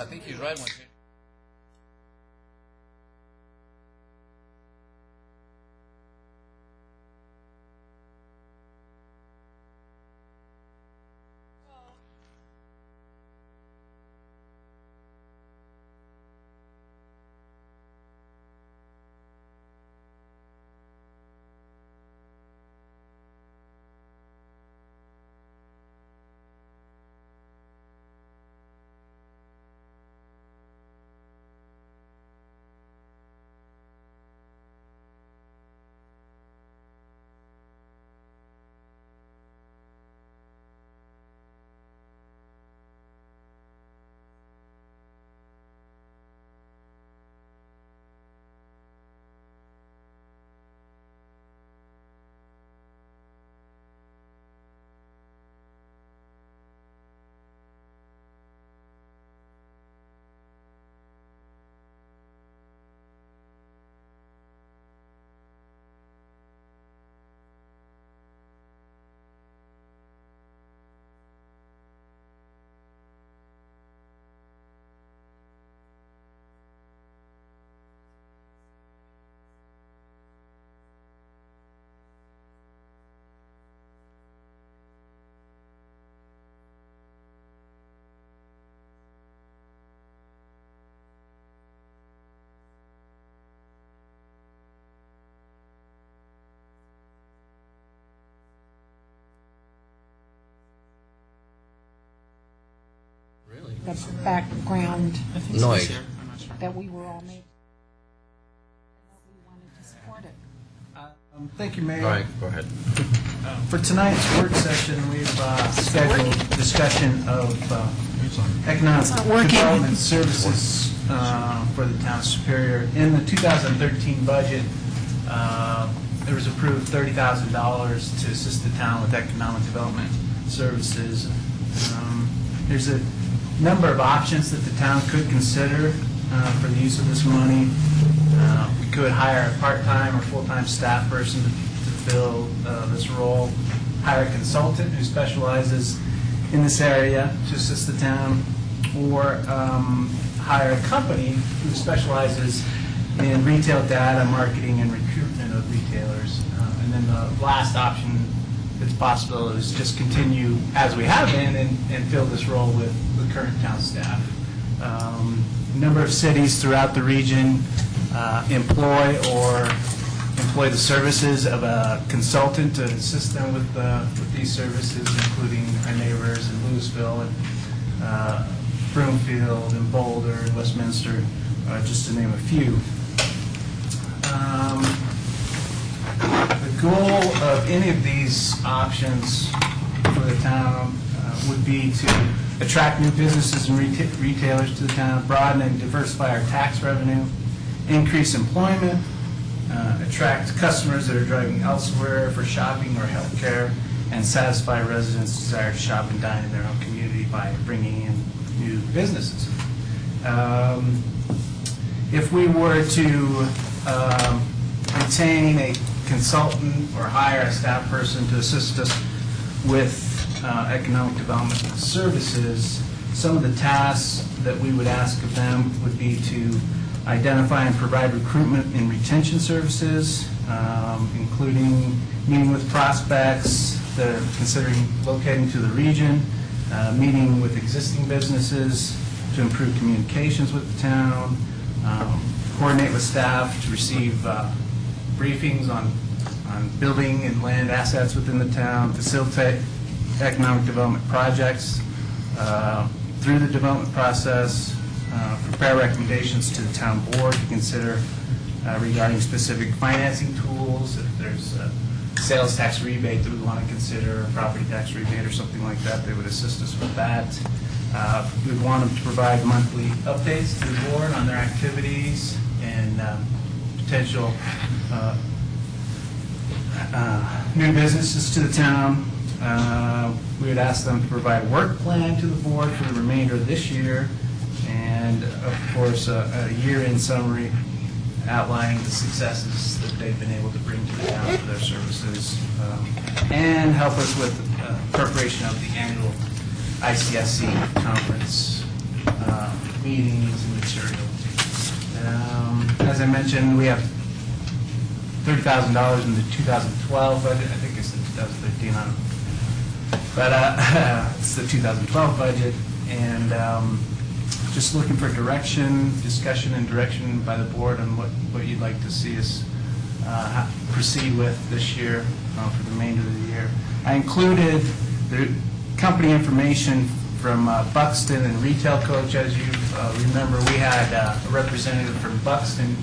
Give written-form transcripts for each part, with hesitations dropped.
I think he's right when the background Noise. that we were all making. We wanted to support it. Thank you, Mayor. All right, go ahead. For tonight's work session, we've scheduled discussion of economic development services for the town of Superior. In the 2013 budget, there was approved $30,000 to assist the town with economic development services. There's a number of options that the town could consider for the use of this money. We could hire a part-time or full-time staff person to fill this role, hire a consultant who specializes in this area to assist the town, or hire a company who specializes in retail data, marketing, and recruitment of retailers. And then the last option that's possible is just continue as we have been and fill this role with the current town staff. A number of cities throughout the region employ the services of a consultant to assist them with these services, including our neighbors in Louisville and Broomfield and Boulder and Westminster, just to name a few. The goal of any of these options for the town would be to attract new businesses and retailers to the town, broaden and diversify our tax revenue, increase employment, attract customers that are driving elsewhere for shopping or healthcare, and satisfy residents' desire to shop and dine in their own community by bringing in new businesses. If we were to retain a consultant or hire a staff person to assist us with economic development services, some of the tasks that we would ask of them would be to identify and provide recruitment and retention services, including meeting with prospects that are considering locating to the region, meeting with existing businesses to improve communications with the town, coordinate with staff to receive briefings on building and land assets within the town, facilitate economic development projects through the development process, prepare recommendations to the town board to consider regarding specific financing tools. If there's a sales tax rebate that we want to consider, a property tax rebate or something like that, they would assist us with that. We'd want them to provide monthly updates to the board on their activities and potential new businesses to the town. We would ask them to provide a work plan to the board for the remainder of this year, and of course a year-end summary outlining the successes that they've been able to bring to the town for their services, and help us with the preparation of the annual ICSC conference. meetings and materials. As I mentioned, we have $30,000 in the 2012 budget. I think it's the 2013, I don't know. But it's the 2012 budget, and just looking for discussion and direction by the board on what you'd like to see us proceed with this year for the remainder of the year. I included the company information from Buxton and Retail Coach. As you remember, we had a representative from Buxton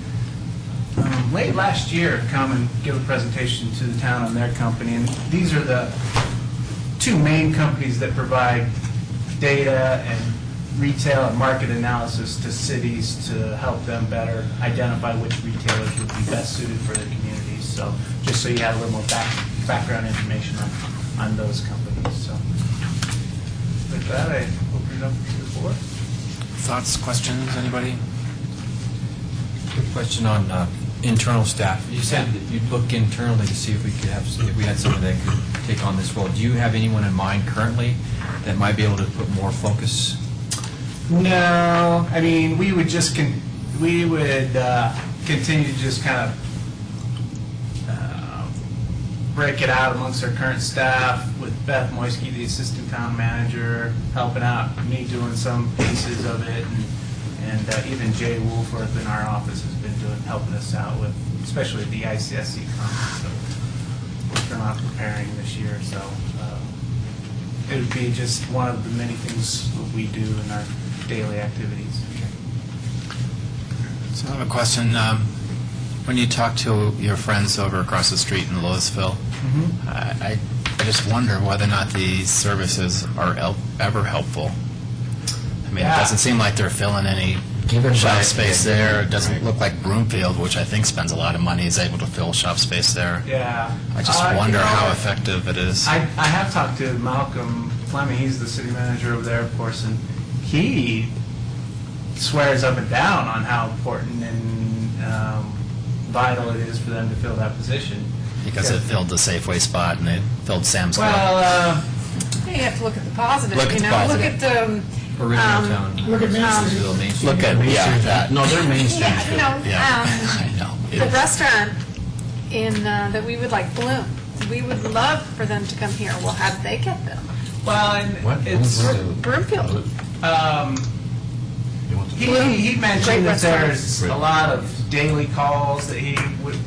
late last year come and give a presentation to the town on their company. And these are the two main companies that provide data and retail and market analysis to cities to help them better identify which retailers would be best suited for their communities. So just so you have a little more background information on those companies. So with that, I open it up to the board. Thoughts, questions, anybody? Quick question on internal staff. You said that you'd look internally to see if we had someone that could take on this role. Do you have anyone in mind currently that might be able to put more focus? No, I mean, we would continue to just kind of break it out amongst our current staff, with Beth Moisky, the assistant town manager, helping out, me doing some pieces of it, and even Jay Woolforth in our office has been helping us out with, especially the ICSC conference. So working on preparing this year. So it would be just one of the many things that we do in our daily activities. So I have a question. When you talk to your friends over across the street in Louisville, I just wonder whether or not these services are ever helpful. I mean, It doesn't seem like they're filling any shop space there. It doesn't look like Broomfield, which I think spends a lot of money, is able to fill shop space there. Yeah. I just wonder how effective it is. I have talked to Malcolm Fleming. He's the city manager over there, of course, and he swears up and down on how important and vital it is for them to fill that position. Because it filled the Safeway spot and it filled Sam's Club. You have to look at the positive. Look at the positive. Look at the Original town. Look at Main Street. Main Street. Look at, that. No, they're Main Street. I know. the restaurant that we would like, Bloom. We would love for them to come here. Well, how did they get them? Well, and it's Broomfield. he mentioned Great that restaurant. there's a lot of daily calls that he would,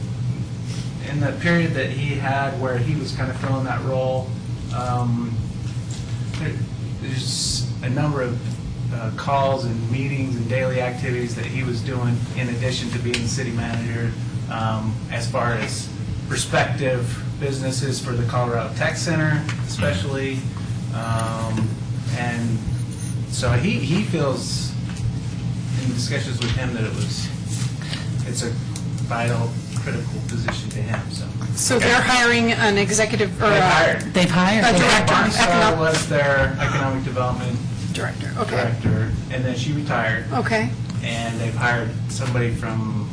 in the period that he had where he was kind of filling that role, there's a number of calls and meetings and daily activities that he was doing in addition to being city manager, as far as prospective businesses for the Colorado Tech Center especially. And so he feels, in discussions with him, that it's a vital, critical position to him. So they're hiring an executive or They've hired. A director. Barnstar was their economic development director. Okay. director, and then she retired. Okay. And they've hired somebody from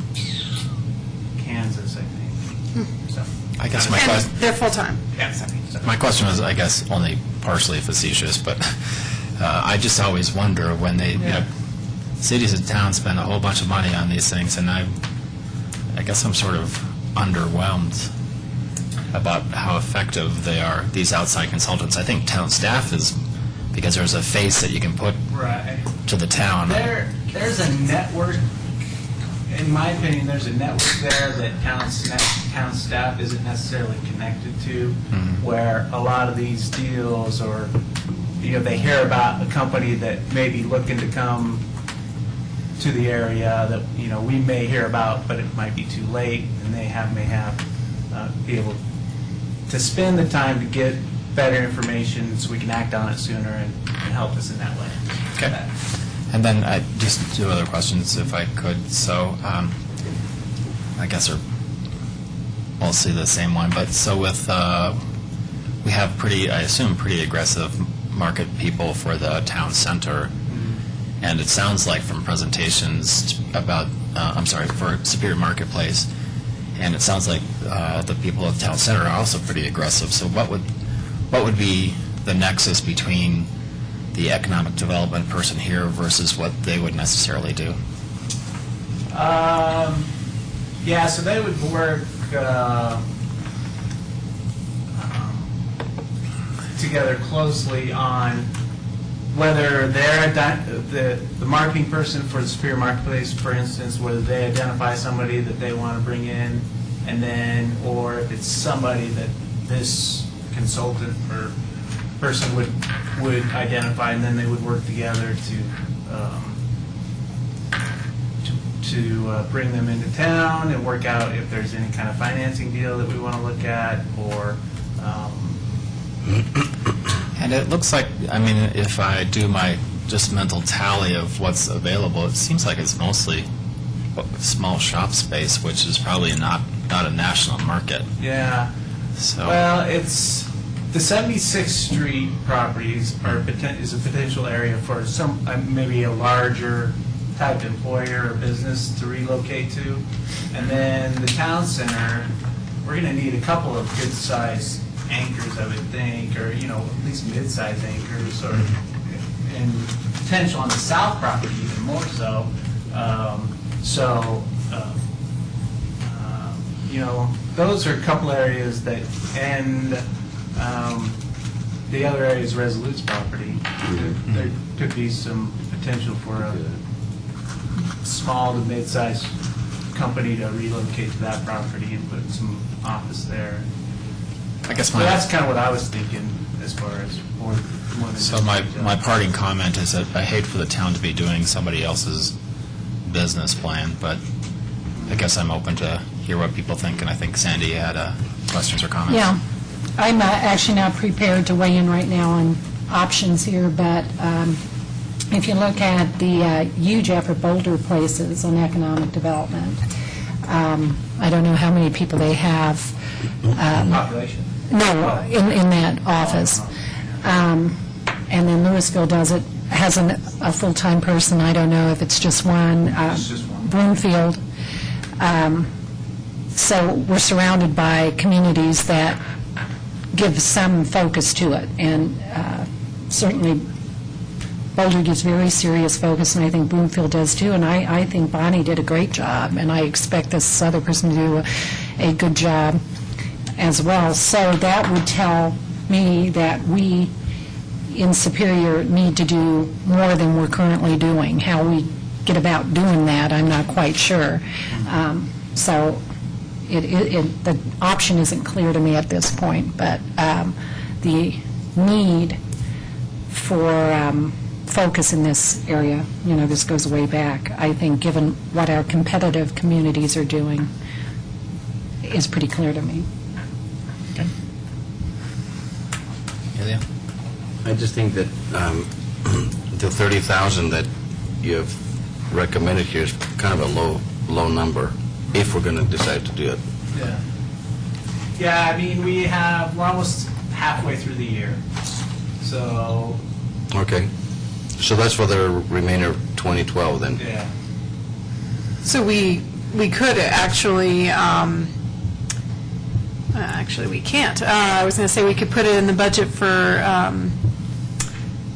Kansas, I think. So I guess my And question. they're full-time. yeah, so. My question was, I guess, only partially facetious, but I just always wonder when cities and towns spend a whole bunch of money on these things, and I guess I'm sort of underwhelmed about how effective they are, these outside consultants. I think town staff is, because there's a face that you can put Right. to the town. There's a network, in my opinion, there's a network there that town staff isn't necessarily connected to, where a lot of these deals, or they hear about a company that may be looking to come to the area that we may hear about, but it might be too late, and they may be able to spend the time to get better information so we can act on it sooner and help us in that way. Okay. And then just two other questions, if I could. So I guess we'll see the same one. But so with we have I assume pretty aggressive market people for the town center, and it sounds like from presentations about for Superior Marketplace, and it sounds like the people at town center are also pretty aggressive. So what would be the nexus between the economic development person here versus what they would necessarily do? Yeah, so they would work together closely on whether they're the marketing person for the Superior Marketplace, for instance, whether they identify somebody that they want to bring in, and then, or if it's somebody that this consultant or person would identify, and then they would work together to bring them into town and work out if there's any kind of financing deal that we want to look at, or And it looks like, I mean, if I do my just mental tally of what's available, it seems like it's mostly small shop space, which is probably not a national market. yeah. So, Well, it's the 76th Street properties is a potential area for some maybe a larger type employer or business to relocate to, and then the town center, we're going to need a couple of good-sized anchors, I would think, or at least mid-sized anchors, or and potential on the south property even more so. Those are a couple areas that, and the other area is Resolute's property. There could be some potential for a small to mid-sized company to relocate to that property and put some office there. I guess So that's kind of what I was thinking as far as more than So just my retail. parting comment is that I hate for the town to be doing somebody else's business plan, but I guess I'm open to hear what people think, and I think Sandy had questions or comments. Yeah, I'm actually not prepared to weigh in right now on options here, but if you look at the huge effort Boulder places on economic development, I don't know how many people they have. Population. No, in that office. And then Louisville has a full-time person. I don't know if it's just one. It's just one. Broomfield. So we're surrounded by communities that give some focus to it. And certainly Boulder gives very serious focus, and I think Broomfield does too. And I think Bonnie did a great job, and I expect this other person to do a good job as well. So that would tell me that we in Superior need to do more than we're currently doing. How we get about doing that, I'm not quite sure. So the option isn't clear to me at this point, but the need for focus in this area, this goes way back. I think given what our competitive communities are doing is pretty clear to me. Okay. Ilya? I just think that the 30,000 that you have recommended here is kind of a low number if we're going to decide to do it. Yeah. Yeah, I mean, we're almost halfway through the year. So, Okay. So that's for the remainder of 2012 then? yeah. So we could actually, actually we can't. I was going to say we could put it in the budget for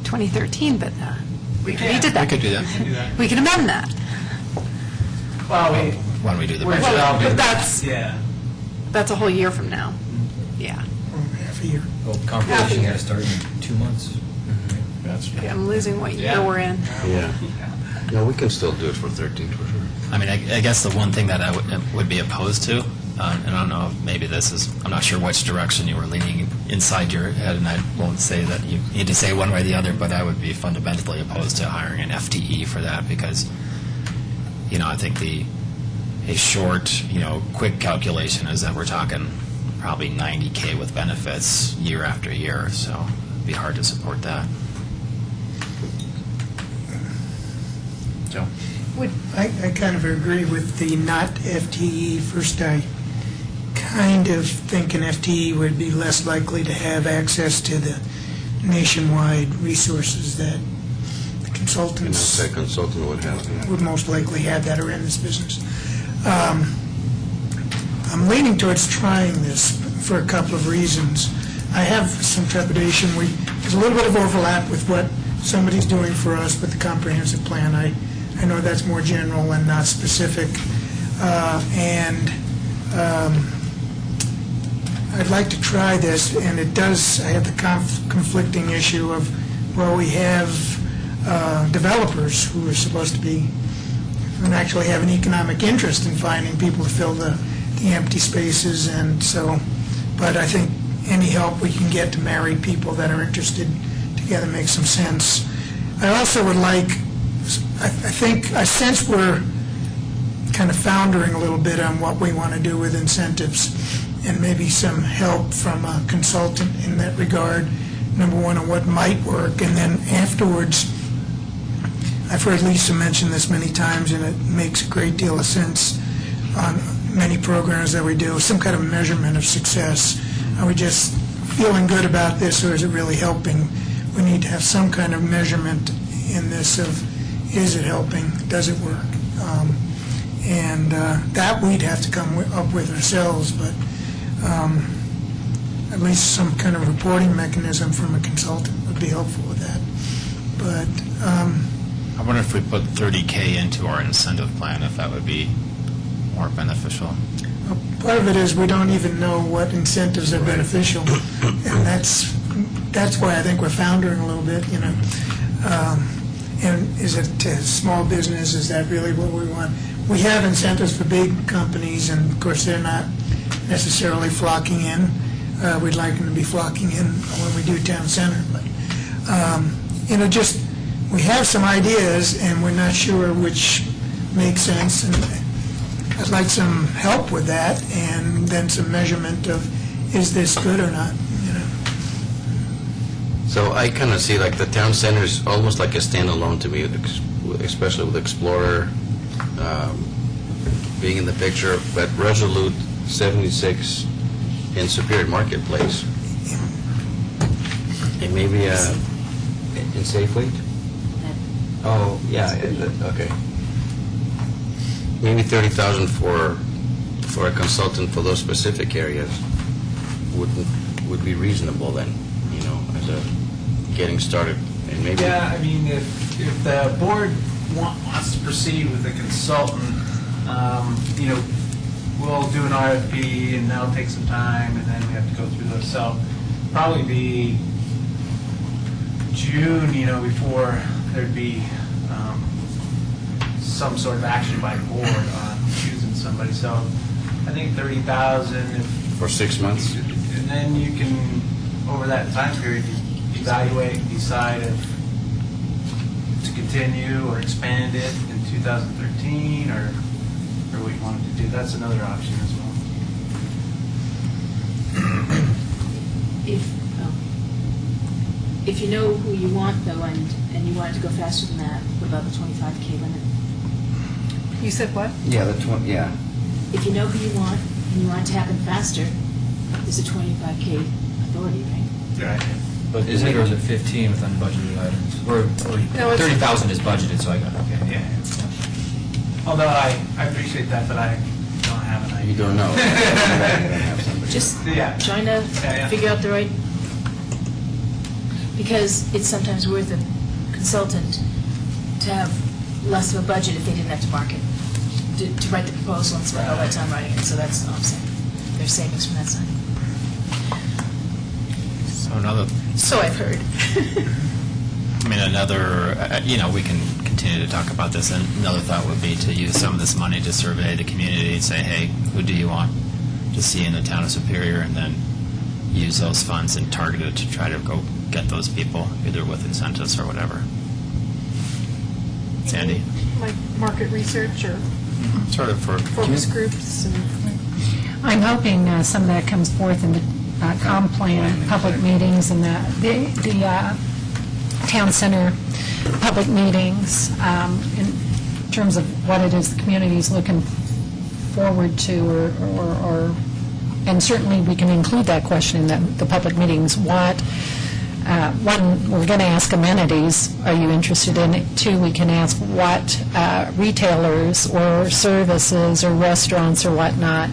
2013, but we can. did that. We could do that. Do that. We can amend that. Well, Why don't we do the we're budget? developing. But Yeah. that's a whole year from now. Yeah. Half a year. Well, compilation got to start in 2 months. Okay, I'm losing what year Yeah. we're in. Yeah. No, we can still do it for 13 for sure. I mean, I guess the one thing that I would be opposed to, and I don't know, maybe I'm not sure which direction you were leaning inside your head, and I won't say that you need to say one way or the other, but I would be fundamentally opposed to hiring an FTE for that because, I think a short, quick calculation is that we're talking probably $90K with benefits year after year, so it'd be hard to support that. Joe? I kind of agree with the not FTE. First, I kind of think an FTE would be less likely to have access to the nationwide resources that the consultants A consultant would have, yeah. would most likely have that are in this business. I'm leaning towards trying this for a couple of reasons. I have some trepidation. There's a little bit of overlap with what somebody's doing for us with the comprehensive plan. I know that's more general and not specific. I'd like to try this, and it does, I have the conflicting issue of, well, we have developers who are supposed to be, and actually have an economic interest in finding people to fill the empty spaces, and so, but I think any help we can get to marry people that are interested together makes some sense. I also would like, I sense we're kind of foundering a little bit on what we want to do with incentives, and maybe some help from a consultant in that regard, number one, on what might work, and then afterwards, I've heard Lisa mention this many times, and it makes a great deal of sense on many programs that we do, some kind of measurement of success. Are we just feeling good about this, or is it really helping? We need to have some kind of measurement in this of, is it helping, does it work? That we'd have to come up with ourselves, but at least some kind of reporting mechanism from a consultant would be helpful with that. But I wonder if we put 30K into our incentive plan, if that would be more beneficial. part of it is we don't even know what incentives are beneficial, and that's why I think we're foundering a little bit, you know. And is it small business? Is that really what we want? We have incentives for big companies, and of course they're not necessarily flocking in. We'd like them to be flocking in when we do town center, but you know, just we have some ideas, and we're not sure which makes sense. And I'd like some help with that, and then some measurement of is this good or not. You know. So I kind of see like the town center is almost like a standalone to me, especially with Explorer being in the picture, but Resolute 76 in Superior Marketplace. And maybe in Safely? Oh, yeah, okay. Maybe 30,000 for a consultant for those specific areas would be reasonable then, you know, as a getting started. And maybe Yeah, I mean, if the board wants to proceed with a consultant, you know, we'll do an RFP, and that'll take some time, and then we have to go through those. So probably be June, you know, before there'd be some sort of action by the board on choosing somebody. So I think 30,000. for 6 months. And then you can, over that time period, evaluate and decide if to continue or expand it in 2013 or what you wanted to do. That's another option as well. If you know who you want, though, and you want it to go faster than that, what about the 25K limit? You said what? Yeah, yeah. If you know who you want, and you want it to happen faster, there's a 25K authority, right? Right. But is it, or is it 15 with unbudgeted items? Or No, it's- 30,000 is budgeted, so I got, okay. Yeah. Although I appreciate that, but I don't have an idea. You don't know. Just Yeah. trying to Yeah. figure out the right, because it's sometimes worth a consultant to have less of a budget if they didn't have to market, to write the proposal and spend all that time writing it, so that's all I'm saying. There's savings from that side. So another, So I've heard. I mean, another, you know, we can continue to talk about this, and another thought would be to use some of this money to survey the community and say, hey, who do you want to see in the town of Superior, and then use those funds and target it to try to go get those people, either with incentives or whatever. Sandy? Like market research or Sort of for... focus groups and... I'm hoping some of that comes forth in the comp plan, public meetings, and the town center public meetings, in terms of what it is the community is looking forward to, or and certainly we can include that question in the public meetings. One, we're going to ask amenities, are you interested in it? Two, we can ask what retailers or services or restaurants or whatnot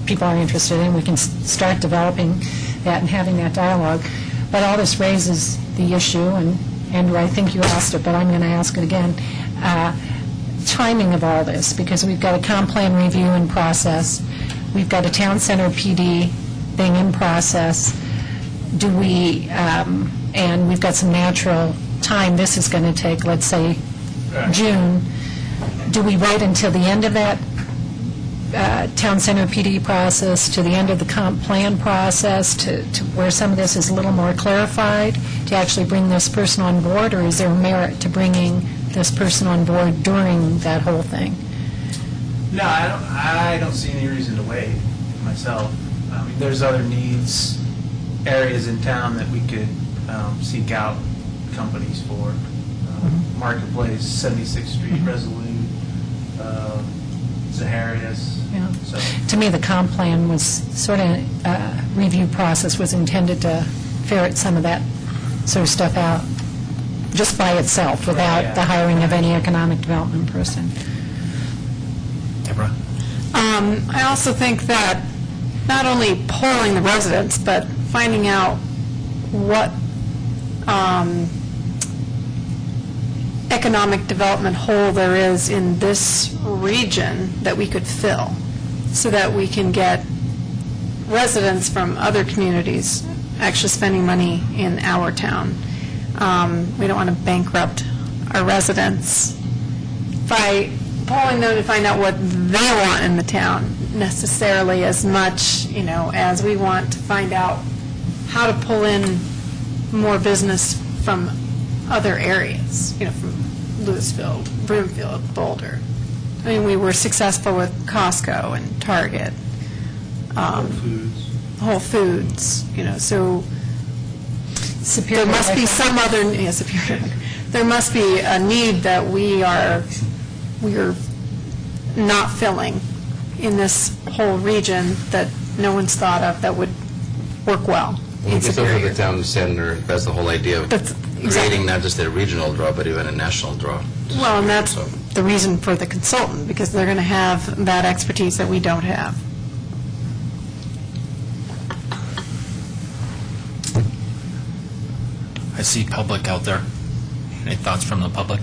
people are interested in. We can start developing that and having that dialogue. But all this raises the issue, and Andrew, I think you asked it, but I'm going to ask it again. Timing of all this, because we've got a comp plan review in process, we've got a town center PD thing in process. Do we, and we've got some natural time this is going to take, let's say June. Do we wait until the end of that town center PD process, to the end of the comp plan process, to where some of this is a little more clarified, to actually bring this person on board, or is there merit to bringing this person on board during that whole thing? No, I don't see any reason to wait myself. I mean, there's other needs, areas in town that we could seek out companies for. Marketplace, 76th Street, Resolute, Zaharias. Yeah. So, To me, the comp plan was sort of, review process was intended to ferret some of that sort of stuff out, just by itself, without yeah. the hiring of any economic development person. Deborah? I also think that not only polling the residents, but finding out what economic development hole there is in this region that we could fill, so that we can get residents from other communities actually spending money in our town. We don't want to bankrupt our residents by polling them to find out what they want in the town, necessarily as much, as we want to find out how to pull in more business from other areas, from Louisville, Broomfield, Boulder. I mean, we were successful with Costco and Target, Whole Foods, so Superior. there must be some other, Superior. There must be a need that we're not filling in this whole region that no one's thought of that would work well in It's over Superior. the town center. That's the whole idea of That's exactly. creating not just a regional draw, but even a national draw. Well, and that's So- the reason for the consultant, because they're going to have that expertise that we don't have. I see public out there. Any thoughts from the public?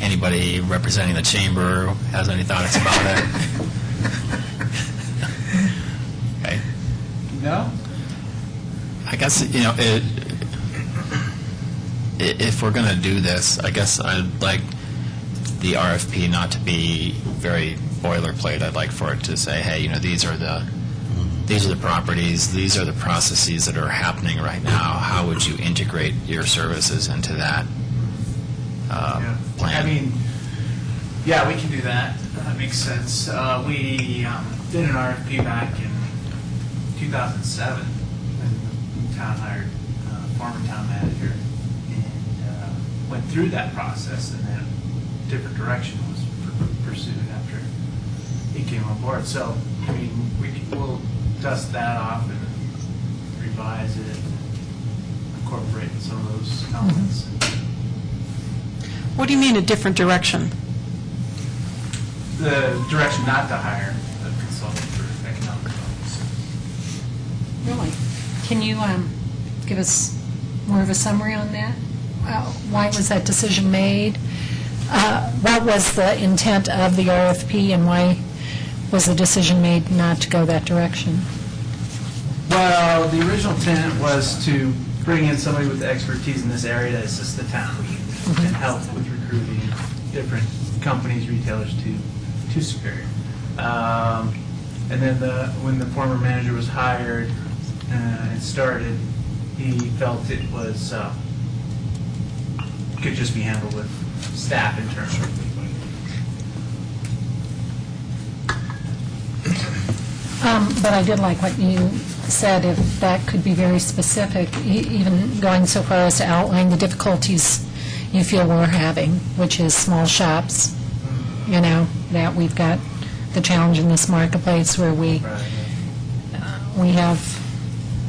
Anybody representing the chamber has any thoughts about it? Okay. no? I guess, if we're going to do this, I guess I'd like the RFP not to be very boilerplate. I'd like for it to say, hey, these are the properties, these are the processes that are happening right now. How would you integrate your services into that plan? I mean, yeah, we can do that. That makes sense. We did an RFP back in 2007 when the town hired former town manager and went through that process, and then a different direction was pursued after he came on board. So, I mean, we'll dust that off and revise it, incorporate some of those elements. What do you mean a different direction? The direction not to hire a consultant for economic development. Really? Can you give us more of a summary on that? Why was that decision made? What was the intent of the RFP, and why was the decision made not to go that direction? Well, the original intent was to bring in somebody with expertise in this area to assist the town and help with recruiting different companies, retailers to Superior. And then when the former manager was hired and started, he felt it was could just be handled with staff internally. But I did like what you said, if that could be very specific, even going so far as to outline the difficulties you feel we're having, which is small shops, that we've got the challenge in this marketplace where we have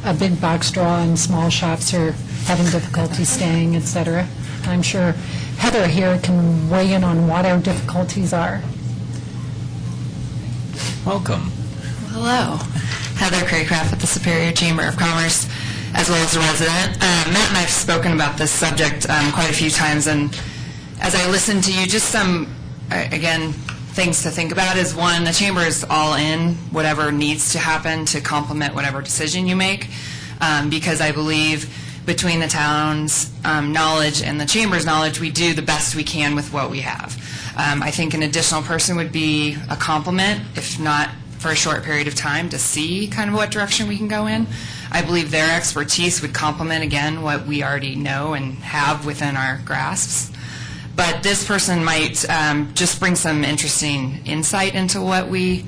a big box draw and small shops are having difficulty staying, et cetera. I'm sure Heather here can weigh in on what our difficulties are. Welcome. Hello, Heather Craycraft with the Superior Chamber of Commerce. as well as a resident. Matt and I have spoken about this subject quite a few times, and as I listen to you, just some, again, things to think about is, one, the chamber is all in whatever needs to happen to complement whatever decision you make, because I believe between the town's knowledge and the chamber's knowledge, we do the best we can with what we have. I think an additional person would be a complement, if not for a short period of time, to see kind of what direction we can go in. I believe their expertise would complement, again, what we already know and have within our grasps. But this person might just bring some interesting insight into what we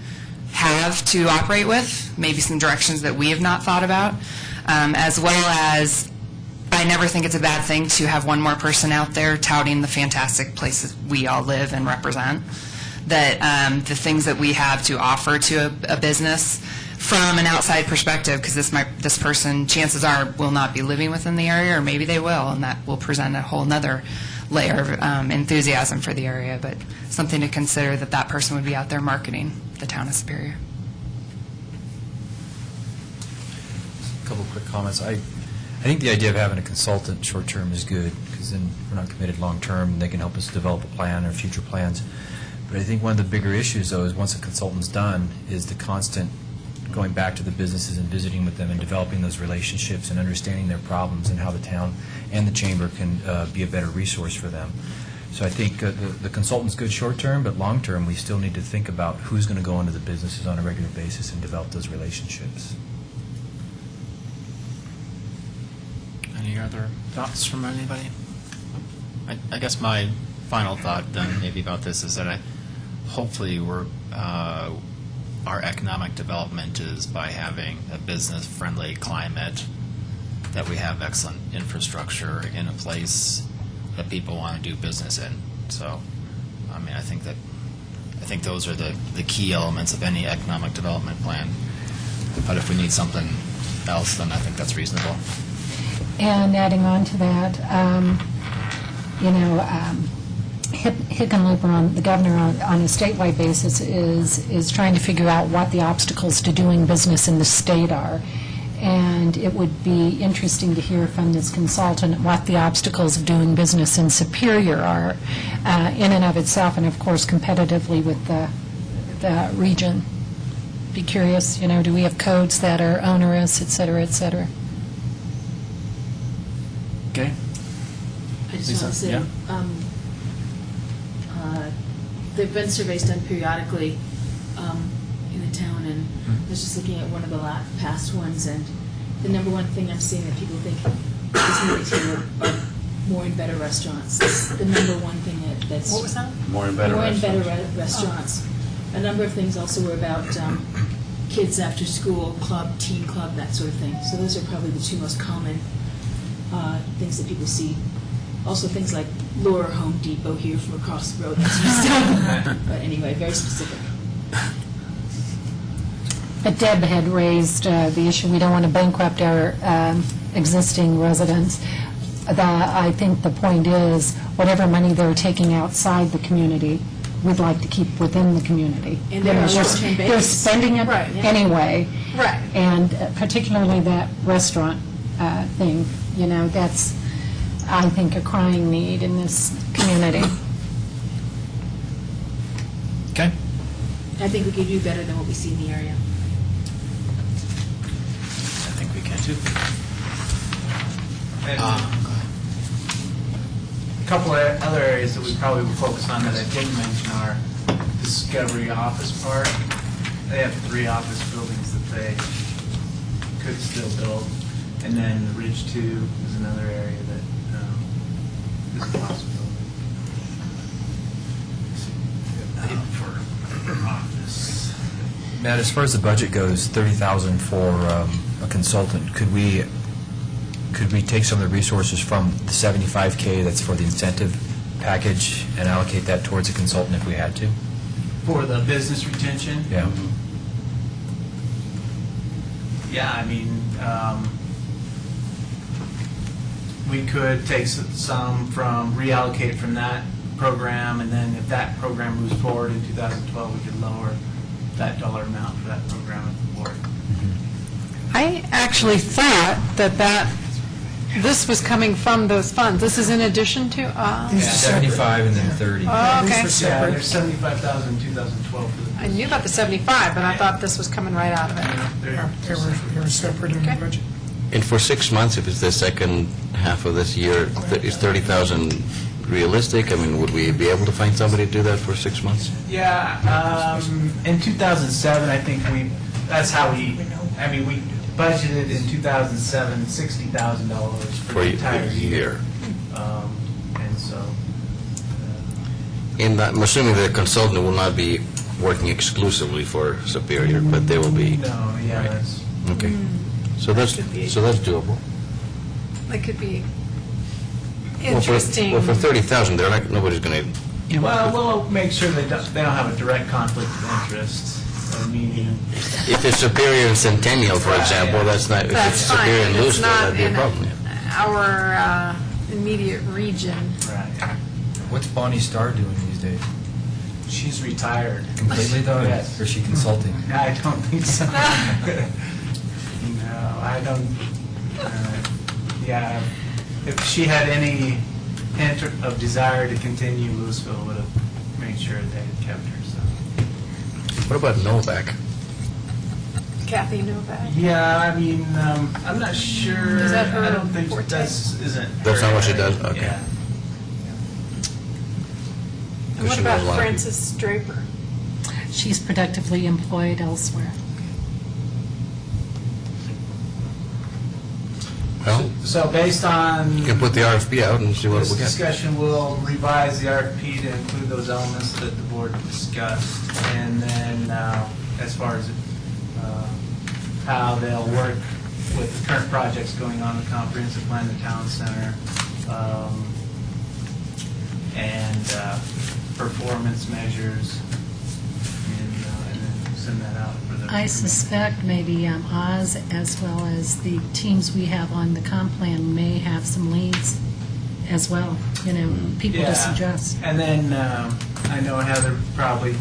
have to operate with, maybe some directions that we have not thought about, as well as I never think it's a bad thing to have one more person out there touting the fantastic places we all live and represent, that the things that we have to offer to a business from an outside perspective, because this person, chances are, will not be living within the area, or maybe they will, and that will present a whole nother layer of enthusiasm for the area, but something to consider, that person would be out there marketing the town of Superior. A couple quick comments. I think the idea of having a consultant short-term is good, because then we're not committed long-term, and they can help us develop a plan or future plans. But I think one of the bigger issues, though, is once a consultant's done, is the constant going back to the businesses and visiting with them and developing those relationships and understanding their problems and how the town and the chamber can be a better resource for them. So I think the consultant's good short-term, but long-term, we still need to think about who's going to go into the businesses on a regular basis and develop those relationships. Any other thoughts from anybody? I guess my final thought then maybe about this is that hopefully our economic development is by having a business-friendly climate, that we have excellent infrastructure in a place that people want to do business in. So, I mean, I think those are the key elements of any economic development plan. But if we need something else, then I think that's reasonable. And adding on to that, Hickenlooper, the governor, on a statewide basis is trying to figure out what the obstacles to doing business in the state are. And it would be interesting to hear from this consultant what the obstacles of doing business in Superior are in and of itself, and of course competitively with the region. Be curious, do we have codes that are onerous, et cetera, et cetera? Okay. I just Lisa, want to say, yeah? there have been surveys done periodically in the town, and I was just looking at one of the past ones, and the number one thing I'm seeing that people think is needed here are more and better restaurants. It's the number one thing that's... What was that? More and better restaurants. A number of things also were about kids after school, club, teen club, that sort of thing. So those are probably the two most common things that people see. Also things like lure Home Depot here from across the road, that sort of stuff. But anyway, very specific. But Deb had raised the issue, we don't want to bankrupt our existing residents. I think the point is, whatever money they're taking outside the community, we'd like to keep within the community. And they're on a short-term They're basis. spending it Right, yeah. anyway. Right. And particularly that restaurant thing, that's, I think, a crying need in this community. Okay. I think we could do better than what we see in the area. I think we can too. And Go ahead. a couple of other areas that we probably will focus on that I didn't mention are Discovery Office Park. They have 3 office buildings that they could still build. And then the Ridge 2 is another area that is a possibility. For office. Matt, as far as the budget goes, $30,000 for a consultant, could we take some of the resources from the $75K that's for the incentive package and allocate that towards a consultant if we had to? For the business retention? Yeah. Yeah, I mean, we could take some from, reallocate from that program, and then if that program moves forward in 2012, we could lower that dollar amount for that program at the board. I actually thought that this was coming from those funds. This is in addition to, These are separate. 75 and then 30. Oh, These okay. are Yeah, separate. there's 75,000 in 2012 for the... I knew about the 75, but I thought this was coming right out of it. Yeah, they were separate in the Okay. budget. And for 6 months, if it's the second half of this year, is 30,000 realistic? I mean, would we be able to find somebody to do that for 6 months? Yeah, in 2007, I think that's how we budgeted in 2007, $60,000 for the entire year. And so, And I'm assuming the consultant will not be working exclusively for Superior, but they will be, no, yeah, Right. that's, okay. So that's doable. It could be Well, for- interesting. Well, for 30,000, nobody's going to, well, we'll make sure they don't have a direct conflict of interest. I mean, if it's Superior and Centennial, for Right, example, yeah. that's not, if it's That's fine. Superior and It's Louisville, not that'd be a in problem. our immediate region. right. What's Bonnie Starr doing these days? She's retired. Completely though? Yes. Or is she consulting? I don't think so. No, I don't, yeah, if she had any hint of desire to continue, Louisville would have made sure they had kept her, so. What about Novak? Kathy Novak. Yeah, I mean, I'm not sure. Is that her I don't think forte? isn't. That's her not what she area. does? Okay. Yeah. And what She about knows a lot of Frances Draper? She's productively employed elsewhere. Well, So based on you can put the RFP out and see what this we get. discussion, we'll revise the RFP to include those elements that the board discussed. And then as far as how they'll work with the current projects going on, the comprehensive plan, the town center, and performance measures, and then send that out for the... I suspect maybe Oz, as well as the teams we have on the comp plan, may have some leads as well, people Yeah. to suggest. And then I know Heather probably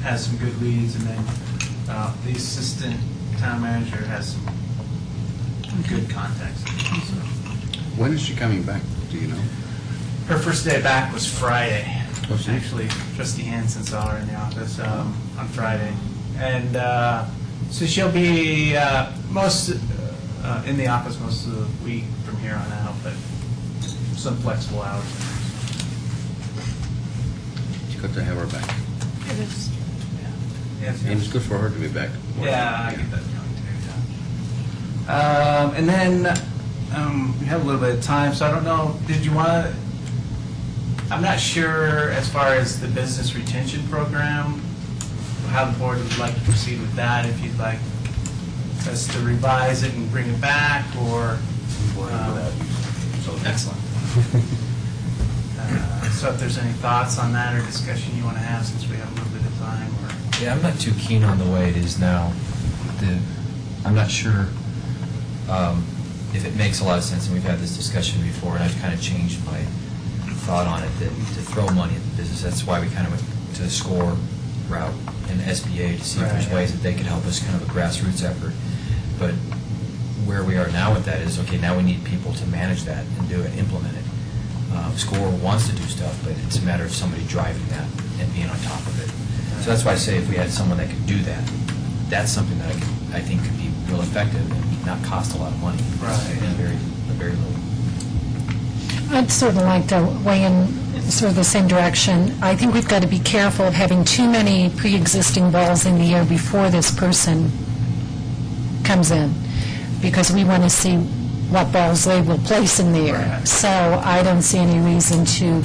has some good leads, and then the assistant town manager has some good contacts. So. When is she coming back? Do you know? Her first day back was Friday. Oh, she- Actually, Trustee Hansen saw her in the office on Friday. And so she'll be in the office most of the week from here on out, but some flexible hours. It's good to have her back. It is. Yes, And it's good for her to be back. Yeah, I get that feeling too, yeah. And then, we have a little bit of time, so I don't know, did you want to, I'm not sure as far as the business retention program, how the board would like to proceed with that, if you'd like us to revise it and bring it back, or... Excellent. So if there's any thoughts on that or discussion you want to have, since we have a little bit of time, or... Yeah, I'm not too keen on the way it is now. I'm not sure if it makes a lot of sense, and we've had this discussion before, and I've kind of changed my thought on it, that to throw money at the business, that's why we kind of went to the SCORE route and SBA to see if there's Right. ways that they could help us, kind of a grassroots effort. But where we are now with that is, okay, now we need people to manage that and do it, implement it. SCORE wants to do stuff, but it's a matter of somebody driving that and being on top of it. So that's why I say if we had someone that could do that, that's something that I think could be real effective and not cost a lot of money. Right. And very little. I'd sort of like to weigh in sort of the same direction. I think we've got to be careful of having too many pre-existing balls in the air before this person comes in, because we want to see what balls they will place in the air. Right. So I don't see any reason to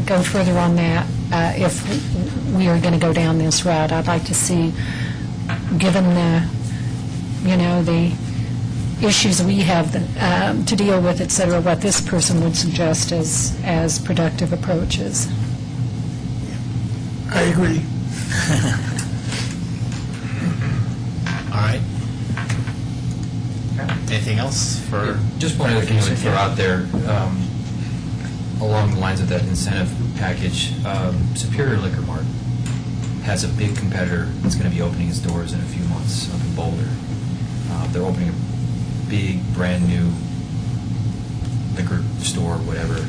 go further on that if we are going to go down this route. I'd like to see, given the issues we have to deal with, et cetera, what this person would suggest as productive approaches. I agree. All right. Anything else for? Just one other thing to throw out there, along the lines of that incentive package, Superior Liquor Mart has a big competitor that's going to be opening its doors in a few months up in Boulder. they're opening a big, brand-new liquor store, whatever.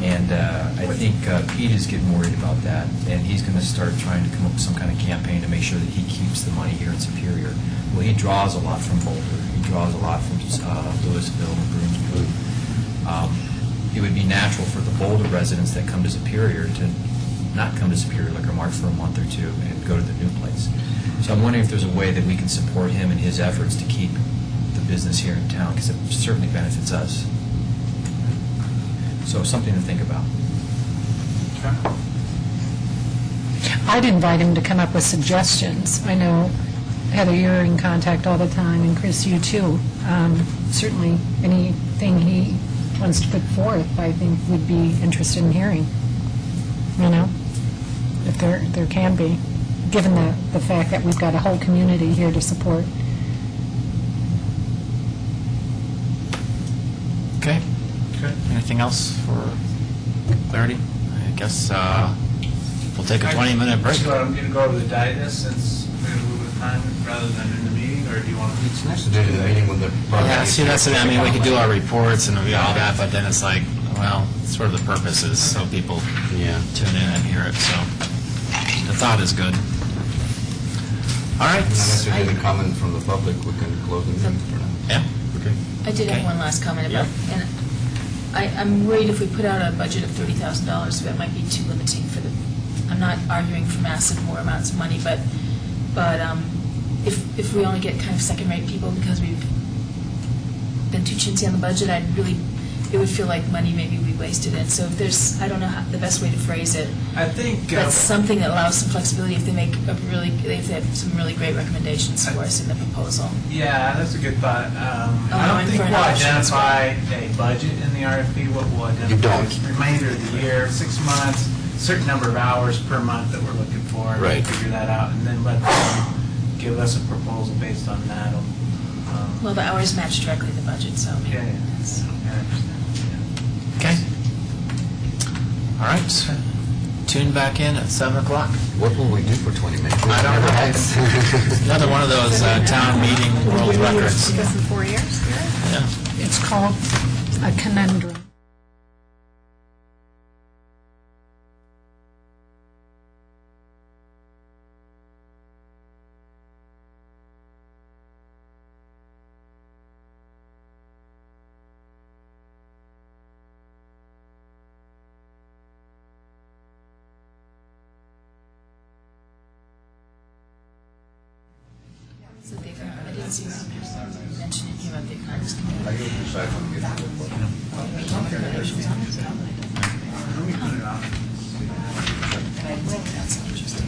And I think Pete is getting worried about that, and he's going to start trying to come up with some kind of campaign to make sure that he keeps the money here in Superior. Well, he draws a lot from Boulder. He draws a lot from Louisville and Brunswick. It would be natural for the Boulder residents that come to Superior to not come to Superior Liquor Mart for a month or two and go to the new place. So I'm wondering if there's a way that we can support him in his efforts to keep the business here in town, because it certainly benefits us. So something to think about. I'd invite him to come up with suggestions. I know, Heather, you're in contact all the time, and Chris, you too. Certainly, anything he wants to put forth, I think, would be interested in hearing. You know, if there can be, given the fact that we've got a whole community here to support. Okay. Anything else for clarity? I guess we'll take a 20-minute break. So I'm going to go over the digest since we have a little bit of time rather than in the meeting, or do you want to? It's nice to do the meeting with the... Yeah, see, that's it. I mean, we could do our reports and all that, but then it's like, well, sort of the purpose is so people tune in and hear it, so the thought is good. All right. Unless there's any comment from the public, we can close the meeting for now. Yeah. Okay. I did have one last comment about, and I'm worried if we put out a budget of $30,000, that might be too limiting for the, I'm not arguing for massive more amounts of money, but if we only get kind of second-rate people because we've been too chintzy on the budget, it would feel like money maybe we wasted it. So if there's, I don't know the best way to phrase it. I think That's something that allows some flexibility if they make if they have some really great recommendations for us in the proposal. Yeah, that's a good thought. I don't and think for we'll an option as identify a budget in the RFP. What we'll identify don't. is the remainder of the year, 6 months, certain number of hours per month that we're looking for. Right. Figure that out, and then let them give us a proposal based on that. Well, the hours match directly the budget, so maybe Yeah, yeah. that's... I understand. Okay. All right. Tune back in at 7 o'clock. What will we do for 20 minutes? I don't know. Another one of those town meeting world records. Because in 4 years? Yeah. It's called a conundrum. So I didn't see mention in here about the economist committee. Let me put it on. That's interesting.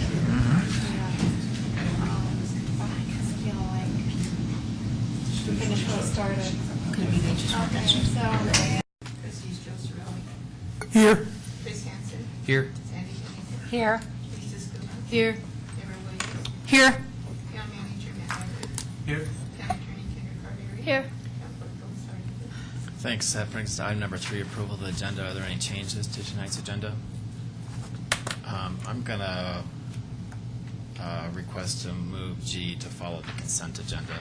Finish what started. Could be they just weren't mentioned. Christie's Joe Cirelli. Here. Chris Hansen. Here. Sandy Kennedy. Here. Lisa Schumer. Here. Deborah Williams. Here. Town Manager Matt Everett. Here. Town Attorney Kendra Carberry. Here. Town Clerk Phil Sargent. Thanks. That brings us to item number 3, approval of the agenda. Are there any changes to tonight's agenda? I'm going to request to move G to follow the consent agenda.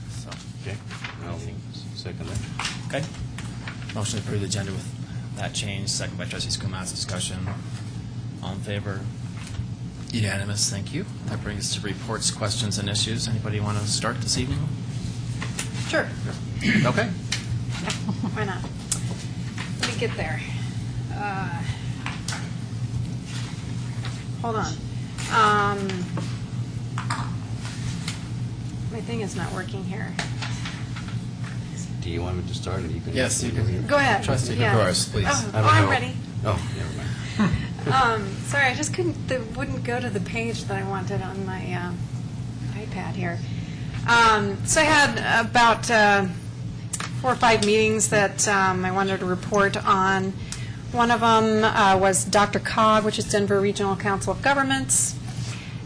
So, Okay, I'll second that. okay. Motion to approve the agenda with that change, second by trustee Skumatz. Discussion. All in favor? Unanimous. Thank you. That brings us to reports, questions, and issues. Anybody want to start this evening? Sure. Okay. Why not? Let me get there. Hold on. My thing is not working here. Do you want me to start, or you can? Yes, you can. Go ahead. Trustee Yeah. Gregoris, please. Oh, I don't I'm know. ready. Oh, never mind. Sorry, I just couldn't, it wouldn't go to the page that I wanted on my iPad here. So I had about 4 or 5 meetings that I wanted to report on. One of them was Dr. COG, which is Denver Regional Council of Governments.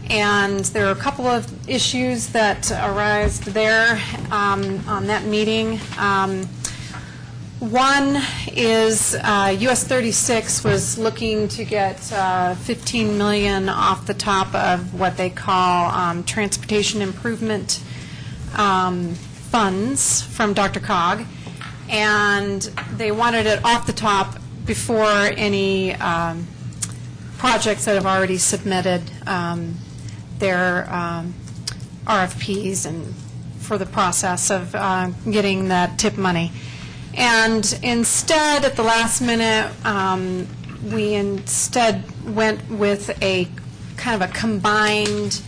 And there are a couple of issues that arose there on that meeting. One is US 36 was looking to get $15 million off the top of what they call transportation improvement funds from Dr. and they wanted it off the top before any projects that have already submitted their RFPs and for the process of getting that tip money. And instead, at the last minute, we instead went with a kind of a combined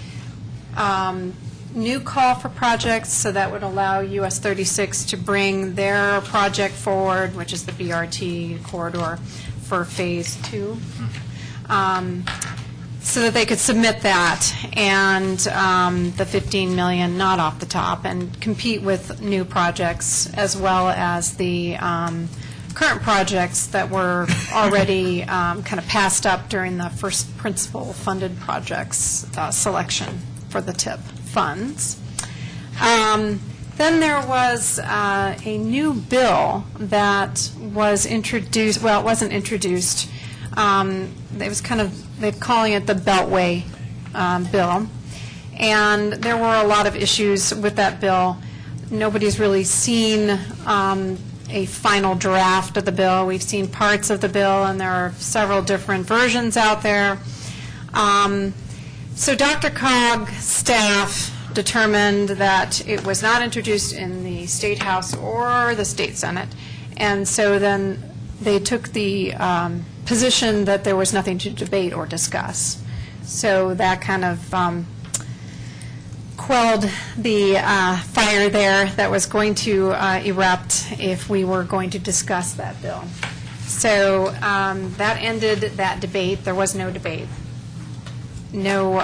new call for projects, so that would allow US 36 to bring their project forward, which is the BRT corridor for Phase 2, so that they could submit that and the 15 million not off the top and compete with new projects as well as the current projects that were already kind of passed up during the first principal funded projects selection for the TIP funds. Then there was a new bill that was introduced, well, it wasn't introduced. It was kind of, they're calling it the Beltway bill. And there were a lot of issues with that bill. Nobody's really seen a final draft of the bill. We've seen parts of the bill, and there are several different versions out there. So Dr. staff determined that it was not introduced in the State House or the State Senate, and so then they took the position that there was nothing to debate or discuss. So that kind of quelled the fire there that was going to erupt if we were going to discuss that bill. So that ended that debate. There was no debate. No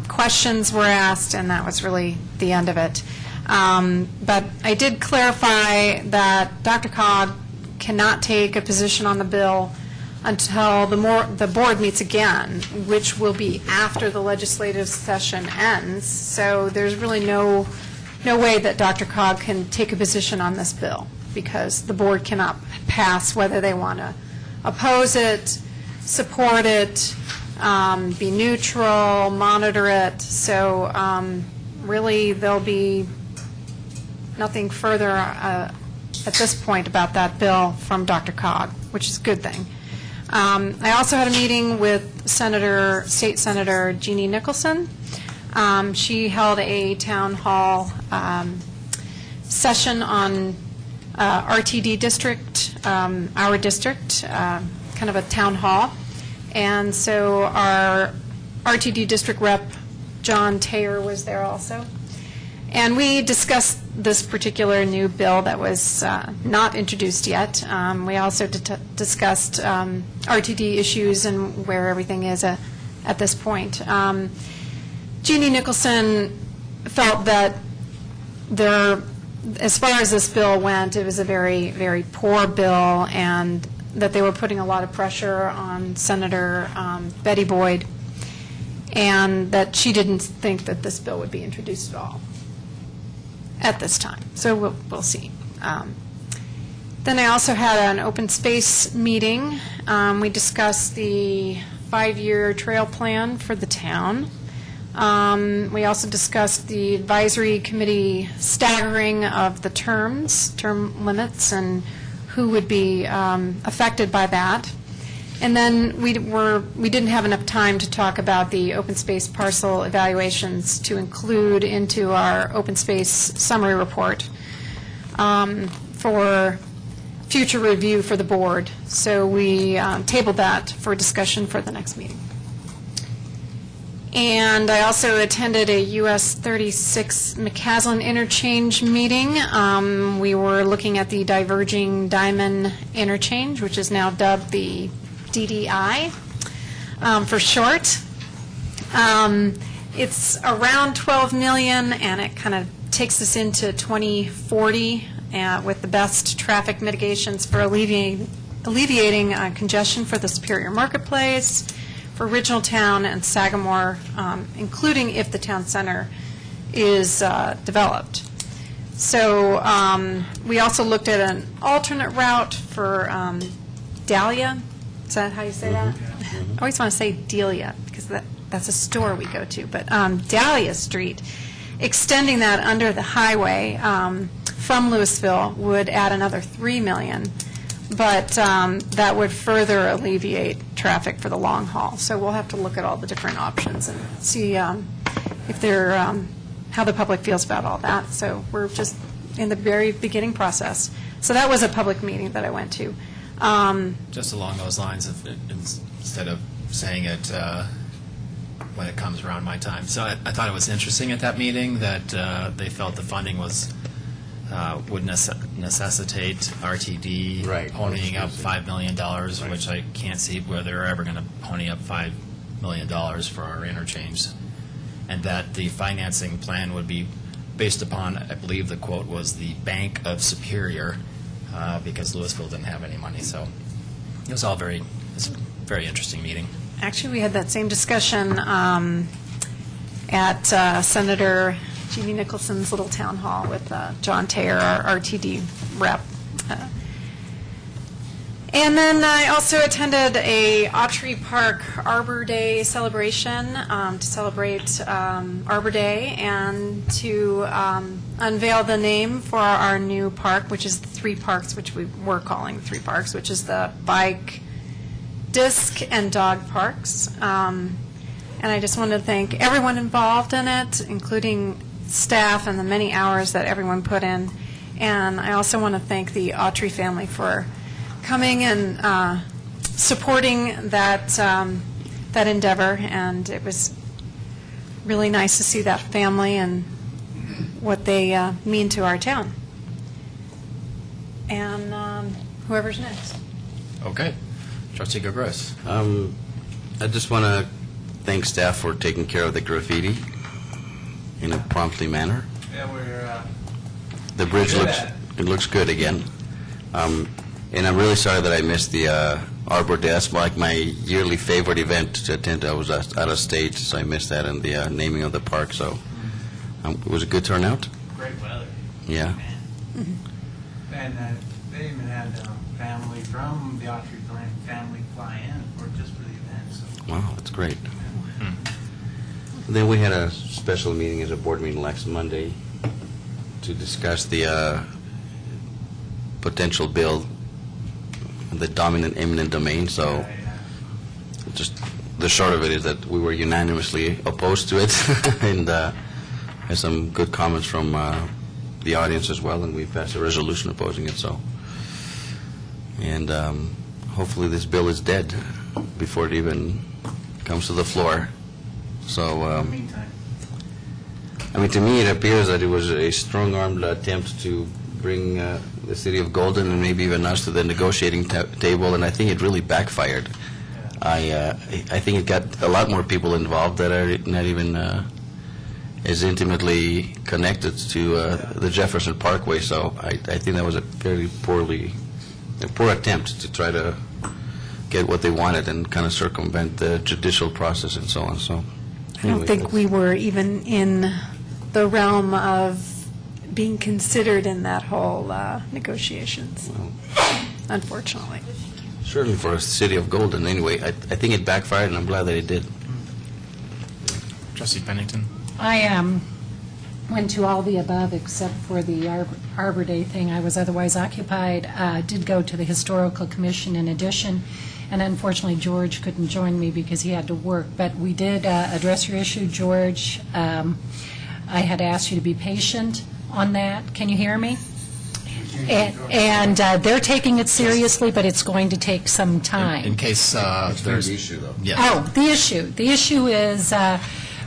questions were asked, and that was really the end of it. But I did clarify that Dr. cannot take a position on the bill until the board meets again, which will be after the legislative session ends. So there's really no way that Dr. can take a position on this bill, because the board cannot pass whether they want to oppose it, support it, be neutral, monitor it. So really there'll be nothing further at this point about that bill from Dr. which is a good thing. I also had a meeting with State Senator Jeannie Nicholson. She held a town hall session on RTD district, our district, kind of a town hall. And so our RTD district rep, John Taylor, was there also. And we discussed this particular new bill that was not introduced yet. We also discussed RTD issues and where everything is at this point. Jeannie Nicholson felt that as far as this bill went, it was a very, very poor bill, and that they were putting a lot of pressure on Senator Betty Boyd, and that she didn't think that this bill would be introduced at all at this time. So we'll see. Then I also had an open space meeting. We discussed the 5-year trail plan for the town. We also discussed the advisory committee staggering of the term limits, and who would be affected by that. And then we didn't have enough time to talk about the open space parcel evaluations to include into our open space summary report for future review for the board. So we tabled that for discussion for the next meeting. And I also attended a US 36 McCaslin interchange meeting. We were looking at the diverging diamond interchange, which is now dubbed the DDI for short. It's around 12 million, and it kind of takes us into 2040 with the best traffic mitigations for alleviating congestion for the Superior Marketplace, for Original Town and Sagamore, including if the town center is developed. So we also looked at an alternate route for Dahlia. Is that how you say that? I always want to say Delia, because that's a store we go to. But Dahlia Street. extending that under the highway from Louisville would add another $3 million, but that would further alleviate traffic for the long haul. So we'll have to look at all the different options and see if they're, how the public feels about all that. So we're just in the very beginning process. So that was a public meeting that I went to. Just along those lines, instead of saying it when it comes around my time. So I thought it was interesting at that meeting that they felt the funding would necessitate RTD Right. ponying up $5 million, which I can't see where they're ever going to pony up $5 million for our interchange. And that the financing plan would be based upon, I believe the quote was, the Bank of Superior, because Louisville didn't have any money. So it was a very interesting meeting. Actually, we had that same discussion at Senator Jeannie Nicholson's little town hall with John Taylor, our RTD rep. And then I also attended a Autry Park Arbor Day celebration to celebrate Arbor Day and to unveil the name for our new park, which is the 3 parks, which we were calling 3 parks, which is the bike, disc, and dog parks. And I just wanted to thank everyone involved in it, including staff and the many hours that everyone put in. And I also want to thank the Autry family for coming and supporting that that endeavor, and it was really nice to see that family and what they mean to our town. And whoever's next. Okay. Trustee Gagros. I just want to thank staff for taking care of the graffiti in a promptly manner. Yeah, we're The bridge Good looks at looks good again. And I'm really sorry that I missed the Arbor Day. That's like my yearly favorite event to attend. I was out of state, so I missed that, and the naming of the park. So it was a good turnout. great weather. Yeah. And they even had family from the Autry family fly in for just for the event. So. Wow, that's great. Then we had a special meeting as a board meeting last Monday to discuss the potential bill, the dominant eminent domain. So just the short of it is that we were unanimously opposed to it, and had some good comments from the audience as well, and we passed a resolution opposing it. So, and hopefully this bill is dead before it even comes to the floor. So, Meantime. I mean, to me, it appears that it was a strong-armed attempt to bring the city of Golden and maybe even us to the negotiating table, and I think it really backfired. I think it got a lot more people involved that are not even as intimately connected to the Jefferson Parkway. So I think that was a very poor attempt to try to get what they wanted and kind of circumvent the judicial process and so on. So I don't think we were even in the realm of being considered in that whole negotiations, unfortunately. Certainly for a city of Golden, anyway. I think it backfired, and I'm glad that it did. Trustee Pennington. I went to all the above except for the Arbor Day thing. I was otherwise occupied. Did go to the Historical Commission in addition, and unfortunately George couldn't join me because he had to work. But we did address your issue, George. I had asked you to be patient on that. Can you hear me? And they're taking it seriously, but it's going to take some time. In case there's... the issue, though. Yeah. Oh, the issue. The issue is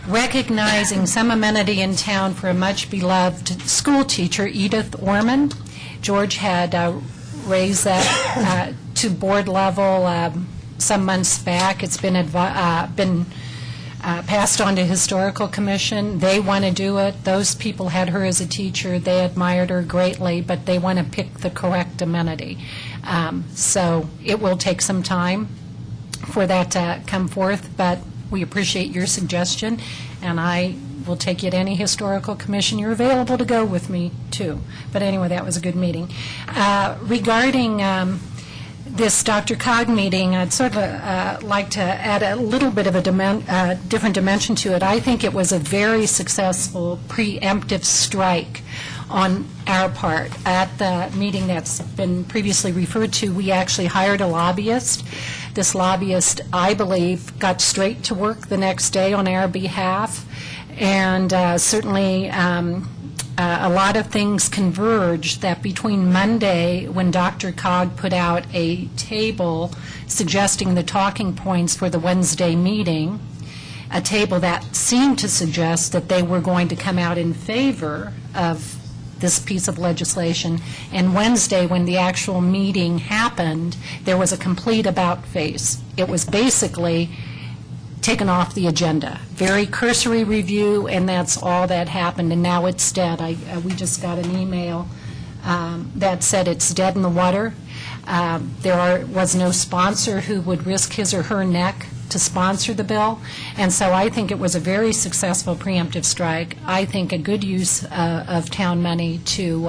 recognizing some amenity in town for a much-beloved school teacher, Edith Orman. George had raised that to board level some months back. It's been passed on to Historical Commission. They want to do it. Those people had her as a teacher. They admired her greatly, but they want to pick the correct amenity. So it will take some time for that to come forth, but we appreciate your suggestion, and I will take you to any Historical Commission. You're available to go with me, too. But anyway, that was a good meeting. Regarding this DRCOG meeting, I'd sort of like to add a little bit of a different dimension to it. I think it was a very successful preemptive strike on our part. At the meeting that's been previously referred to, we actually hired a lobbyist. This lobbyist, I believe, got straight to work the next day on our behalf, and certainly a lot of things converged that between Monday, when DRCOG put out a table suggesting the talking points for the Wednesday meeting, a table that seemed to suggest that they were going to come out in favor of this piece of legislation, and Wednesday, when the actual meeting happened, there was a complete about-face. It was basically taken off the agenda. Very cursory review, and that's all that happened, and now it's dead. We just got an email that said it's dead in the water. There was no sponsor who would risk his or her neck to sponsor the bill, and so I think it was a very successful preemptive strike. I think a good use of town money to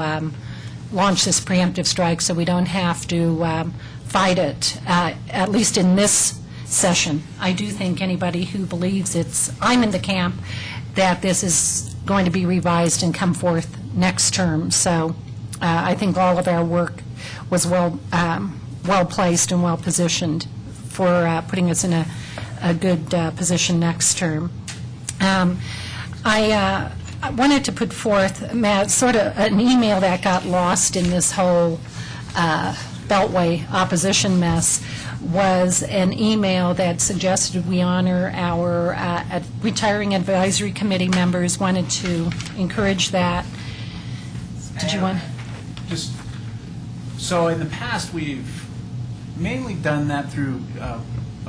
launch this preemptive strike so we don't have to fight it, at least in this session. I do think anybody who believes I'm in the camp that this is going to be revised and come forth next term. So I think all of our work was well placed and well positioned for putting us in a good position next term. I wanted to put forth, Matt, sort of an email that got lost in this whole Beltway opposition mess, was an email that suggested we honor our retiring advisory committee members. Wanted to encourage that. Did you want? Just, so in the past, we've mainly done that through a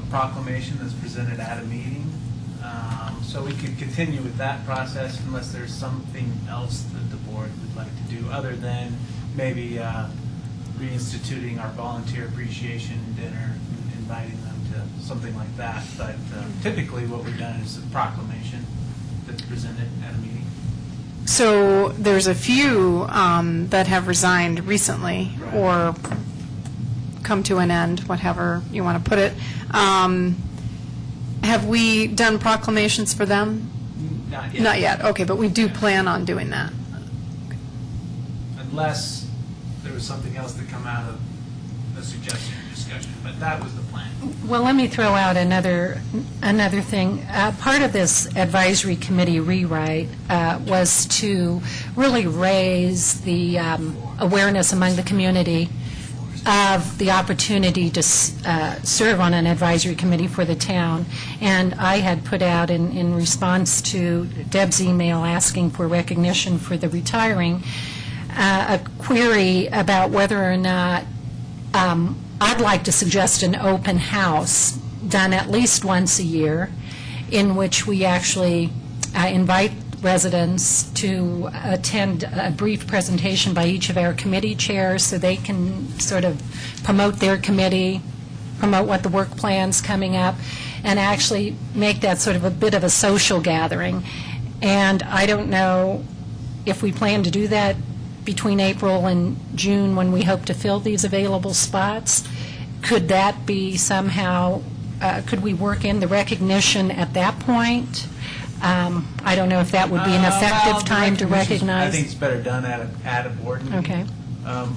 proclamation that's presented at a meeting. So we could continue with that process unless there's something else that the board would like to do, other than maybe reinstituting our volunteer appreciation dinner, inviting them to something like that. But typically what we've done is a proclamation that's presented at a meeting. So there's a few that have resigned recently or come to an end, whatever you want to put it. Have we done proclamations for them? Not yet. Not yet, okay, but we do plan on doing that. Unless there was something else that come out of a suggestion or discussion, but that was the plan. Well, let me throw out another thing. Part of this advisory committee rewrite was to really raise the awareness among the community of the opportunity to serve on an advisory committee for the town. And I had put out, in response to Deb's email asking for recognition for the retiring, a query about whether or not I'd like to suggest an open house done at least once a year, in which we actually invite residents to attend a brief presentation by each of our committee chairs so they can sort of promote their committee, promote what the work plan's coming up, and actually make that sort of a bit of a social gathering. And I don't know if we plan to do that between April and June when we hope to fill these available spots. Could that be somehow, could we work in the recognition at that point? I don't know if that would be an effective time to recognize. I think it's better done at a board meeting. Okay.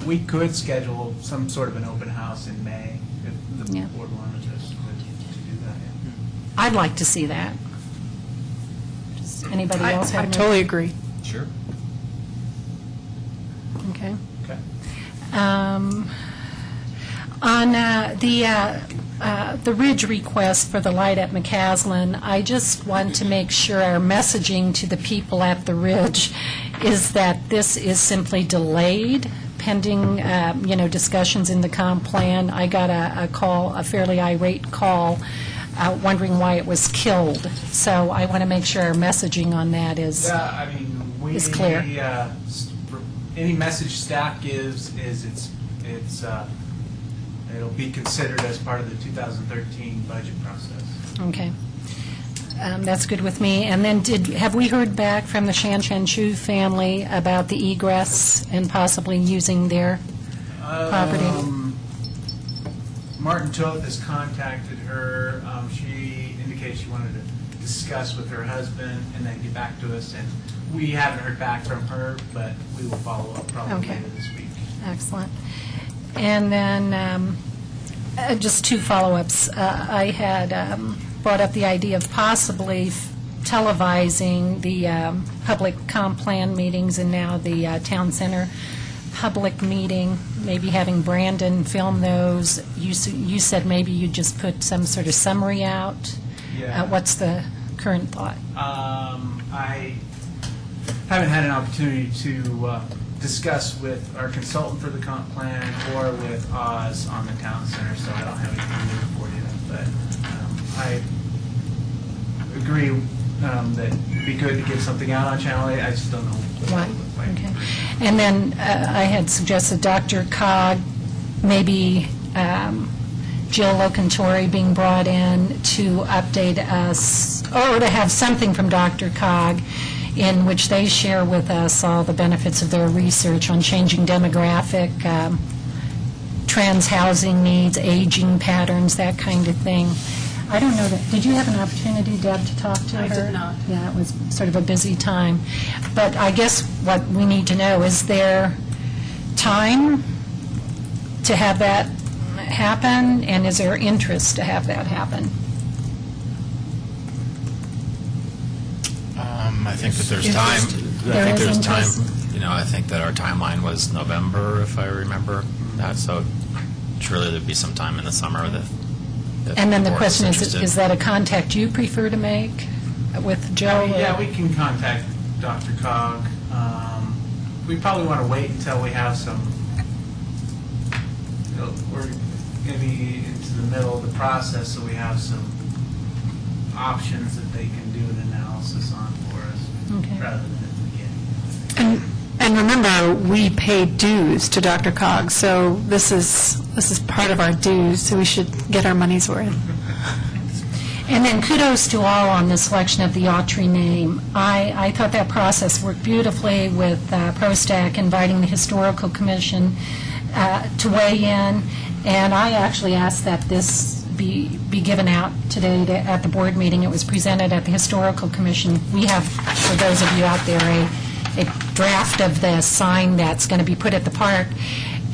We could schedule some sort of an open house in May if the Yeah. board wanted us to do that. Yeah. I'd like to see that. Does anybody else have I any? totally agree. Sure. Okay. Okay. On the Ridge request for the light at McCaslin, I just want to make sure our messaging to the people at the Ridge is that this is simply delayed pending, discussions in the comp plan. I got a call, a fairly irate call, wondering why it was killed. So I want to make sure our messaging on that is clear. Any message staff gives is it'll be considered as part of the 2013 budget process. Okay. That's good with me. And then have we heard back from the Shan Chan Chu family about the egress and possibly using their property? Martin Toth has contacted her. She indicated she wanted to discuss with her husband and then get back to us. And we haven't heard back from her, but we will follow up probably Okay. later this week. Excellent. And then just two follow-ups. I had brought up the idea of possibly televising the public comp plan meetings and now the town center public meeting, maybe having Brandon film those. You said maybe you just put some sort of summary out. Yeah. What's the current thought? I haven't had an opportunity to discuss with our consultant for the comp plan or with Oz on the town center, so I don't have anything to report you. But I agree that it'd be good to get something out on Channel 8. I just don't know what Right, it would look like. okay. And then I had suggested Dr. Cog, maybe Jill Locantori being brought in to update us, or to have something from Dr. Cog in which they share with us all the benefits of their research on changing demographic trends, housing needs, aging patterns, that kind of thing. I don't know that, did you have an opportunity, Deb, to talk to her? I did not. Yeah, it was sort of a busy time. But I guess what we need to know, is there time to have that happen, and is there interest to have that happen? I think that there's time. I There think is there's time. interest. You know, I think that our timeline was November, if I remember that. So surely there'd be some time in the summer that. if And then the board question is, interested. is that a contact you prefer to make with Joe? or- Yeah, we can contact Dr. Cog. We probably want to wait until we have some, we're maybe into the middle of the process, so we have some options that they can do an analysis on for us, Okay. rather than at the beginning. And remember, we pay dues to Dr. Cog, so this is part of our dues, so we should get our money's worth. And then kudos to all on the selection of the Autry name. I thought that process worked beautifully with ProStack inviting the Historical Commission to weigh in, and I actually asked that this be given out today at the board meeting. It was presented at the Historical Commission. We have, for those of you out there, a draft of the sign that's going to be put at the park.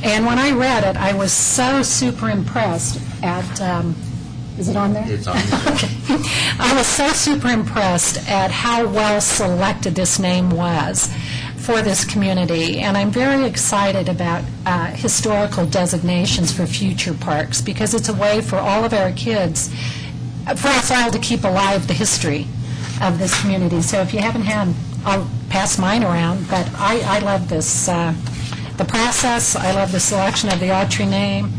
And when I read it, I was so super impressed at, is it on there? It's on. Okay. I was so super impressed at how well selected this name was for this community, and I'm very excited about historical designations for future parks, because it's a way for all of our kids, for us all to keep alive the history of this community. So if you haven't had, I'll pass mine around, but I love this, the process, I love the selection of the Autry name,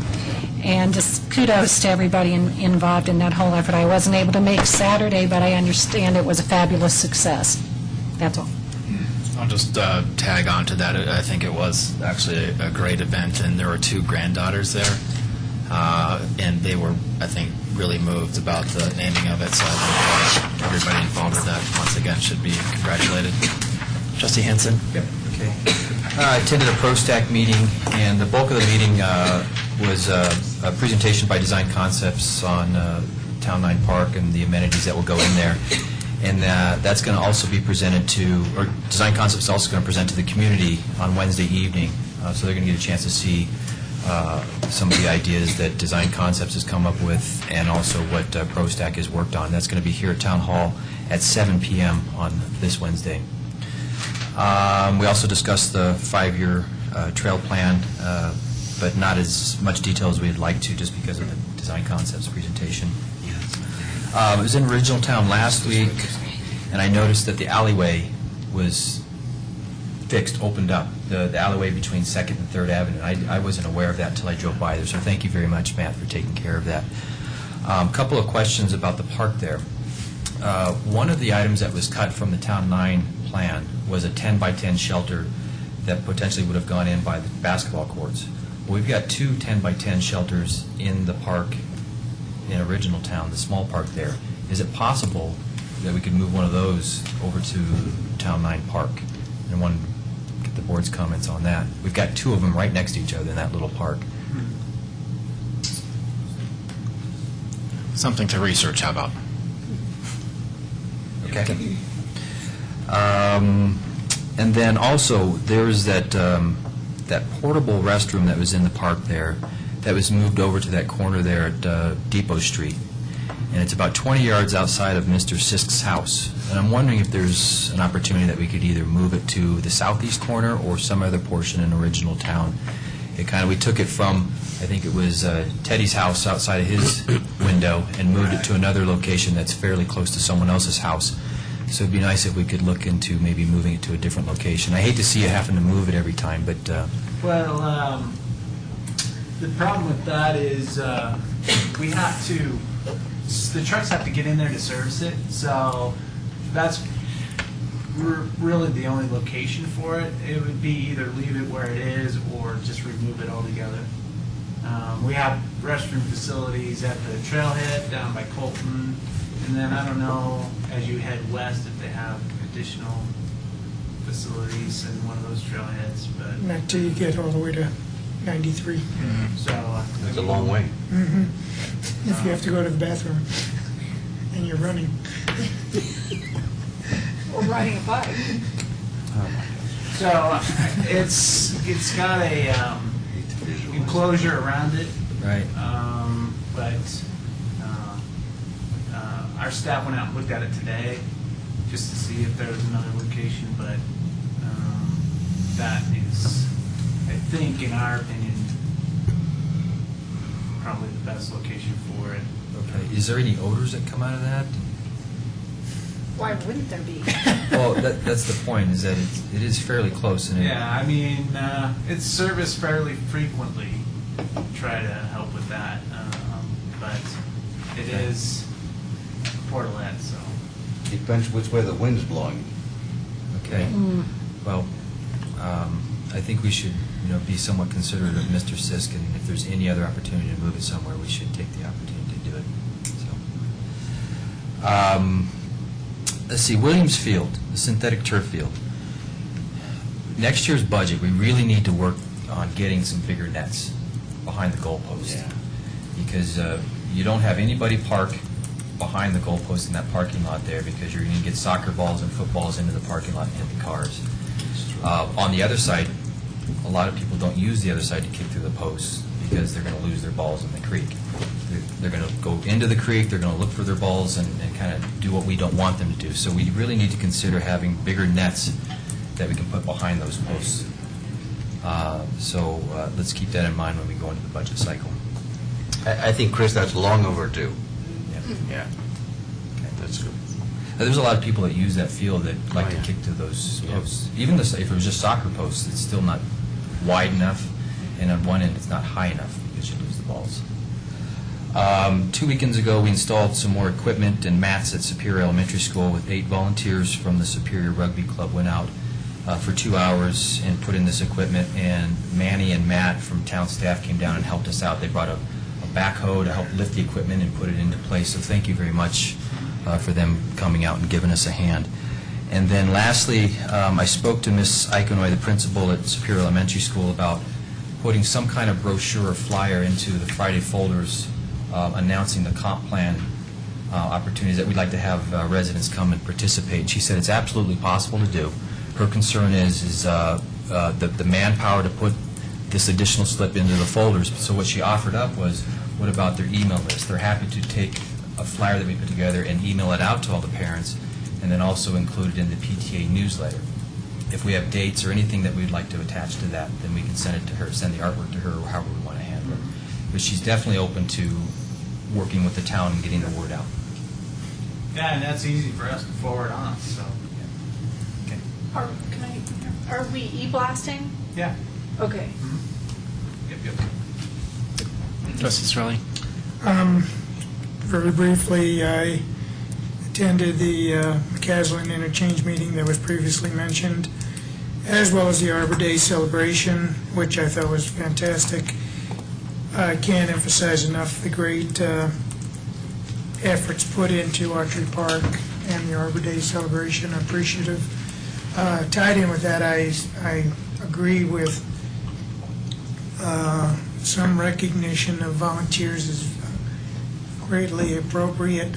and just kudos to everybody involved in that whole effort. I wasn't able to make Saturday, but I understand it was a fabulous success. That's all. I'll just tag on to that. I think it was actually a great event, and there were two granddaughters there, and they were, I think, really moved about the naming of it. So I think everybody involved with that, once again, should be congratulated. Trustee Henson? Yep. Okay. I attended a ProStack meeting, and the bulk of the meeting was a presentation by Design Concepts on Town 9 Park and the amenities that will go in there. And that's going to also be presented to, or Design Concepts is also going to present to the community on Wednesday evening. So they're going to get a chance to see some of the ideas that Design Concepts has come up with, and also what ProStack has worked on. That's going to be here at Town Hall at 7 p.m. on this Wednesday. We also discussed the 5-year trail plan, but not as much detail as we'd like to, just because of the Design Concepts presentation. I was in Original Town last week, and I noticed that the alleyway was fixed, opened up, the alleyway between 2nd and 3rd Avenue. I wasn't aware of that until I drove by there, so thank you very much, Matt, for taking care of that. A couple of questions about the park there. One of the items that was cut from the Town 9 plan was a 10-by-10 shelter that potentially would have gone in by the basketball courts. Well, we've got two 10-by-10 shelters in the park in Original Town, the small park there. Is it possible that we could move one of those over to Town 9 Park? And I wanted to get the board's comments on that. We've got two of them right next to each other in that little park. something to research. How about? Okay. And then also, there's that, that portable restroom that was in the park there, that was moved over to that corner there at Depot Street. And it's about 20 yards outside of Mr. Sisk's house. And I'm wondering if there's an opportunity that we could either move it to the southeast corner or some other portion in original town. It kind of, we took it from, I think it was Teddy's house outside of his window and moved it to another location that's fairly close to someone else's house. So it'd be nice if we could look into maybe moving it to a different location. I hate to see you having to move it every time, but Well, the problem with that is we have to, the trucks have to get in there to service it, so that's really the only location for it. It would be either leave it where it is or just remove it altogether. We have restroom facilities at the trailhead down by Colton, and then I don't know, as you head west, if they have additional facilities in one of those trailheads, but, Not till you get all the way to 93. so. It's a long way. If you have to go to the bathroom and you're running. Or riding a bike. So it's got a enclosure around it, right. but our staff went out and looked at it today just to see if there was another location, but that is, I think, in our opinion, probably the best location for it. Okay. Is there any odors that come out of that? Why wouldn't there be? Well, that's the point, is that it is fairly close. And Yeah, I mean, it's serviced fairly frequently. Try to help with that, but it is portalette, so. Depends which way the wind's blowing. Okay. Well, I think we should, be somewhat considerate of Mr. Sisk, and if there's any other opportunity to move it somewhere, we should take the opportunity to do it. So, let's see, Williams Field, the synthetic turf field. Next year's budget, we really need to work on getting some bigger nets behind the goalpost. Yeah. Because you don't have anybody park behind the goalpost in that parking lot there, because you're going to get soccer balls and footballs into the parking lot and hit the cars. On the other side, a lot of people don't use the other side to kick through the posts because they're going to lose their balls in the creek. They're going to go into the creek, they're going to look for their balls and kind of do what we don't want them to do. So we really need to consider having bigger nets that we can put behind those posts. So let's keep that in mind when we go into the budget cycle. I think, Chris, that's long overdue. Yeah. Okay, that's true. There's a lot of people that use that field that like to yeah. kick to those posts. Even if it was just soccer posts, it's still not wide enough, and on one end, it's not high enough because you lose the balls. 2 weekends ago, we installed some more equipment and mats at Superior Elementary School with 8 volunteers from the Superior Rugby Club went out for 2 hours and put in this equipment, and Manny and Matt from town staff came down and helped us out. They brought a backhoe to help lift the equipment and put it into place, so thank you very much for them coming out and giving us a hand. And then lastly, I spoke to Ms. Eikonoy, the principal at Superior Elementary School, about putting some kind of brochure or flyer into the Friday folders announcing the comp plan opportunities that we'd like to have residents come and participate. She said it's absolutely possible to do. Her concern is the manpower to put this additional slip into the folders. So what she offered up was, what about their email list? They're happy to take a flyer that we put together and email it out to all the parents, and then also include it in the PTA newsletter. If we have dates or anything that we'd like to attach to that, then we can send it to her, send the artwork to her, or however we want to handle it. But she's definitely open to working with the town and getting the word out. Yeah, and that's easy for us to forward on, so. Okay. Are we e-blasting? Yeah. Okay. Yep. Justice Israeli? Very briefly, I attended the McCaslin Interchange meeting that was previously mentioned, as well as the Arbor Day celebration, which I thought was fantastic. I can't emphasize enough the great efforts put into Archery Park and the Arbor Day celebration. I'm appreciative. Tied in with that, I agree with some recognition of volunteers is greatly appropriate.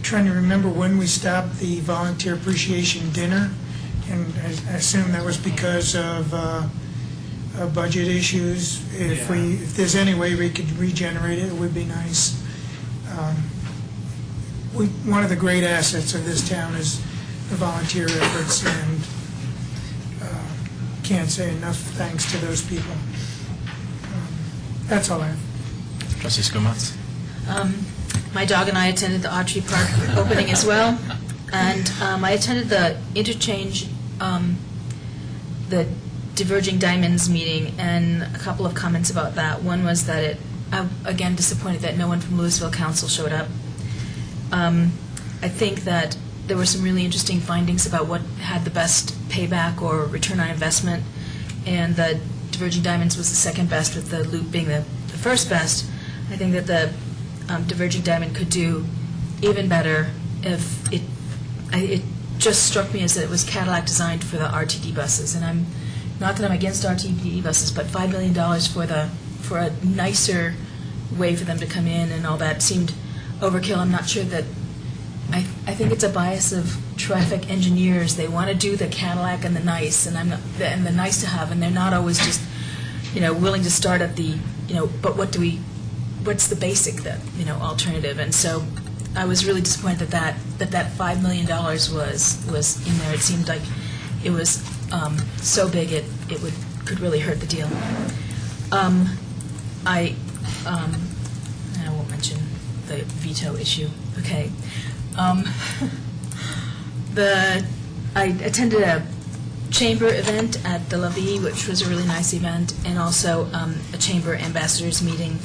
Trying to remember when we stopped the volunteer appreciation dinner, and I assume that was because of budget issues. If there's any way we could regenerate it, it would be nice. One of the great assets of this town is the volunteer efforts, and can't say enough thanks to those people. That's all I have. Trustee Skumats? My dog and I attended the Autry Park opening as well, and I attended the interchange, the Diverging Diamonds meeting, and a couple of comments about that. One was that I'm again disappointed that no one from Louisville Council showed up. I think that there were some really interesting findings about what had the best payback or return on investment, and the Diverging Diamonds was the second best, with the Loop being the first best. I think that the Diverging Diamond could do even better if it just struck me as that it was Cadillac designed for the RTD buses, and I'm not that I'm against RTD buses, but $5 million for a nicer way for them to come in and all that seemed overkill. I'm not sure that I think it's a bias of traffic engineers. They want to do the Cadillac and the nice, and the nice to have, and they're not always just willing to start at the but what's the basic alternative. And so I was really disappointed that $5 million was in there. It seemed like it was so big it could really hurt the deal. I won't mention the veto issue. Okay. I attended a chamber event at the Lavie, which was a really nice event, and also a chamber ambassadors meeting.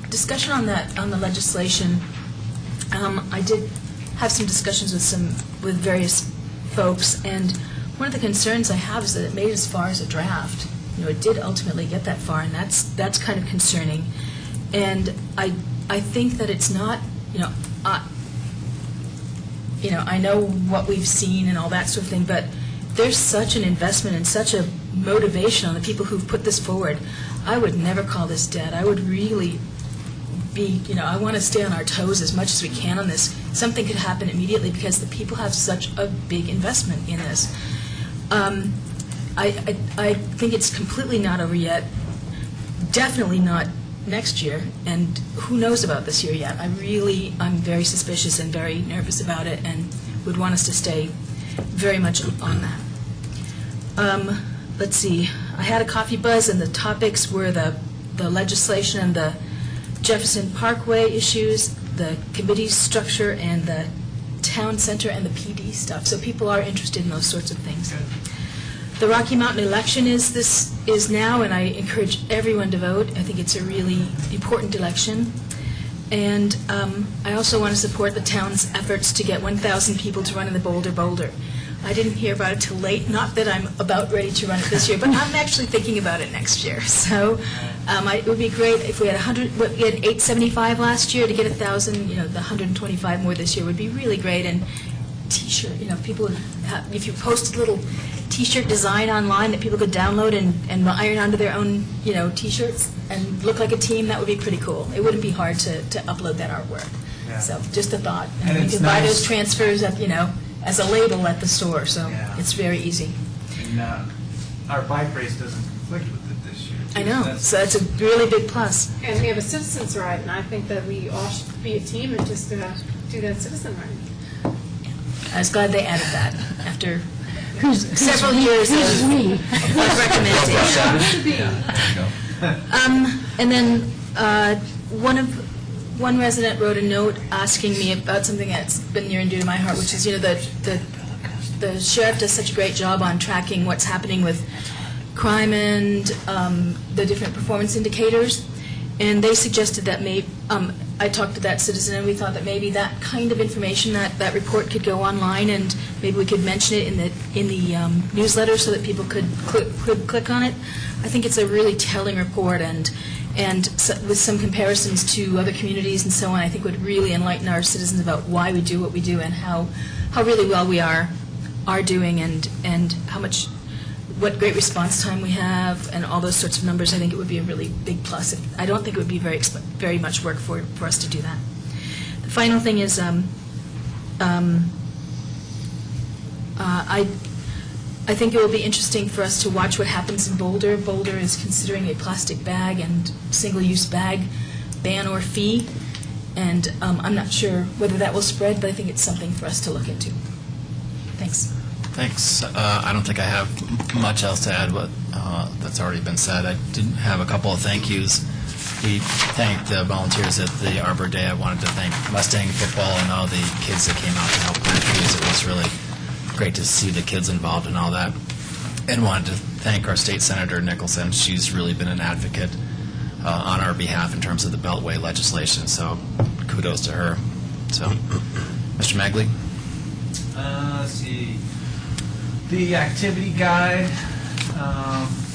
Discussion on the legislation. I did have some discussions with various folks, and one of the concerns I have is that it made it as far as a draft. It did ultimately get that far, and that's kind of concerning. And I think that it's not. I know what we've seen and all that sort of thing, but there's such an investment and such a motivation on the people who've put this forward. I would never call this dead. I would really I want to stay on our toes as much as we can on this. Something could happen immediately because the people have such a big investment in this. I think it's completely not over yet. Definitely not next year, and who knows about this year yet. I'm very suspicious and very nervous about it, and would want us to stay very much on that. Let's see. I had a coffee buzz, and the topics were the legislation and the Jefferson Parkway issues, the committee structure, and the town center and the PD stuff. So people are interested in those sorts of things. The Rocky Mountain election is now, and I encourage everyone to vote. I think it's a really important election. And I also want to support the town's efforts to get 1,000 people to run in the Boulder. I didn't hear about it till late. Not that I'm about ready to run it this year, but I'm actually thinking about it next year. So it would be great if we had 100. We had 875 last year. To get 1,000, the 125 more this year would be really great. And T-shirt, people would have, if you posted a little T-shirt design online that people could download and iron onto their own, T-shirts and look like a team, that would be pretty cool. It wouldn't be hard to upload that artwork. Yeah. So just a thought. And you can buy those transfers at, as a label at the store. So it's very easy. And our bike race doesn't conflict with it this year. I know. So that's a really big plus. And we have a citizens' ride, and I think that we all should be a team and just do that citizen ride. I was glad they added that after several years of recommending. And then one resident wrote a note asking me about something that's been near and dear to my heart, which is, the sheriff does such a great job on tracking what's happening with crime and the different performance indicators. And they suggested that I talked to that citizen, and we thought that maybe that kind of information, that report could go online, and maybe we could mention it in the newsletter so that people could click on it. I think it's a really telling report, and so, with some comparisons to other communities and so on, I think would really enlighten our citizens about why we do what we do and how really well we are doing, and how much what great response time we have and all those sorts of numbers, I think it would be a really big plus. I don't think it would be very much work for us to do that. The final thing is, I think it will be interesting for us to watch what happens in Boulder. Boulder is considering a plastic bag and single-use bag ban or fee, and I'm not sure whether that will spread, but I think it's something for us to look into. Thanks. Thanks. I don't think I have much else to add. What that's already been said. I did have a couple of thank yous. We thanked the volunteers at the Arbor Day. I wanted to thank Mustang Football and all the kids that came out to help plant trees. It was really great to see the kids involved in all that. And wanted to thank our state senator Nicholson. She's really been an advocate on our behalf in terms of the Beltway legislation. So kudos to her. So, Mr. Magley. Let's see. The activity guide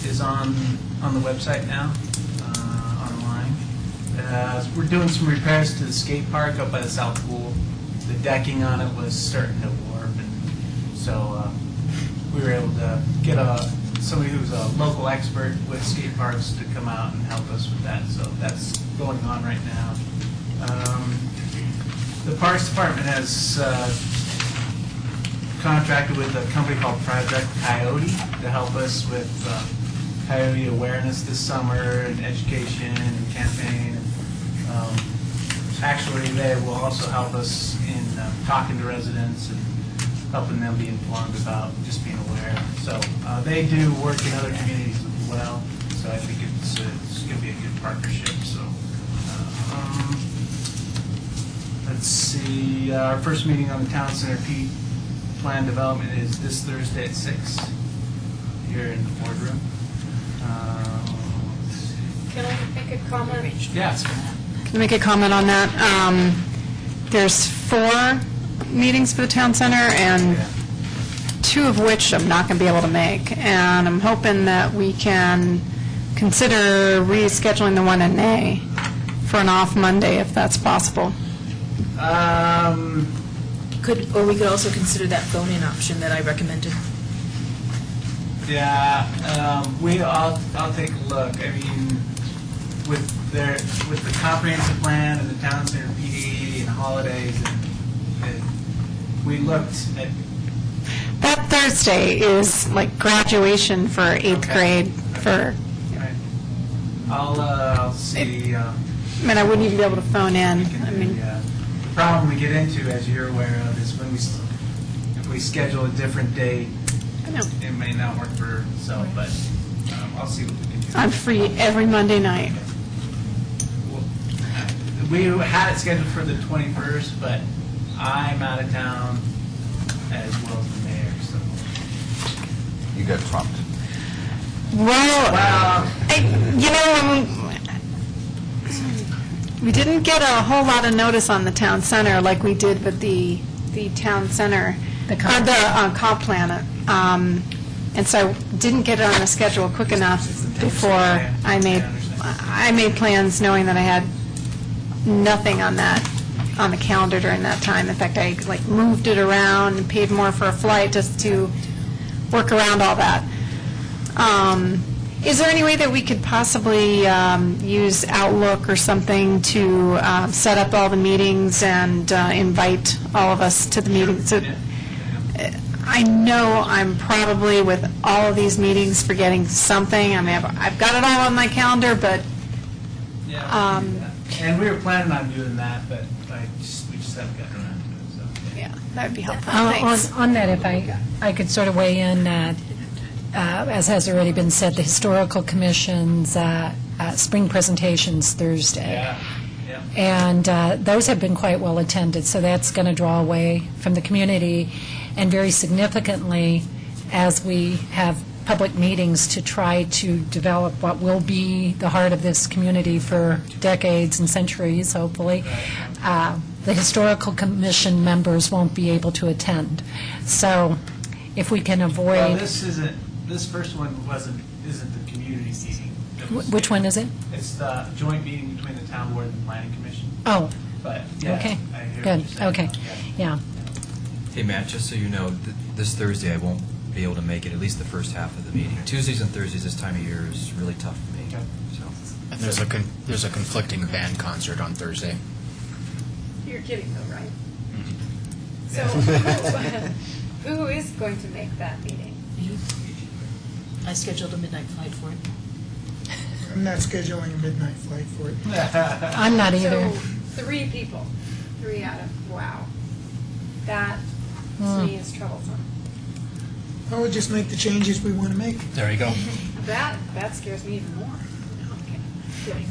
is on the website now, online. We're doing some repairs to the skate park up by the South Pool. The decking on it was starting to warp, and so we were able to get somebody who's a local expert with skate parks to come out and help us with that. So that's going on right now. The Parks Department has contracted with a company called Project Coyote to help us with coyote awareness this summer and education and campaign. Actually, they will also help us in talking to residents and helping them be informed about just being aware. So they do work in other communities as well. So I think it's going to be a good partnership. So let's see. Our first meeting on the Town Center plan development is this Thursday at 6 here in the boardroom. Can I make a comment? Yes. Can I make a comment on that? There's 4 meetings for the town center, and 2 of which I'm not going to be able to make. And I'm hoping that we can consider rescheduling the one in May for an off Monday, if that's possible. Or we could also consider that phone-in option that I recommended. Yeah, I'll take a look. I mean, with the comprehensive plan and the town center PD and holidays, and we looked at. That Thursday is like graduation for 8th grade for. Right. I'll see. I mean, I wouldn't even be able to phone in. I mean, the problem we get into, as you're aware of, is when if we schedule a different date, I know. it may not work for itself, but I'll see what we can do. I'm free every Monday night. We had it scheduled for the 21st, but I'm out of town as well as the mayor, so. You got trumped. Well, we didn't get a whole lot of notice on the town center like we did with the town center, the comp plan. And so I didn't get it on the schedule quick enough before I made plans knowing that I had nothing on the calendar during that time. In fact, I moved it around and paid more for a flight just to work around all that. Is there any way that we could possibly use Outlook or something to set up all the meetings and invite all of us to the meeting? So, I know I'm probably, with all of these meetings, forgetting something. I mean, I've got it all on my calendar, but... and we were planning on doing that, but we just haven't gotten around to it, so. Yeah, that would be helpful. Thanks. On that, if I could sort of weigh in, as has already been said, the Historical Commission's spring presentations Thursday. Yeah. And those have been quite well attended, so that's going to draw away from the community. And very significantly, as we have public meetings to try to develop what will be the heart of this community for decades and centuries, hopefully, the Historical Commission members won't be able to attend. So if we can avoid... Well, this first one isn't the community meeting. Which one is it? It's the joint meeting between the town board and the planning commission. Oh, But, yeah. okay, I hear what good, you're saying. okay, yeah. Hey, Matt, just so you know, this Thursday I won't be able to make it at least the first half of the meeting. Tuesdays and Thursdays this time of year is really tough for me. So. And there's a conflicting band concert on Thursday. You're kidding though, right? Mm-hmm. So who is going to make that meeting? I scheduled a midnight flight for it. I'm not scheduling a midnight flight for it. I'm not either. So 3 people, 3 out of, wow. That, to me, is troublesome. Well, we'll just make the changes we want to make. There you go. That scares me even more. No, I'm kidding.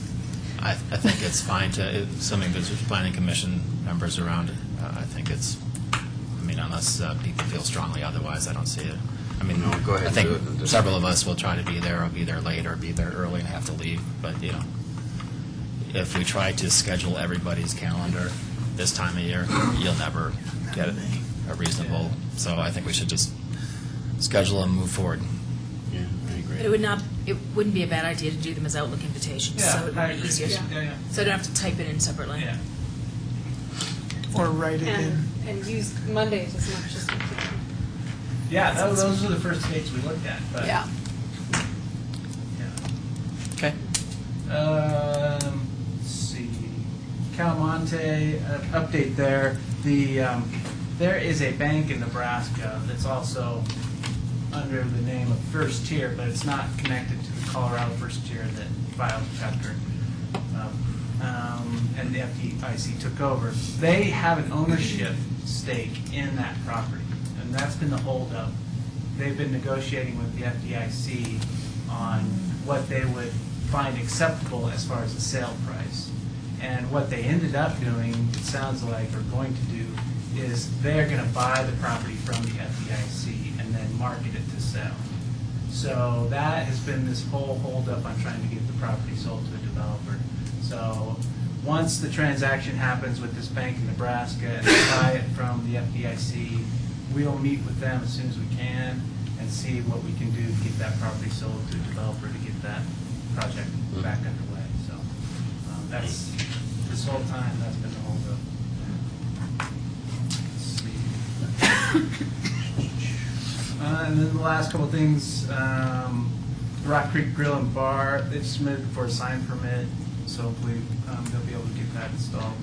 I think it's fine to, assuming there's planning commission members around, I think it's, I mean, unless people feel strongly otherwise, I don't see it. I mean, No, go ahead I and think do it and just- several of us will try to be there, or be there late, or be there early and have to leave, but, you know, if we try to schedule everybody's calendar this time of year, you'll never get a reasonable, so I think we should just schedule and move forward. Yeah, I agree. But it wouldn't be a bad idea to do them as Outlook invitations, Yeah, so it I would be agree. easier. Yeah. So I don't have to type it in separately. Yeah. Or write it in. And use Mondays as much as we can. Yeah, those were the first dates we looked at, but. Yeah. Yeah. Okay. Let's see, Calamonte, update there. There is a bank in Nebraska that's also under the name of First Tier, but it's not connected to the Colorado First Tier that filed chapter. And the FDIC took over. They have an ownership stake in that property, and that's been the holdup. They've been negotiating with the FDIC on what they would find acceptable as far as the sale price. And what they ended up doing, it sounds like, or going to do, is they're going to buy the property from the FDIC and then market it to sell. So that has been this whole holdup on trying to get the property sold to a developer. So once the transaction happens with this bank in Nebraska and they buy it from the FDIC, we'll meet with them as soon as we can and see what we can do to get that property sold to a developer to get that project back underway. So that's, this whole time, that's been the holdup. Let's see. And then the last couple of things, Rock Creek Grill and Bar, they've submitted for a sign permit, so hopefully they'll be able to get that installed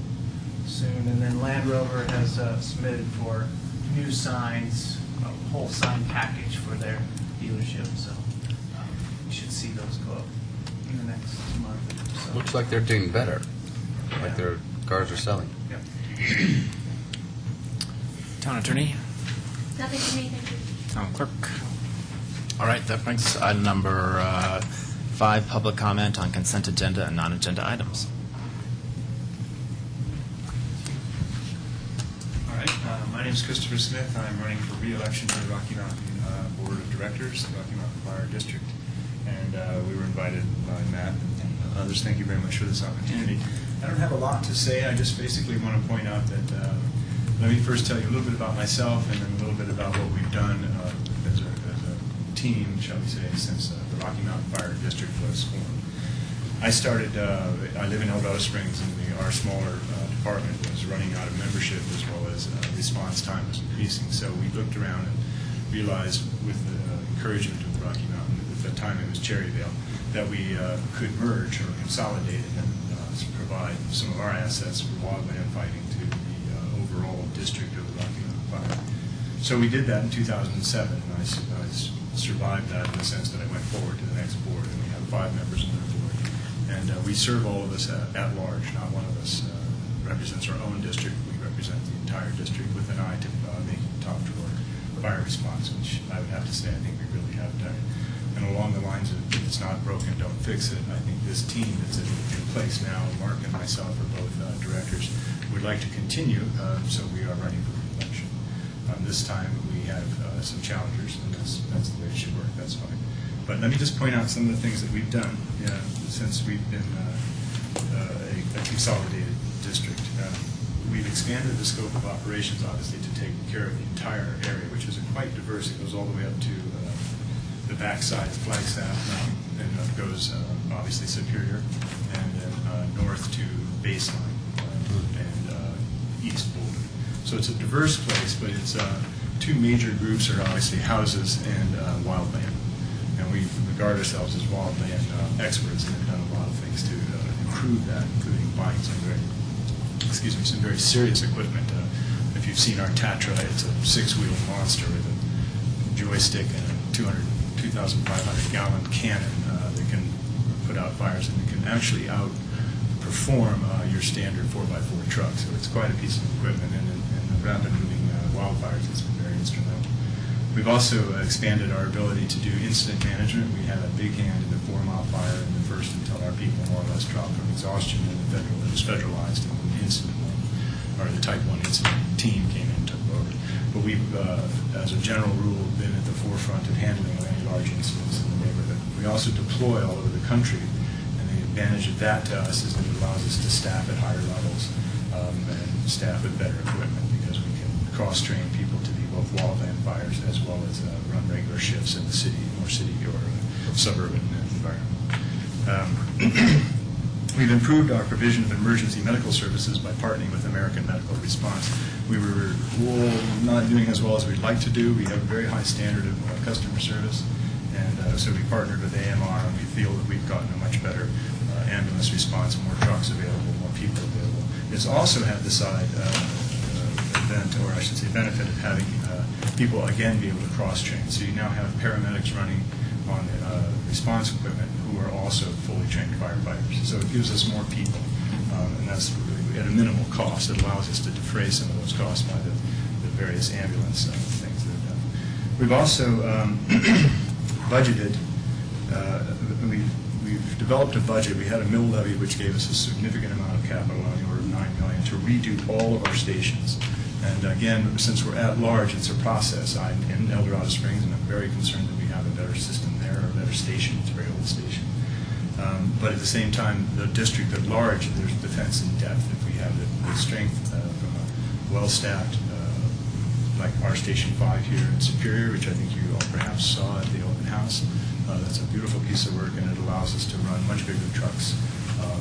soon. And then Land Rover has submitted for new signs, a whole sign package for their dealership, so you should see those go up in the next month. So. Looks like they're doing better, like their cars are selling. Yep. Town attorney? Nothing for me, thank you. Town clerk? All right, that brings us to item number 5, public comment on consent agenda and non-agenda items. All right, my name is Christopher Smith. I'm running for re-election to the Rocky Mountain Board of Directors, the Rocky Mountain Fire District. And we were invited by Matt and others. Thank you very much for this opportunity. I don't have a lot to say. I just basically want to point out that, let me first tell you a little bit about myself and then a little bit about what we've done as a team, shall we say, since the Rocky Mountain Fire District was formed. I started, I live in El Dorado Springs, and our smaller department was running out of membership as well as response time was increasing. So we looked around and realized with the encouragement of the Rocky Mountain, at the time it was Cherryvale, that we could merge or consolidate and then provide some of our assets for wildland fighting to the overall district of the Rocky Mountain Fire. So we did that in 2007, and I survived that in the sense that I went forward to the next board, and we have 5 members on the board. And we serve all of us at large. Not one of us represents our own district. We represent the entire district with an eye to making top drawer fire response, which I would have to say I think we really have done. And along the lines of if it's not broken, don't fix it, I think this team that's in place now, Mark and myself are both directors, would like to continue, so we are running for re-election. This time we have some challengers, and that's the way it should work, that's fine. But let me just point out some of the things that we've done since we've been a consolidated district. We've expanded the scope of operations, obviously, to take care of the entire area, which is quite diverse. It goes all the way up to the backside of Flagstaff Mountain, and goes obviously Superior, and then north to Baseline and East Boulder. So it's a diverse place, but it's two major groups are obviously houses and wildland. And we regard ourselves as wildland experts and have done a lot of things to improve that, including buying some very serious equipment. If you've seen our Tatra, it's a 6-wheel monster with a joystick and a 2,500-gallon cannon that can put out fires, and it can actually outperform your standard 4x4 truck. So it's quite a piece of equipment, and in the rapid-moving wildfires, it's been very instrumental. We've also expanded our ability to do incident management. We had a big hand in the 4-mile fire in the first until our people more or less dropped from exhaustion, and it was federalized in the incident one, or the Type 1 incident team came in and took over. But we've, as a general rule, been at the forefront of handling any large incidents in the neighborhood. We also deploy all over the country, and the advantage of that to us is that it allows us to staff at higher levels and staff with better equipment, because we can cross-train people to be both wildland fires as well as run regular shifts in the city or suburban environment. We've improved our provision of emergency medical services by partnering with American Medical Response. We were not doing as well as we'd like to do. We have a very high standard of customer service, and so we partnered with AMR, and we feel that we've gotten a much better ambulance response, more trucks available, more people available. It's also had the side benefit of having people again be able to cross-train. So you now have paramedics running on response equipment who are also fully trained firefighters. So it gives us more people, and that's really at a minimal cost. It allows us to defray some of those costs by the various ambulance things that are done. We've also budgeted. We've developed a budget. We had a mill levy which gave us a significant amount of capital, on the order of $9 million, to redo all of our stations. And again, since we're at large, it's a process. I'm in El Dorado Springs, and I'm very concerned that we have a better system there, or a better station. It's a very old station. But at the same time, the district at large, there's defense in depth. If we have the strength from a well-staffed, like our Station 5 here in Superior, which I think you all perhaps saw at the open house, that's a beautiful piece of work, and it allows us to run much bigger trucks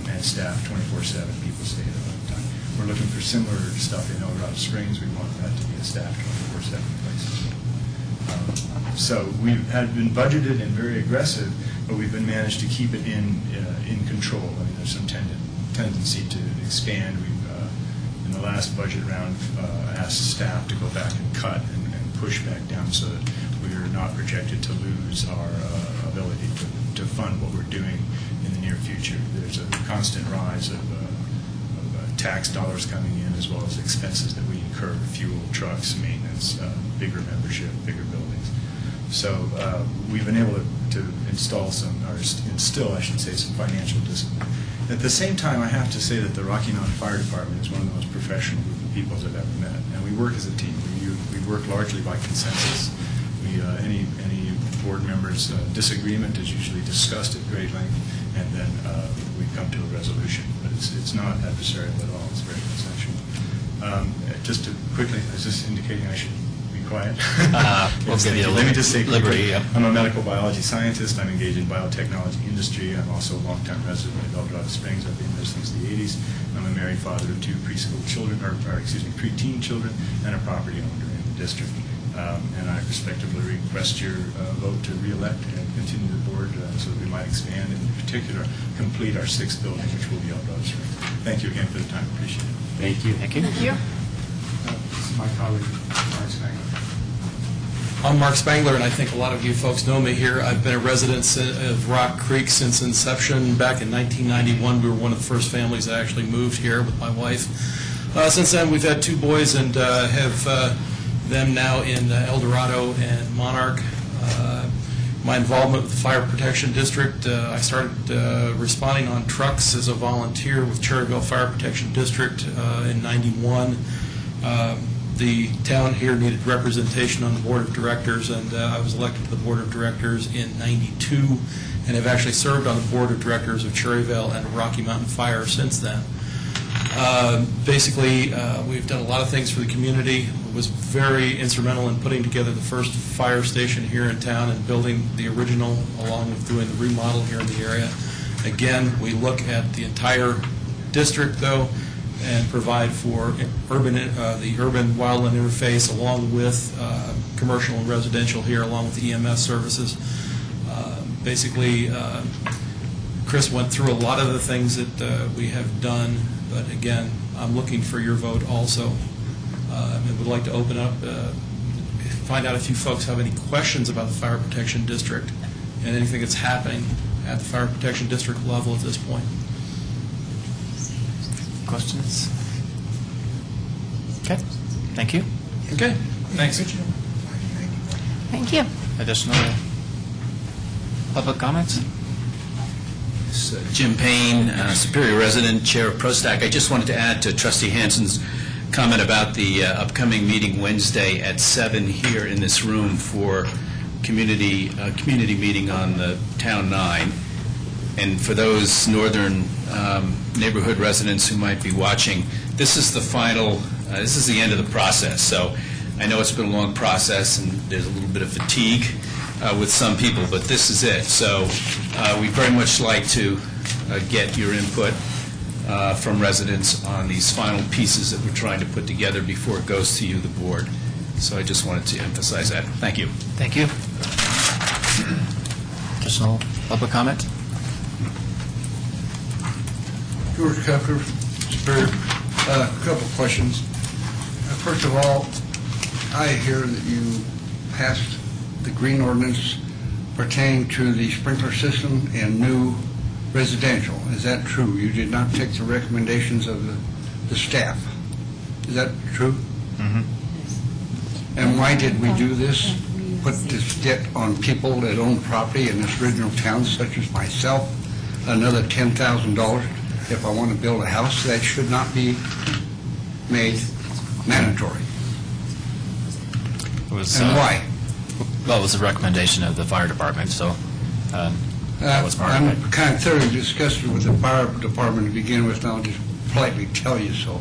and staff 24/7. People stay there all the time. We're looking for similar stuff in El Dorado Springs. We want that to be a staff 24/7 place as well. So we have been budgeted and very aggressive, but we've been managed to keep it in control. I mean, there's some tendency to expand. We've in the last budget round asked staff to go back and cut and push back down, so that we are not projected to lose our ability to fund what we're doing in the near future. There's a constant rise of tax dollars coming in, as well as expenses that we incur: fuel, trucks, maintenance, bigger membership, bigger buildings. So we've been able to instill, some financial discipline. At the same time, I have to say that the Rocky Mountain Fire Department is one of the most professional group of people I've ever met, and we work as a team. We work largely by consensus. Any board members' disagreement is usually discussed at great length, and then we come to a resolution. But it's not adversarial at all. It's very consensual. Just to quickly, I was just indicating I should be quiet. We'll give you a Let me just say liberty. quickly, I'm a medical biology scientist. I'm engaged in biotechnology industry. I'm also a longtime resident of El Dorado Springs. I've been there since the 80s. I'm a married father of 2 preschool children, preteen children, and a property owner in the district. And I respectively request your vote to re-elect and continue the board so that we might expand, and in particular, complete our 6th building, which will be El Dorado Springs. Thank you again for the time. Appreciate it. Thank you. Thank you. Thank you. This is my colleague, Mark Spangler. I'm Mark Spangler, and I think a lot of you folks know me here. I've been a resident of Rock Creek since inception. Back in 1991, we were one of the first families that actually moved here with my wife. Since then, we've had 2 boys and have them now in El Dorado and Monarch. My involvement with the Fire Protection District, I started responding on trucks as a volunteer with Cherryville Fire Protection District in '91. The town here needed representation on the board of directors, and I was elected to the board of directors in '92, and have actually served on the board of directors of Cherryville and Rocky Mountain Fire since then. Basically, we've done a lot of things for the community. It was very instrumental in putting together the first fire station here in town and building the original, along with doing the remodel here in the area. Again, we look at the entire district, though, and provide for the urban wildland interface along with commercial and residential here, along with EMS services. Basically, Chris went through a lot of the things that we have done, but again, I'm looking for your vote also. And would like to open up, find out if you folks have any questions about the Fire Protection District and anything that's happening at the Fire Protection District level at this point. Questions? Okay, thank you. Okay, thanks. Thank you. Additional public comments? Jim Payne, Superior Resident, Chair of ProStack. I just wanted to add to Trustee Hansen's comment about the upcoming meeting Wednesday at 7 here in this room for community meeting on the Town 9. And for those northern neighborhood residents who might be watching, this is the final, this is the end of the process. So I know it's been a long process and there's a little bit of fatigue with some people, but this is it. So we'd very much like to get your input from residents on these final pieces that we're trying to put together before it goes to you, the board. So I just wanted to emphasize that. Thank you. Thank you. Additional public comment? George Cucker, Superior. A couple of questions. First of all, I hear that you passed the green ordinance pertaining to the sprinkler system and new residential. Is that true? You did not take the recommendations of the staff. Is that true? Mm-hmm. And why did we do this? Put this debt on people that own property in this original town, such as myself, another $10,000 if I want to build a house. That should not be made mandatory. It was, and why? Well, it was a recommendation of the fire department, so that was part of it. I'm kind of thoroughly disgusted with the fire department to begin with, and I'll just politely tell you so.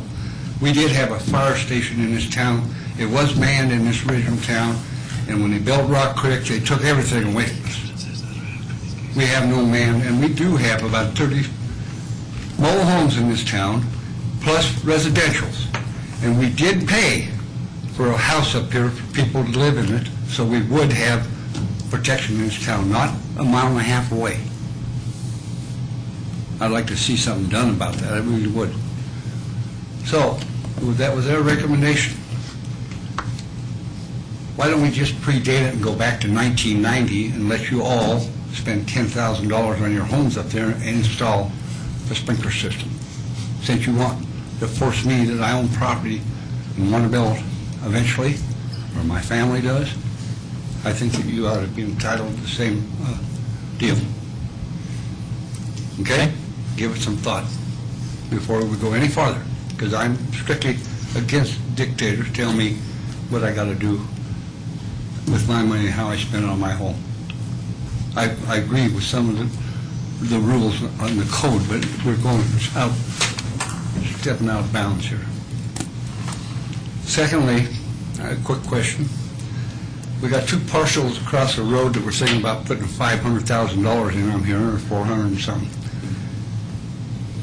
We did have a fire station in this town. It was manned in this original town, and when they built Rock Creek, they took everything away from us. We have no man, and we do have about 30 mobile homes in this town, plus residentials. And we did pay for a house up here for people to live in it, so we would have protection in this town, not a mile and a half away. I'd like to see something done about that, I really would. So, that was their recommendation. Why don't we just predate it and go back to 1990 and let you all spend $10,000 on your homes up there and install the sprinkler system? Since you want to force me that I own property and want to build eventually, or my family does, I think that you ought to be entitled to the same deal. Okay? Give it some thought before we go any farther, because I'm strictly against dictators telling me what I got to do with my money and how I spend it on my home. I agree with some of the rules on the code, but we're going out, stepping out of bounds here. Secondly, a quick question. We got two parcels across the road that we're thinking about putting $500,000 in, I'm hearing, or 400 and something.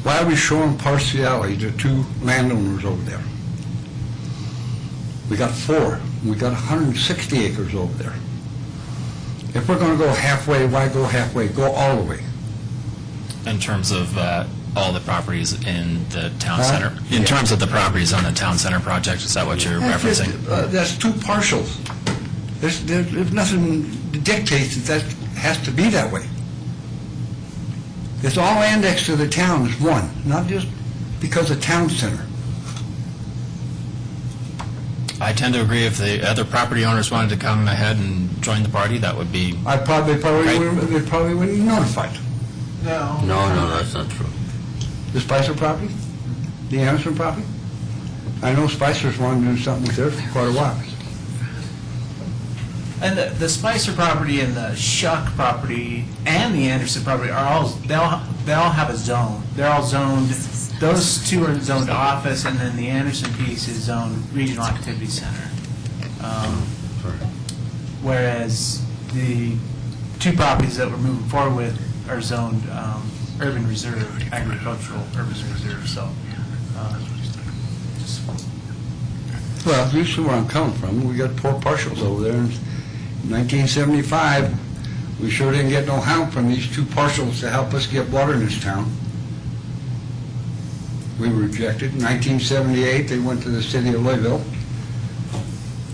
Why are we showing partiality to two landowners over there? We got four. We got 160 acres over there. If we're going to go halfway, why go halfway? Go all the way. In terms of all the properties in the town center? In terms of the properties on the town center project, is that what you're referencing? That's two parcels. There's nothing that dictates that has to be that way. It's all annexed to the town as one, not just because of town center. I tend to agree if the other property owners wanted to come ahead and join the party, that would be... They probably wouldn't be notified. No. No, that's not true. The Spicer property? The Anderson property? I know Spicer's wanted to do something with theirs for quite a while. And the Spicer property and the Shuck property and the Anderson property are all, they all have a zone. They're all zoned, those two are zoned office, and then the Anderson piece is zoned regional activity center. Whereas the two properties that we're moving forward with are zoned urban reserve, agricultural urban reserve, so Well, you see where I'm coming from. We got poor partials over there. In 1975, we sure didn't get no help from these two partials to help us get water in this town. We were rejected. In 1978, they went to the city of Louisville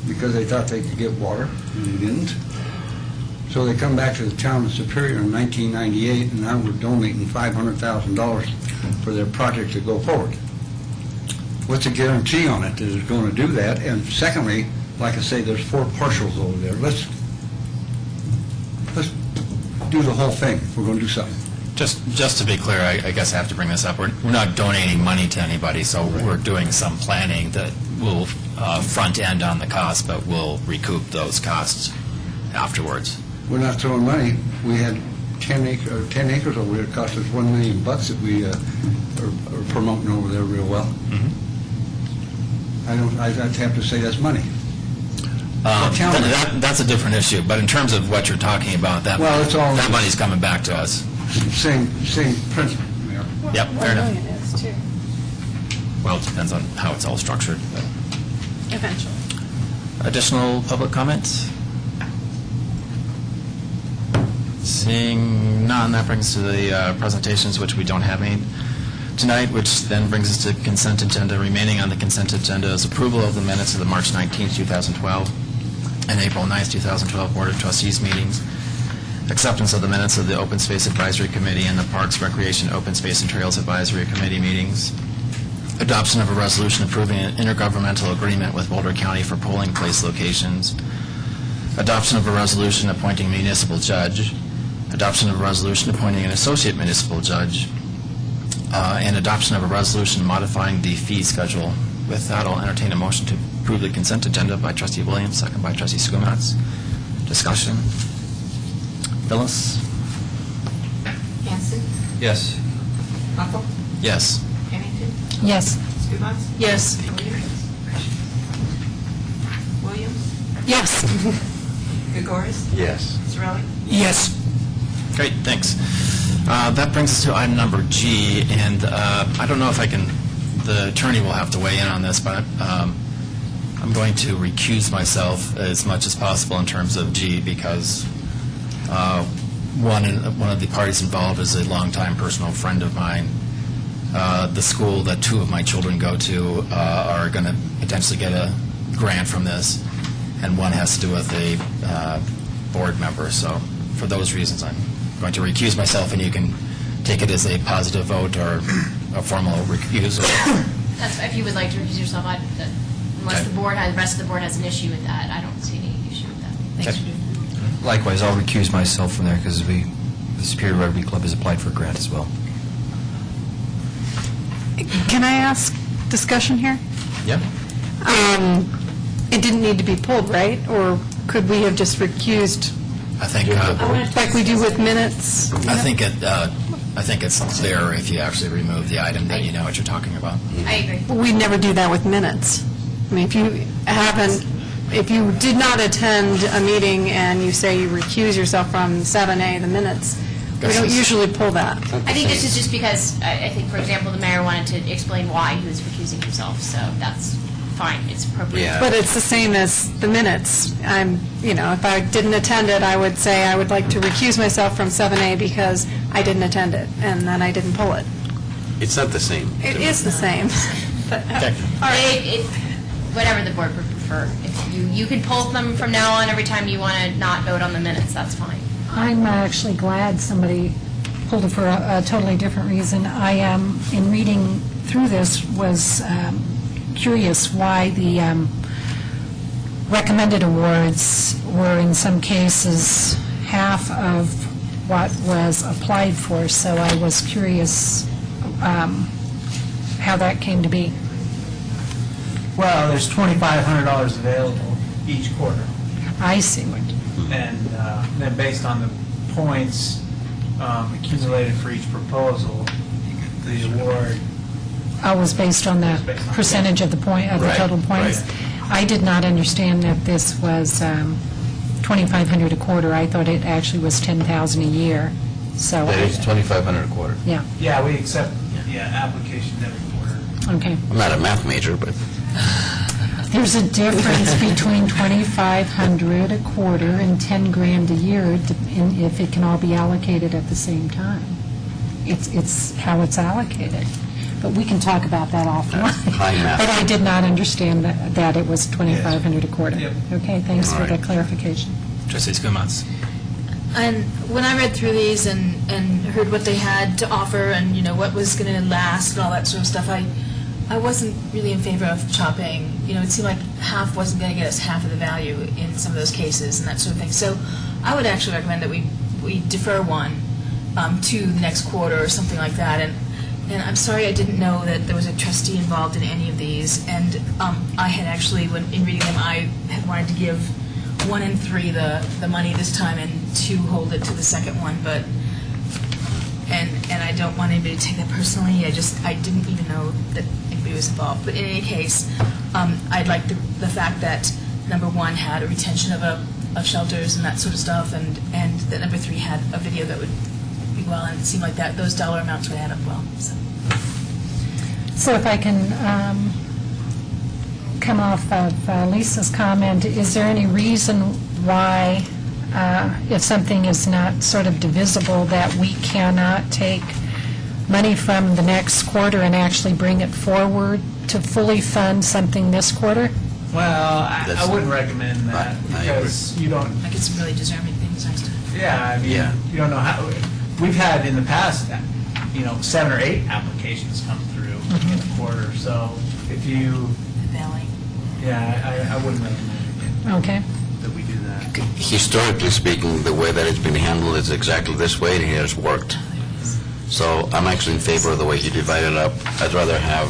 because they thought they could get water, and they didn't. So they come back to the town of Superior in 1998, and now we're donating $500,000 for their project to go forward. What's the guarantee on it that it's going to do that? And secondly, like I say, there's 4 partials over there. Let's do the whole thing if we're going to do something. Just to be clear, I guess I have to bring this up. We're not donating money to anybody, so we're doing some planning that will front end on the cost, but we'll recoup those costs afterwards. We're not throwing money. We had 10 acres over there. It cost us $1 million that we are promoting over there real well. I'd have to say that's money. That's a different issue, but in terms of what you're talking about, that money's coming back to us. Same principle, Mayor. Yep, fair enough. $1 million is too, Well, it depends on how it's all structured. But. eventually. Additional public comments? Seeing none, that brings to the presentations, which we don't have any tonight, which then brings us to consent agenda. Remaining on the consent agenda is approval of the minutes of the March 19, 2012 and April 9, 2012 Board of Trustees meetings, acceptance of the minutes of the Open Space Advisory Committee and the Parks, Recreation, Open Space and Trails Advisory Committee meetings, adoption of a resolution approving an intergovernmental agreement with Boulder County for polling place locations, adoption of a resolution appointing municipal judge, adoption of a resolution appointing an associate municipal judge, and adoption of a resolution modifying the fee schedule. With that, I'll entertain a motion to approve the consent agenda by Trustee Williams, second by Trustee Skumatz. Discussion. Phyllis? Hanson? Yes. Buckle? Yes. Pennington? Yes. Skumatz? Yes. Williams? Yes. Gregoris? Yes. Cirilli? Yes. Great, thanks. That brings us to item number G, and I don't know if I can, the attorney will have to weigh in on this, but I'm going to recuse myself as much as possible in terms of G because one of the parties involved is a longtime personal friend of mine. The school that 2 of my children go to are going to potentially get a grant from this, and one has to do with a board member. So for those reasons, I'm going to recuse myself, and you can take it as a positive vote or a formal recusal. That's, if you would like to recuse yourself, unless the rest of the board has an issue with that, I don't see any issue with that. Thanks for doing that. Likewise, I'll recuse myself from there because the Superior Rugby Club has applied for a grant as well. Can I ask discussion here? Yeah. It didn't need to be pulled, right? Or could we have just recused, I think like we do with minutes? I think it's there if you actually remove the item that you know what you're talking about. I agree. But we never do that with minutes. I mean, if you did not attend a meeting and you say you recuse yourself from 7A, the minutes, we don't usually pull that. I think this is just because, I think, for example, the mayor wanted to explain why he was recusing himself, so that's fine, it's appropriate. Yeah. But it's the same as the minutes. If I didn't attend it, I would say I would like to recuse myself from 7A because I didn't attend it, and then I didn't pull it. It's not the same. It is the same. But, all right. Whatever the board would prefer. If you can pull them from now on every time you want to not vote on the minutes, that's fine. I'm actually glad somebody pulled it for a totally different reason. I am, in reading through this, was curious why the recommended awards were in some cases half of what was applied for, so I was curious how that came to be. Well, there's $2,500 available each quarter. I see. And then based on the points accumulated for each proposal, the award Was based on the percentage of the total points. Right. I did not understand that this was $2,500 a quarter. I thought it actually was $10,000 a year. So That is $2,500 a quarter. Yeah. Yeah, we accept applications every quarter. Okay. I'm not a math major, but There's a difference between 2,500 a quarter and 10 grand a year if it can all be allocated at the same time. It's how it's allocated. But we can talk about that offline. High math. But I did not understand that it was 2,500 a quarter. Yep. Okay, thanks All for the right. clarification. Trustee Skumats. And when I read through these and heard what they had to offer and, you know, what was going to last and all that sort of stuff, I wasn't really in favor of chopping. You know, it seemed like half wasn't going to get us half of the value in some of those cases and that sort of thing. So I would actually recommend that we defer one to the next quarter or something like that. And I'm sorry I didn't know that there was a trustee involved in any of these. And I had actually, in reading them, I had wanted to give 1 and 3 the money this time and 2 hold it to the second one. But and I don't want anybody to take that personally. I didn't even know that anybody was involved. But in any case, I'd like the fact that number 1 had a retention of shelters and that sort of stuff, and that number 3 had a video that would be well, and it seemed like that those dollar amounts would add up well. So if I can come off of Lisa's comment, is there any reason why, if something is not sort of divisible, that we cannot take money from the next quarter and actually bring it forward to fully fund something this quarter? Well, I wouldn't recommend that because you don't. I get some really deserving things next time. Yeah, I mean, you don't know how. We've had in the past, 7 or 8 applications come through in a quarter. So if you, I wouldn't recommend Okay. that we do that. Historically speaking, the way that it's been handled is exactly this way, and it has worked. So I'm actually in favor of the way you divide it up. I'd rather have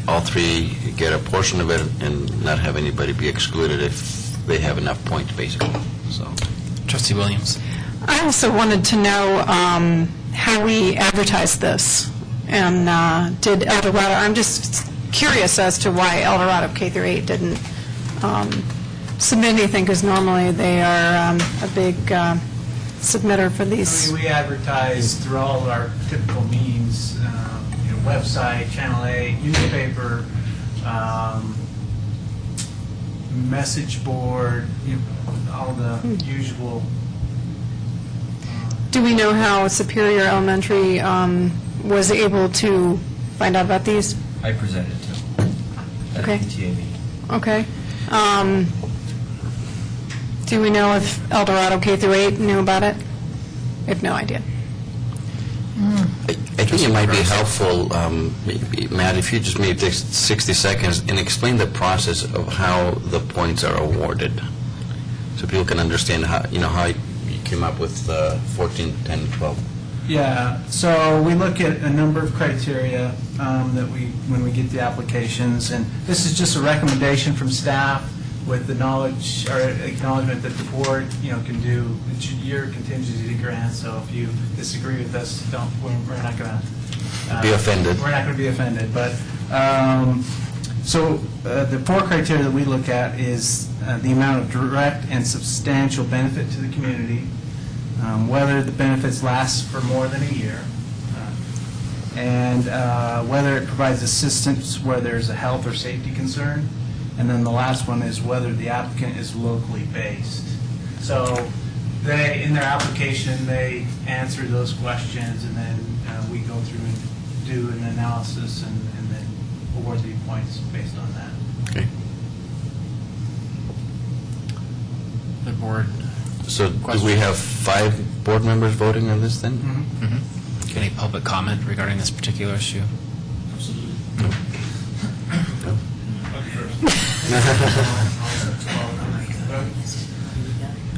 all 3 get a portion of it and not have anybody be excluded if they have enough points, basically. So, Trustee Williams. I also wanted to know how we advertised this, and did El Dorado, I'm just curious as to why El Dorado K-8 didn't submit anything, because normally they are a big submitter for these. I mean, we advertise through all of our typical means, website, Channel 8, newspaper, message board, all the usual. Do we know how Superior Elementary was able to find out about these? I presented to him at Okay. the PTA meeting. Okay. Do we know if El Dorado K-8 knew about it? I have no idea. I think it might be helpful, Matt, if you just maybe take 60 seconds and explain the process of how the points are awarded, so people can understand how you came up with 14, 10, 12. Yeah, so we look at a number of criteria when we get the applications, and this is just a recommendation from staff with the knowledge or acknowledgement that the board, can do. It's your contingency grant, so if you disagree with us, we're not going to Be offended. We're not going to be offended, but so the 4 criteria that we look at is the amount of direct and substantial benefit to the community, whether the benefits last for more than a year, and whether it provides assistance where there's a health or safety concern, and then the last one is whether the applicant is locally based. So they, in their application, they answer those questions, and then we go through and do an analysis and then award the points based on that. Okay. The board. So do we have 5 board members voting on this then? Mm-hmm. Any public comment regarding this particular issue? No.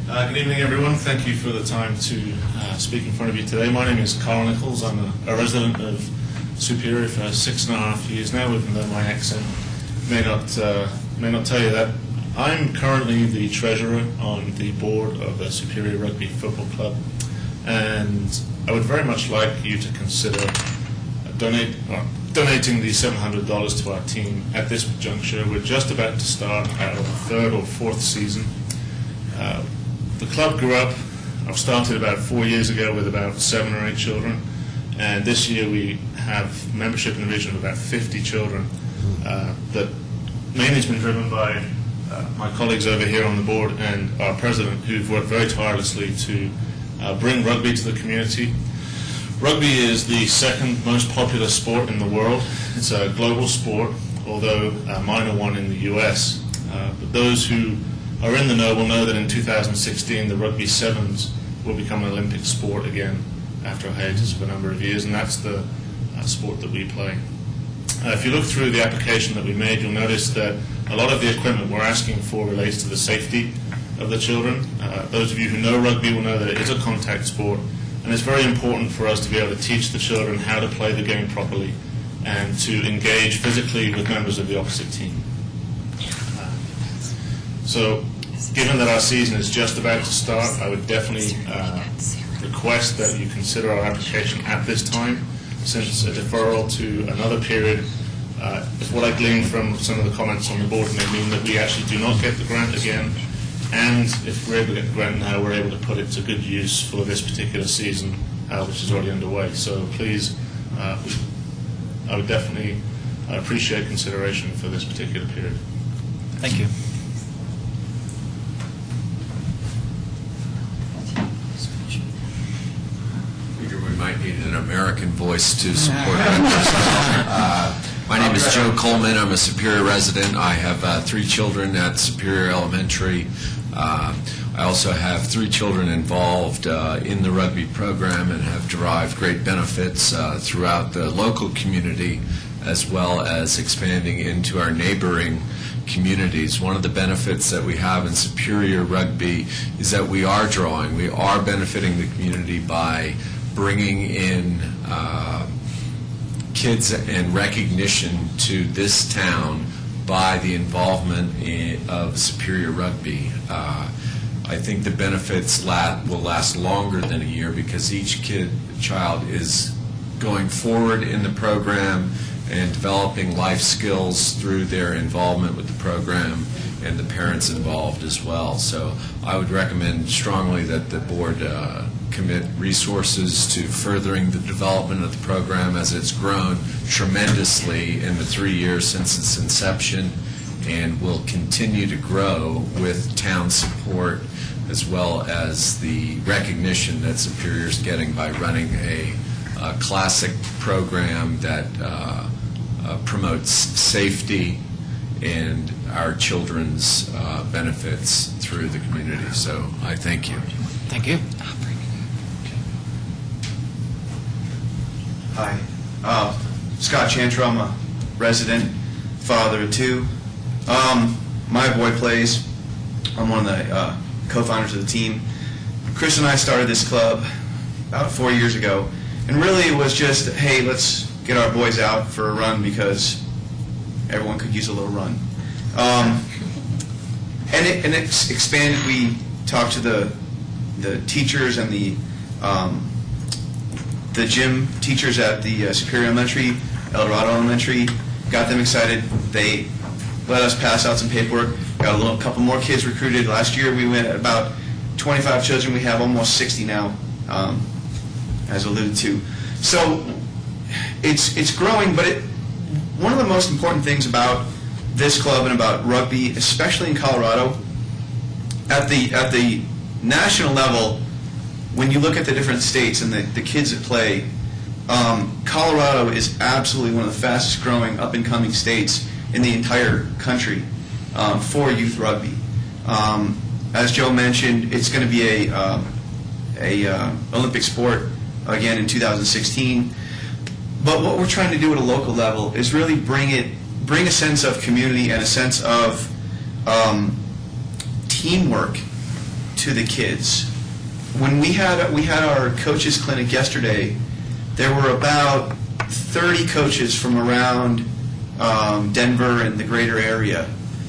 Good evening, everyone. Thank you for the time to speak in front of you today. My name is Carl Nichols. I'm a resident of Superior for 6.5 years now, even though my accent may not tell you that. I'm currently the treasurer on the board of the Superior Rugby Football Club, and I would very much like you to consider donating the $700 to our team at this juncture. We're just about to start our 3rd or 4th season. The club grew up, I've started about 4 years ago with about 7 or 8 children, and this year we have membership in a region of about 50 children that mainly it's been driven by my colleagues over here on the board and our president, who've worked very tirelessly to bring rugby to the community. Rugby is the second most popular sport in the world. It's a global sport, although a minor one in the U.S. But those who are in the know will know that in 2016 the rugby sevens will become an Olympic sport again after a hiatus of a number of years, and that's the sport that we play. If you look through the application that we made, you'll notice that a lot of the equipment we're asking for relates to the safety of the children. Those of you who know rugby will know that it is a contact sport, and it's very important for us to be able to teach the children how to play the game properly and to engage physically with members of the opposite team. So, given that our season is just about to start, I would definitely request that you consider our application at this time, since a deferral to another period, if what I gleaned from some of the comments on the board may mean that we actually do not get the grant again, and if we're able to get the grant now, we're able to put it to good use for this particular season, which is already underway. So please, I would definitely appreciate consideration for this particular period. Thank you. We might need an American voice to support that. My name is Joe Coleman. I'm a Superior resident. I have 3 children at Superior Elementary. I also have 3 children involved in the rugby program and have derived great benefits throughout the local community, as well as expanding into our neighboring communities. One of the benefits that we have in Superior Rugby is that we are benefiting the community by bringing in kids and recognition to this town by the involvement of Superior Rugby. I think the benefits will last longer than a year because each child is going forward in the program and developing life skills through their involvement with the program and the parents involved as well. So I would recommend strongly that the board commit resources to furthering the development of the program, as it's grown tremendously in the 3 years since its inception and will continue to grow with town support, as well as the recognition that Superior is getting by running a classic program that promotes safety and our children's benefits through the community. So I thank you. Thank you. Hi. Scott Chantra. I'm a resident, father of 2. My boy plays. I'm one of the co-founders of the team. Chris and I started this club about 4 years ago, and really it was just, hey, let's get our boys out for a run because everyone could use a little run. And it's expanded. We talked to the teachers and the gym teachers at the Superior Elementary, El Dorado Elementary, got them excited. They let us pass out some paperwork. Got a couple more kids recruited. Last year we went at about 25 children. We have almost 60 now, as alluded to. So it's growing, but one of the most important things about this club and about rugby, especially in Colorado, at the national level, when you look at the different states and the kids that play, Colorado is absolutely one of the fastest growing up-and-coming states in the entire country for youth rugby. As Joe mentioned, it's going to be a Olympic sport again in 2016. But what we're trying to do at a local level is really bring a sense of community and a sense of teamwork to the kids. When we had our coaches clinic yesterday, there were about 30 coaches from around Denver and the greater area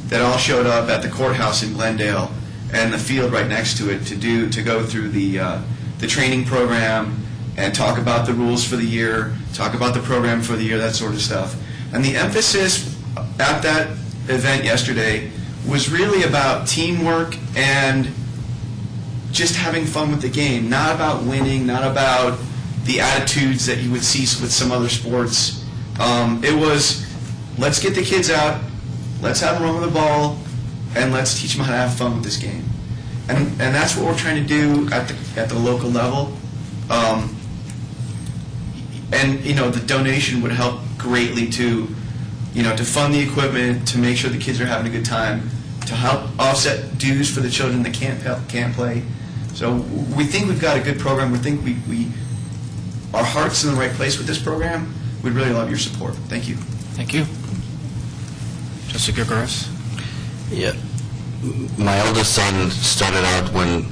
that all showed up at the courthouse in Glendale and the field right next to it to go through the training program and talk about the rules for the year, talk about the program for the year, that sort of stuff. And the emphasis at that event yesterday was really about teamwork and just having fun with the game, not about winning, not about the attitudes that you would see with some other sports. It was, let's get the kids out, let's have them run with the ball, and let's teach them how to have fun with this game. And that's what we're trying to do at the local level. And the donation would help greatly to fund the equipment, to make sure the kids are having a good time, to help offset dues for the children that can't play. So we think we've got a good program. We think our heart's in the right place with this program. We'd really love your support. Thank you. Thank you. Trustee Gregorius? Yeah. My oldest son started out when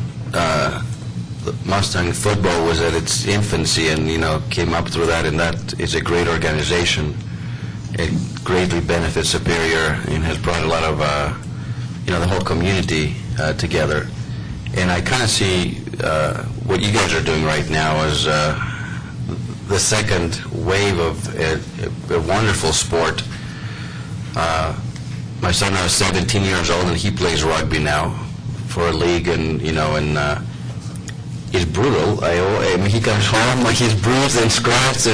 Mustang football was at its infancy, and came up through that, and that is a great organization. It greatly benefits Superior and has brought a lot of the whole community together. And I kind of see what you guys are doing right now as the second wave of a wonderful sport. My son now is 17 years old, and he plays rugby now for a league, and it's brutal. I mean, he comes home like he's bruised and scratched,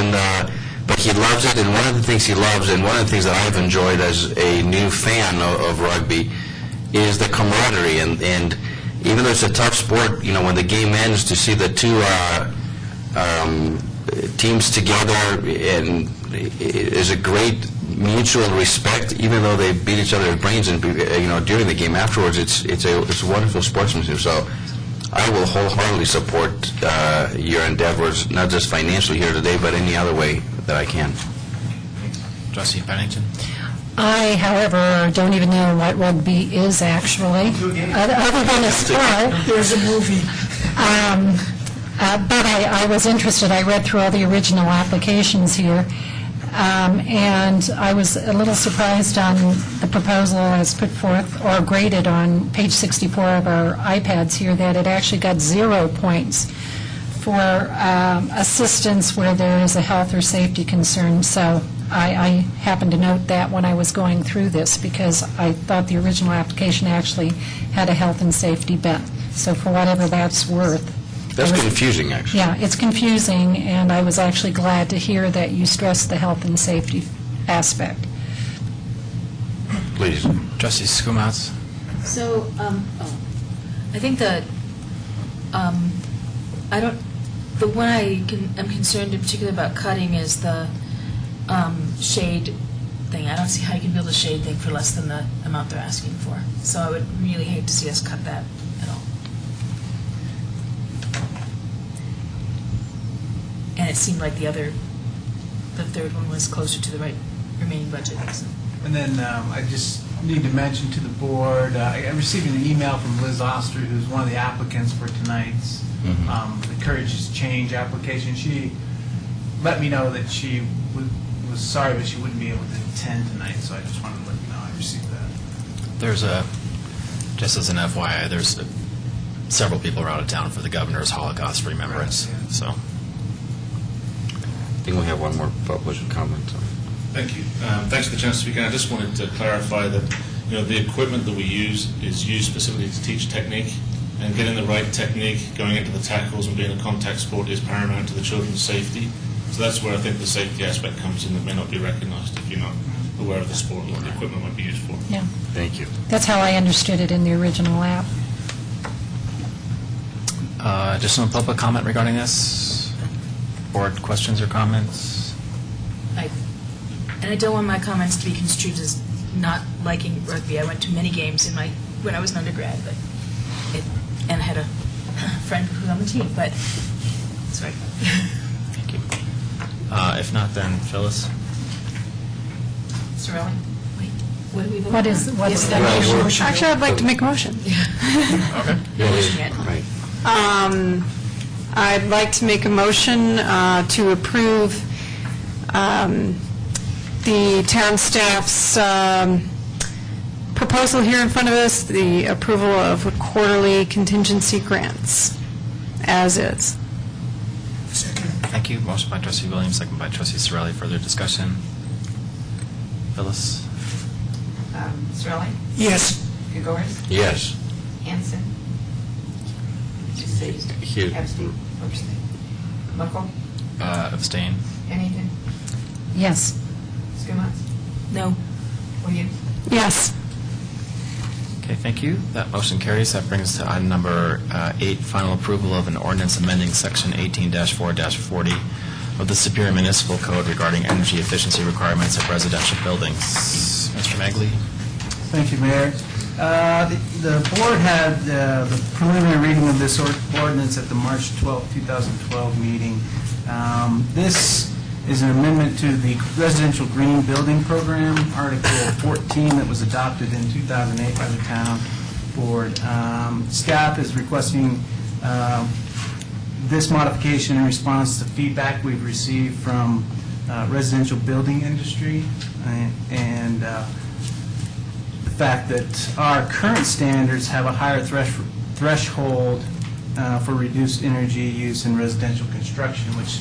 but he loves it. And one of the things he loves, and one of the things that I've enjoyed as a new fan of rugby, is the camaraderie. And even though it's a tough sport, when the game ends, to see the two teams together, and is a great mutual respect, even though they beat each other's brains, and during the game afterwards, it's a wonderful sportsmanship. So I will wholeheartedly support your endeavors, not just financially here today, but any other way that I can. Trustee Pennington? I, however, don't even know what rugby is actually, other than a sport. There's a movie. But I was interested. I read through all the original applications here, and I was a little surprised on the proposal as put forth or graded on page 64 of our iPads here, that it actually got 0 points for assistance where there is a health or safety concern. So I happened to note that when I was going through this, because I thought the original application actually had a health and safety bent. So for whatever that's worth. That's confusing, actually. Yeah, it's confusing, and I was actually glad to hear that you stressed the health and safety aspect. Please. Trustee Skumats? So, I think the one I'm concerned in particular about cutting is the shade thing. I don't see how you can build a shade thing for less than the amount they're asking for. So I would really hate to see us cut that at all. And it seemed like the third one was closer to the remaining budget. So. And then I just need to mention to the board, I received an email from Liz Oster, who's one of the applicants for tonight's the Courage is Change application. She let me know that she was sorry, but she wouldn't be able to attend tonight, so I just wanted to let you know I received that. Just as an FYI, there's several people are out of town for the governor's Holocaust remembrance, so. I think we have one more public comment. Thank you. Thanks for the chance to speak. And I just wanted to clarify that the equipment that we use is used specifically to teach technique, and getting the right technique, going into the tackles and being a contact sport is paramount to the children's safety. So that's where I think the safety aspect comes in that may not be recognized if you're not aware of the sport and what the equipment might be used for. Yeah. Thank you. That's how I understood it in the original app. Additional public comment regarding this? Board questions or comments? And I don't want my comments to be construed as not liking rugby. I went to many games when I was an undergrad, and I had a friend who was on the team, but sorry. Thank you. If not, then Phyllis? Sorelli? Wait, what do we vote What is on? what's the Yes, motion? Actually, I'd like to make a motion. Okay. Right. I'd like to make a motion to approve the town staff's proposal here in front of us, the approval of quarterly contingency grants, as is. Thank you. Motion by Trustee Williams, second by Trustee Sorelli. Further discussion? Phyllis? Sorelli? Yes. Gregorius? Yes. Hanson? Here. Abstain. Buckle? Abstain. Pennington? Yes. Skumats? No. Williams? Yes. Okay, thank you. That motion carries. That brings us to item number 8, final approval of an ordinance amending Section 18-4-40 of the Superior Municipal Code regarding energy efficiency requirements of residential buildings. Mr. Magley? Thank you, Mayor. The board had the preliminary reading of this ordinance at the March 12, 2012 meeting. This is an amendment to the Residential Green Building Program, Article 14, that was adopted in 2008 by the town board. Staff is requesting this modification in response to feedback we've received from residential building industry and the fact that our current standards have a higher threshold for reduced energy use in residential construction, which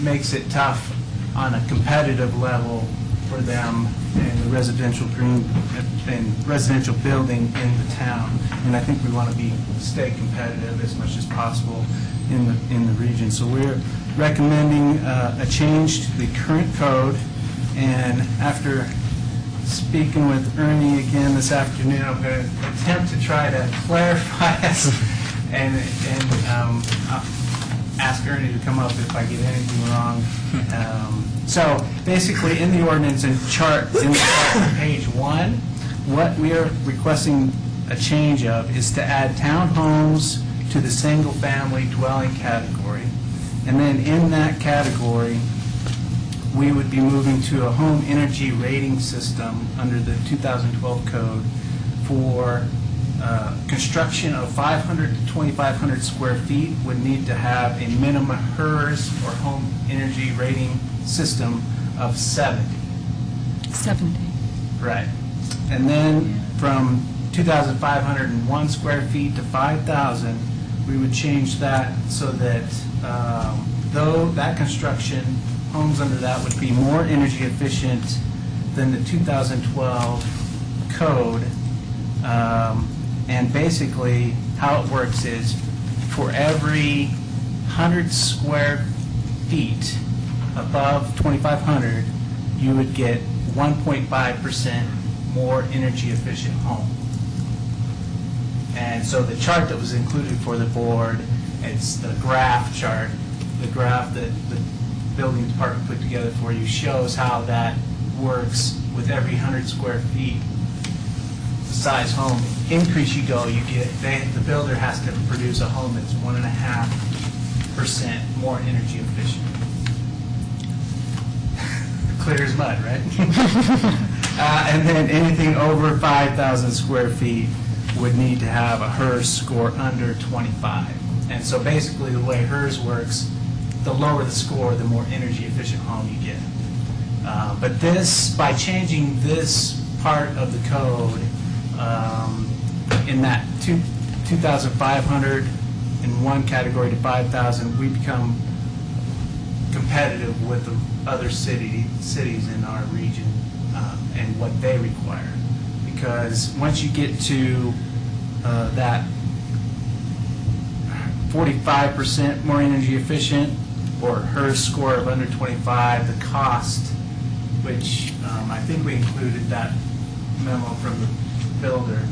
makes it tough on a competitive level for them in the residential green and residential building in the town. And I think we want to stay competitive as much as possible in the region. So we're recommending a change to the current code. And after speaking with Ernie again this afternoon, I'm going to attempt to try to clarify this and ask Ernie to come up if I get anything wrong. So basically, in the ordinance and chart, in the chart on page 1, what we are requesting a change of is to add townhomes to the single-family dwelling category. And then in that category, we would be moving to a home energy rating system under the 2012 code for construction of 500 to 2,500 square feet would need to have a minimum HERS or home energy rating system of 70. 70. Right. And then from 2,501 square feet to 5,000, we would change that so that though that construction, homes under that would be more energy efficient than the 2012 code. And basically, how it works is for every 100 square feet above 2,500, you would get 1.5% more energy efficient home. And so the chart that was included for the board, it's the graph chart, the graph that the building department put together for you, shows how that works with every 100 square feet size home. Increase you go, you get, the builder has to produce a home that's 1.5% more energy efficient. Clear as mud, right? And then anything over 5,000 square feet would need to have a HERS score under 25. And so basically the way HERS works, the lower the score, the more energy efficient home you get. But this, by changing this part of the code, in that 2,500 in one category to 5,000, we become competitive with the other cities in our region and what they require. Because once you get to that 45% more energy efficient or HERS score of under 25, the cost, which I think we included that memo from the builder,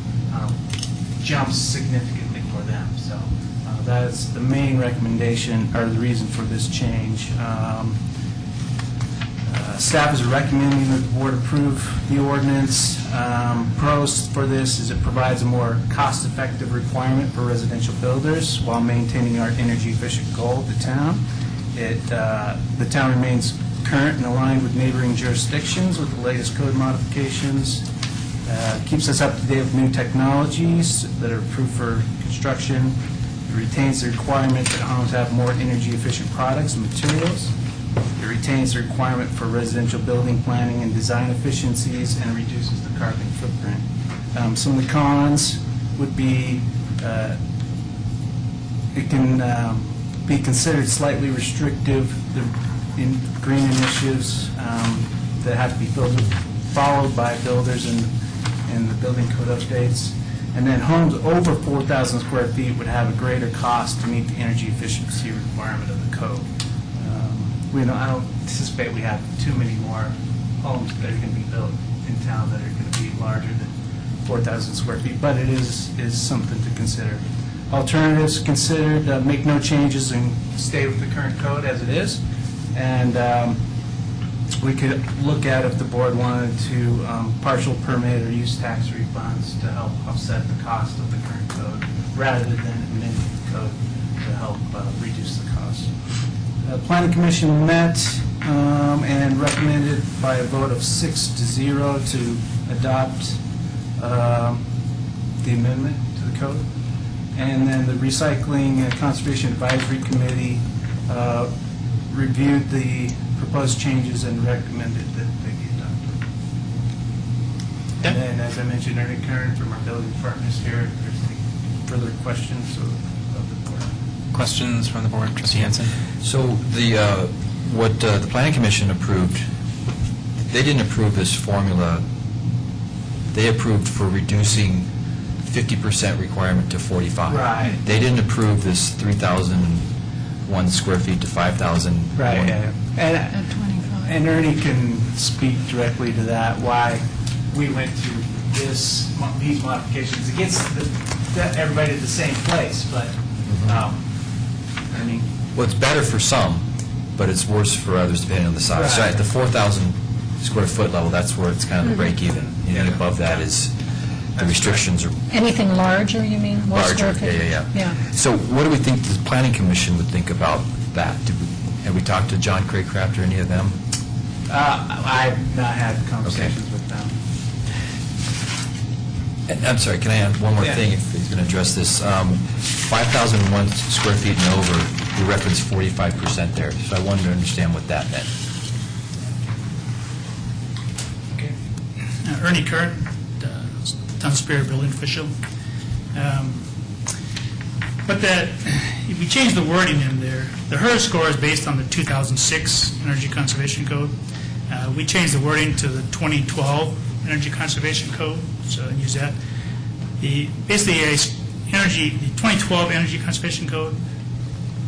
jumps significantly for them. So that's the main recommendation, or the reason for this change. Staff is recommending that the board approve the ordinance. Pros for this is it provides a more cost-effective requirement for residential builders while maintaining our energy-efficient goal of the town. The town remains current and aligned with neighboring jurisdictions with the latest code modifications. Keeps us up to date with new technologies that are approved for construction. It retains the requirement that homes have more energy-efficient products and materials. It retains the requirement for residential building planning and design efficiencies and reduces the carbon footprint. Some of the cons would be it can be considered slightly restrictive in green initiatives that have to be followed by builders and the building code updates. And then homes over 4,000 square feet would have a greater cost to meet the energy efficiency requirement of the code. I don't anticipate we have too many more homes that are going to be built in town that are going to be larger than 4,000 square feet, but it is something to consider. Alternatives considered, make no changes and stay with the current code as it is. And we could look at if the board wanted to partial permit or use tax refunds to help offset the cost of the current code rather than amending the code to help reduce the cost. Planning Commission met and recommended by a vote of 6-0 to adopt the amendment to the code. And then the Recycling and Conservation Advisory Committee reviewed the proposed changes and recommended that they be adopted. And then, as I mentioned, Ernie Kern from our building department is here. If there's any further questions of the board. Questions from the board? Trustee Hansen? So what the Planning Commission approved, they didn't approve this formula. They approved for reducing 50% requirement to 45. Right. They didn't approve this 3,001 square feet to 5,000. Right, yeah. And Ernie can speak directly to that, why we went to these modifications. It gets everybody to the same place, but, Ernie. Well, it's better for some, but it's worse for others depending on the size. So Right. at the 4,000 square foot level, that's where it's kind of the break even. Anything above that is, the restrictions are Anything larger, you mean? More larger. square feet? Yeah. So what do we think the Planning Commission would think about that? Have we talked to John Craycraft or any of them? I've not had conversations with them. And I'm sorry, can I add one more Yeah. thing if he's going to address this? 5,001 square feet and over, we referenced 45% there, so I wanted to understand what that meant. Ernie Kern, Town Superior Building Official. But if we change the wording in there, the HERS score is based on the 2006 Energy Conservation Code. We changed the wording to the 2012 Energy Conservation Code, so use that. Basically, the 2012 Energy Conservation Code,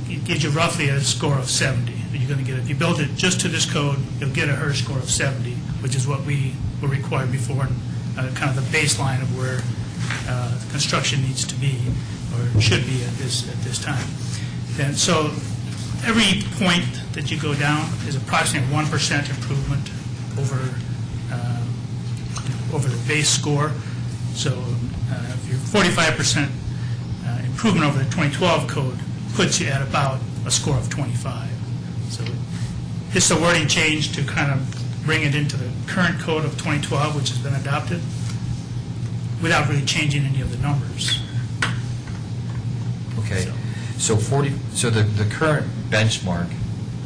it gives you roughly a score of 70 that you're going to get. If you build it just to this code, you'll get a HERS score of 70, which is what we were required before, and kind of the baseline of where construction needs to be or should be at this time. And so every point that you go down is approximately 1% improvement over the base score. So if you're 45% improvement over the 2012 code puts you at about a score of 25. So it's a wording change to kind of bring it into the current code of 2012, which has been adopted, without really changing any of the numbers. Okay. So the current benchmark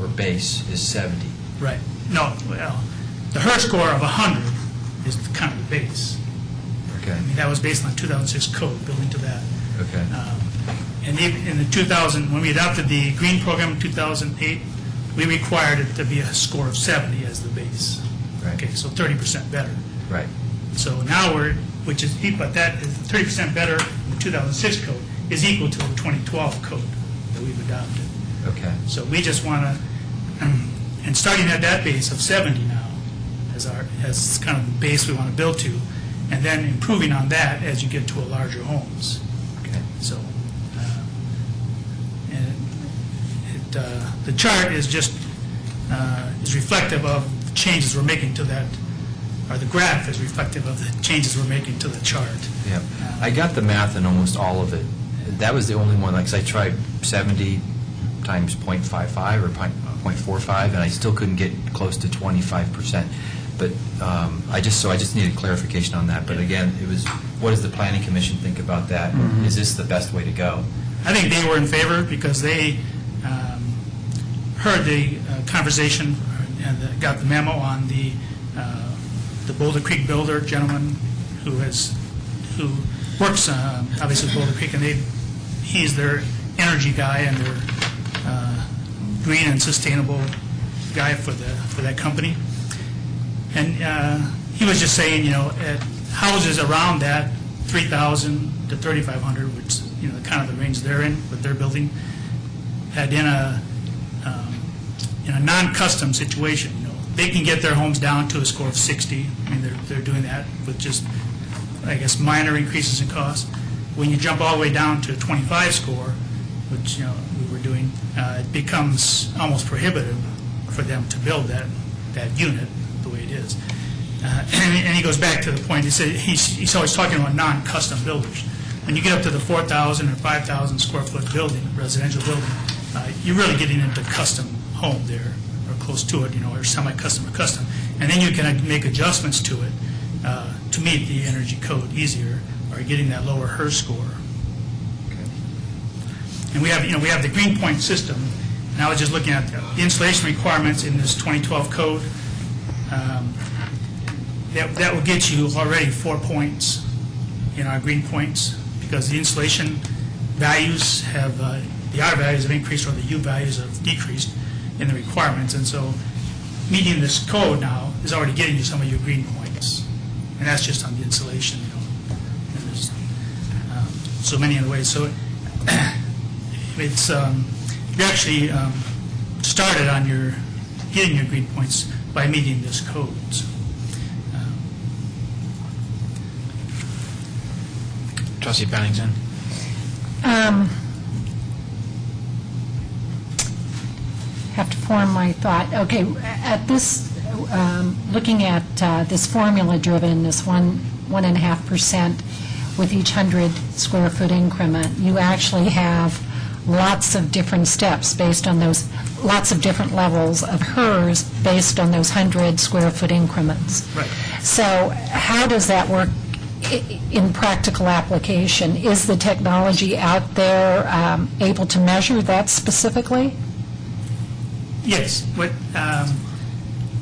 or base is 70. Right. No, well, the HERS score of 100 is kind of the base. Okay. I mean, that was based on 2006 code, building to that. Okay. And in the 2000, when we adopted the green program in 2008, we required it to be a score of 70 as the base. Right. Okay, so 30% better. Right. So now which is equal, that is 30% better in the 2006 code is equal to the 2012 code that we've adopted. Okay. So we just want to, and starting at that base of 70 now as kind of the base we want to build to, and then improving on that as you get to a larger homes. Okay. So, the chart is just is reflective of the changes we're making to that, or the graph is reflective of the changes we're making to the chart. Yeah. I got the math in almost all of it. That was the only one, like, 'cause I tried 70 times 0.55 or 0.45, and I still couldn't get close to 25%. But I just needed clarification on that. But again, it was, what does the Planning Commission think about that? Mhm. Is this the best way to go? I think they were in favor because they heard the conversation and got the memo on the Boulder Creek builder gentleman who works obviously with Boulder Creek, and he's their energy guy and their green and sustainable guy for that company. And he was just saying, at houses around that 3,000 to 3,500, which kind of the range they're in with their building, that in a non-custom situation, they can get their homes down to a score of 60. I mean, they're doing that with just, I guess, minor increases in cost. When you jump all the way down to a 25 score, which, we were doing, it becomes almost prohibitive for them to build that unit the way it is. And he goes back to the point, he's always talking about non-custom builders. When you get up to the 4,000 or 5,000 square foot building, residential building, you're really getting into custom home there, or close to it, or semi-custom or custom. And then you can make adjustments to it to meet the energy code easier, or getting that lower HERS score. And we have the green point system. And I was just looking at the insulation requirements in this 2012 code. That will get you already 4 points in our green points, because the insulation values have, the R values have increased or the U values have decreased in the requirements. And so meeting this code now is already getting you some of your green points. And that's just on the insulation, And there's so many other ways. So it's, you actually started on getting your green points by meeting this code. So, Trustee Pennington. Have to form my thought. Okay, at this, looking at this formula-driven, this 1.5% with each 100 square foot increment, you actually have lots of different steps based on those, lots of different levels of HERS based on those 100 square foot increments. Right. So how does that work in practical application? Is the technology out there able to measure that specifically? yes. Well,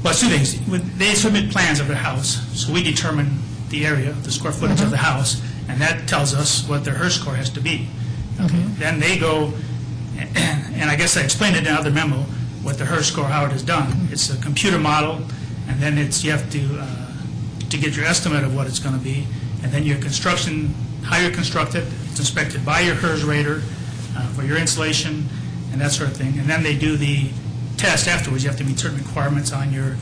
it's two things. They submit plans of their house, so we determine the area, the square footage of the house, and that tells us what their HERS score has to be. Okay. Then they go, and I guess I explained it in another memo, what the HERS score, how it is done. It's a computer model, and then you have to get your estimate of what it's going to be, and then your construction, how you're constructed, it's inspected by your HERS rater for your insulation and that sort of thing. And then they do the test afterwards. You have to meet certain requirements on your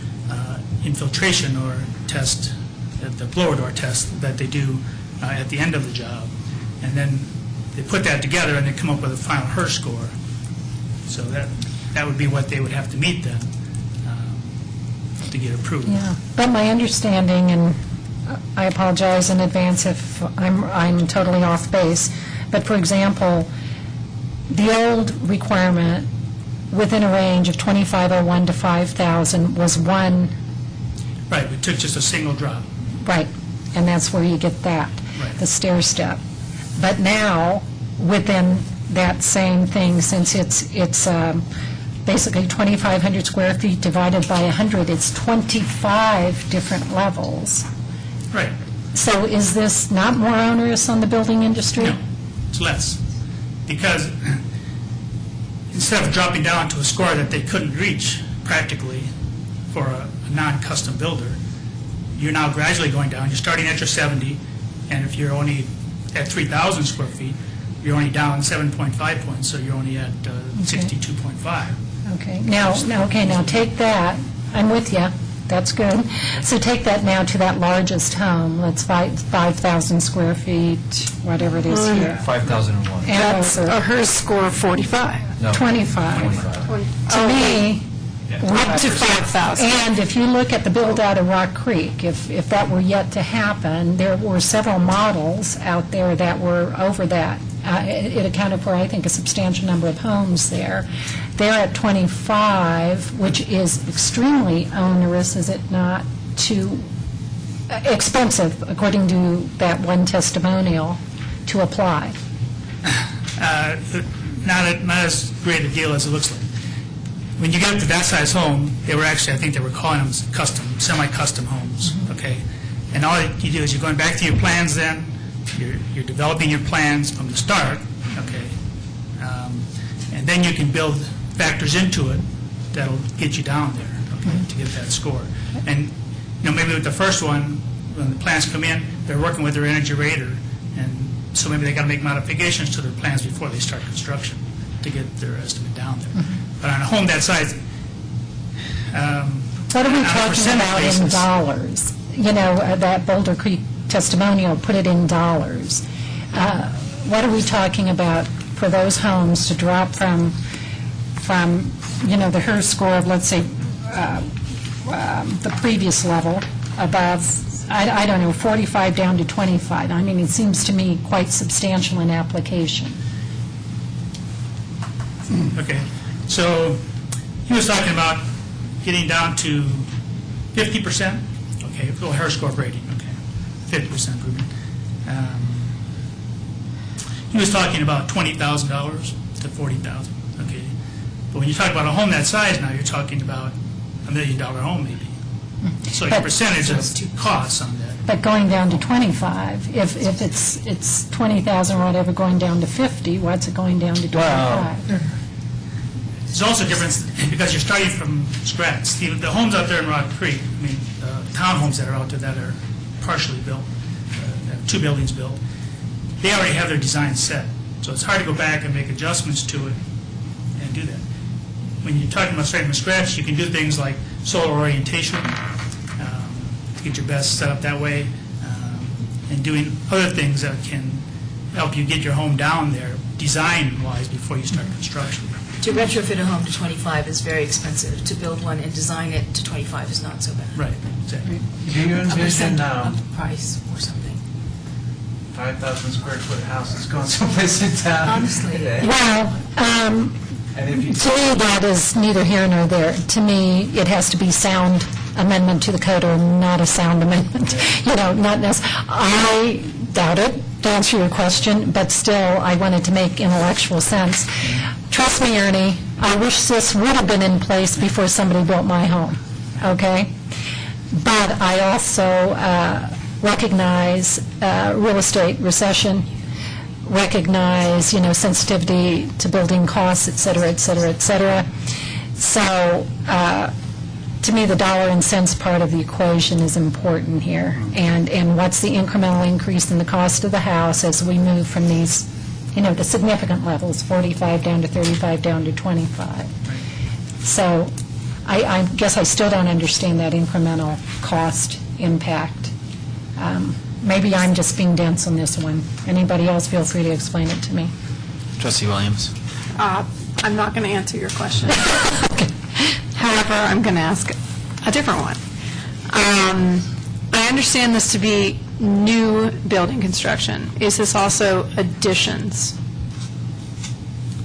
infiltration or test, the blower door test that they do at the end of the job. And then they put that together and they come up with a final HERS score. So that would be what they would have to meet then to get approved. Yeah, but my understanding, and I apologize in advance if I'm totally off base, but for example, the old requirement within a range of 2,501 to 5,000 was one. Right, we took just a single drop. Right, and that's where you get that, Right. the stair step. But now, within that same thing, since it's basically 2,500 square feet divided by 100, it's 25 different levels. Right. So is this not more onerous on the building industry? No, it's less. Because instead of dropping down to a score that they couldn't reach practically for a non-custom builder, you're now gradually going down. You're starting at your 70, and if you're only at 3,000 square feet, you're only down 7.5 points, so you're only at 62.5. Okay, now take that, I'm with you, that's good. So take that now to that largest home, let's 5,000 square feet, whatever it is here. 5,001. That's a HERS score of 45. No. 25. To me, Up to 5,000. and if you look at the build-out of Rock Creek, if that were yet to happen, there were several models out there that were over that. It accounted for, I think, a substantial number of homes there. They're at 25, which is extremely onerous, is it not, to expensive, according to that one testimonial, to apply. Not as great a deal as it looks like. When you get up to that size home, they were actually, I think they were calling them custom, semi-custom homes, okay? And all you do is you're going back to your plans then, you're developing your plans from the start, okay? And then you can build factors into it that'll get you down there, okay, to get that score. And, maybe with the first one, when the plans come in, they're working with their energy rater, and so maybe they got to make modifications to their plans before they start construction to get their estimate down there. But on a home that size, What are we On a talking percentage about in basis. dollars? You know, that Boulder Creek testimonial, put it in dollars. What are we talking about for those homes to drop from you know, the HERS score of, let's say, the previous level above, I don't know, 45 down to 25? I mean, it seems to me quite substantial in application. Okay, so he was talking about getting down to 50%, okay, for HERS score rating, okay, 50% improvement. He was talking about $20,000 to $40,000, okay. But when you talk about a home that size now, you're talking about $1 million home maybe. So your But- percentage of costs on that. But going down to 25, if it's 20,000 or whatever, going down to 50, what's it going down to 25? There's also a difference because you're starting from scratch. The homes out there in Rock Creek, I mean, townhomes that are out there that are partially built, have 2 buildings built, they already have their design set. So it's hard to go back and make adjustments to it and do that. When you're talking about starting from scratch, you can do things like solar orientation, to get your best set up that way, and doing other things that can help you get your home down there design-wise before you start construction. To retrofit a home to 25 is very expensive. To build one and design it to 25 is not so bad. Right, exactly. Do you A envision percent of the price or something. 5,000 square foot houses going someplace in town? Honestly. Well, And if you to me, that is neither here nor there. To me, it has to be sound amendment to the code or not a sound amendment. You know, not necessarily. I doubt it, to answer your question, but still, I wanted to make intellectual sense. Trust me, Ernie, I wish this would have been in place before somebody built my home, okay? But I also recognize real estate recession, recognize, you know, sensitivity to building costs, et cetera, et cetera, et cetera. So, to me, the dollar and cents part of the equation is important here. And what's the incremental increase in the cost of the house as we move from these, you know, the significant levels, 45 down to 35 down to 25. So I guess I still don't understand that incremental cost impact. Maybe I'm just being dense on this one. Anybody else, feel free to explain it to me. Trustee Williams? I'm not going to answer your question. However, I'm going to ask a different one. I understand this to be new building construction. Is this also additions?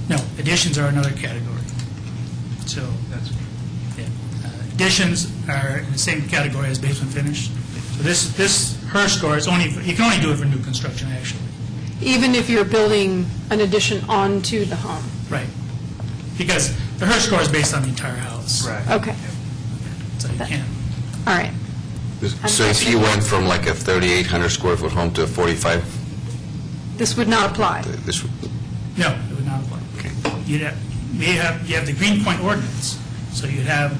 No, additions are another category. So, yeah. Additions are in the same category as basement finish. So this HERS score is only, you can only do it for new construction, actually. Even if you're building an addition onto the home? Right. Because the HERS score is based on the entire house. Right. Okay. So you can't. All right. So if you went from like a 3,800 square foot home to a 45, This would not apply? this would... No, it would not apply. You have the Greenpoint ordinance, so you'd have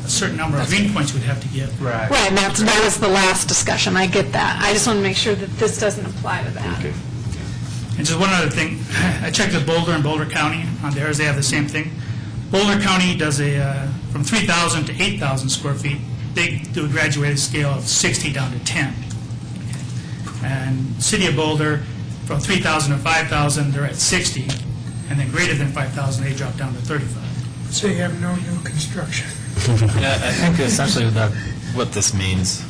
a certain number of green points we'd have to give. Right. Right, and that was the last discussion. I get that. I just want to make sure that this doesn't apply to that. Okay. And just one other thing, I checked with Boulder and Boulder County on theirs, they have the same thing. Boulder County does from 3,000 to 8,000 square feet, they do a graduated scale of 60 down to 10. Okay. And City of Boulder, from 3,000 to 5,000, they're at 60, and then greater than 5,000, they drop down to 35. So you have no new construction. Yeah, I think essentially what this means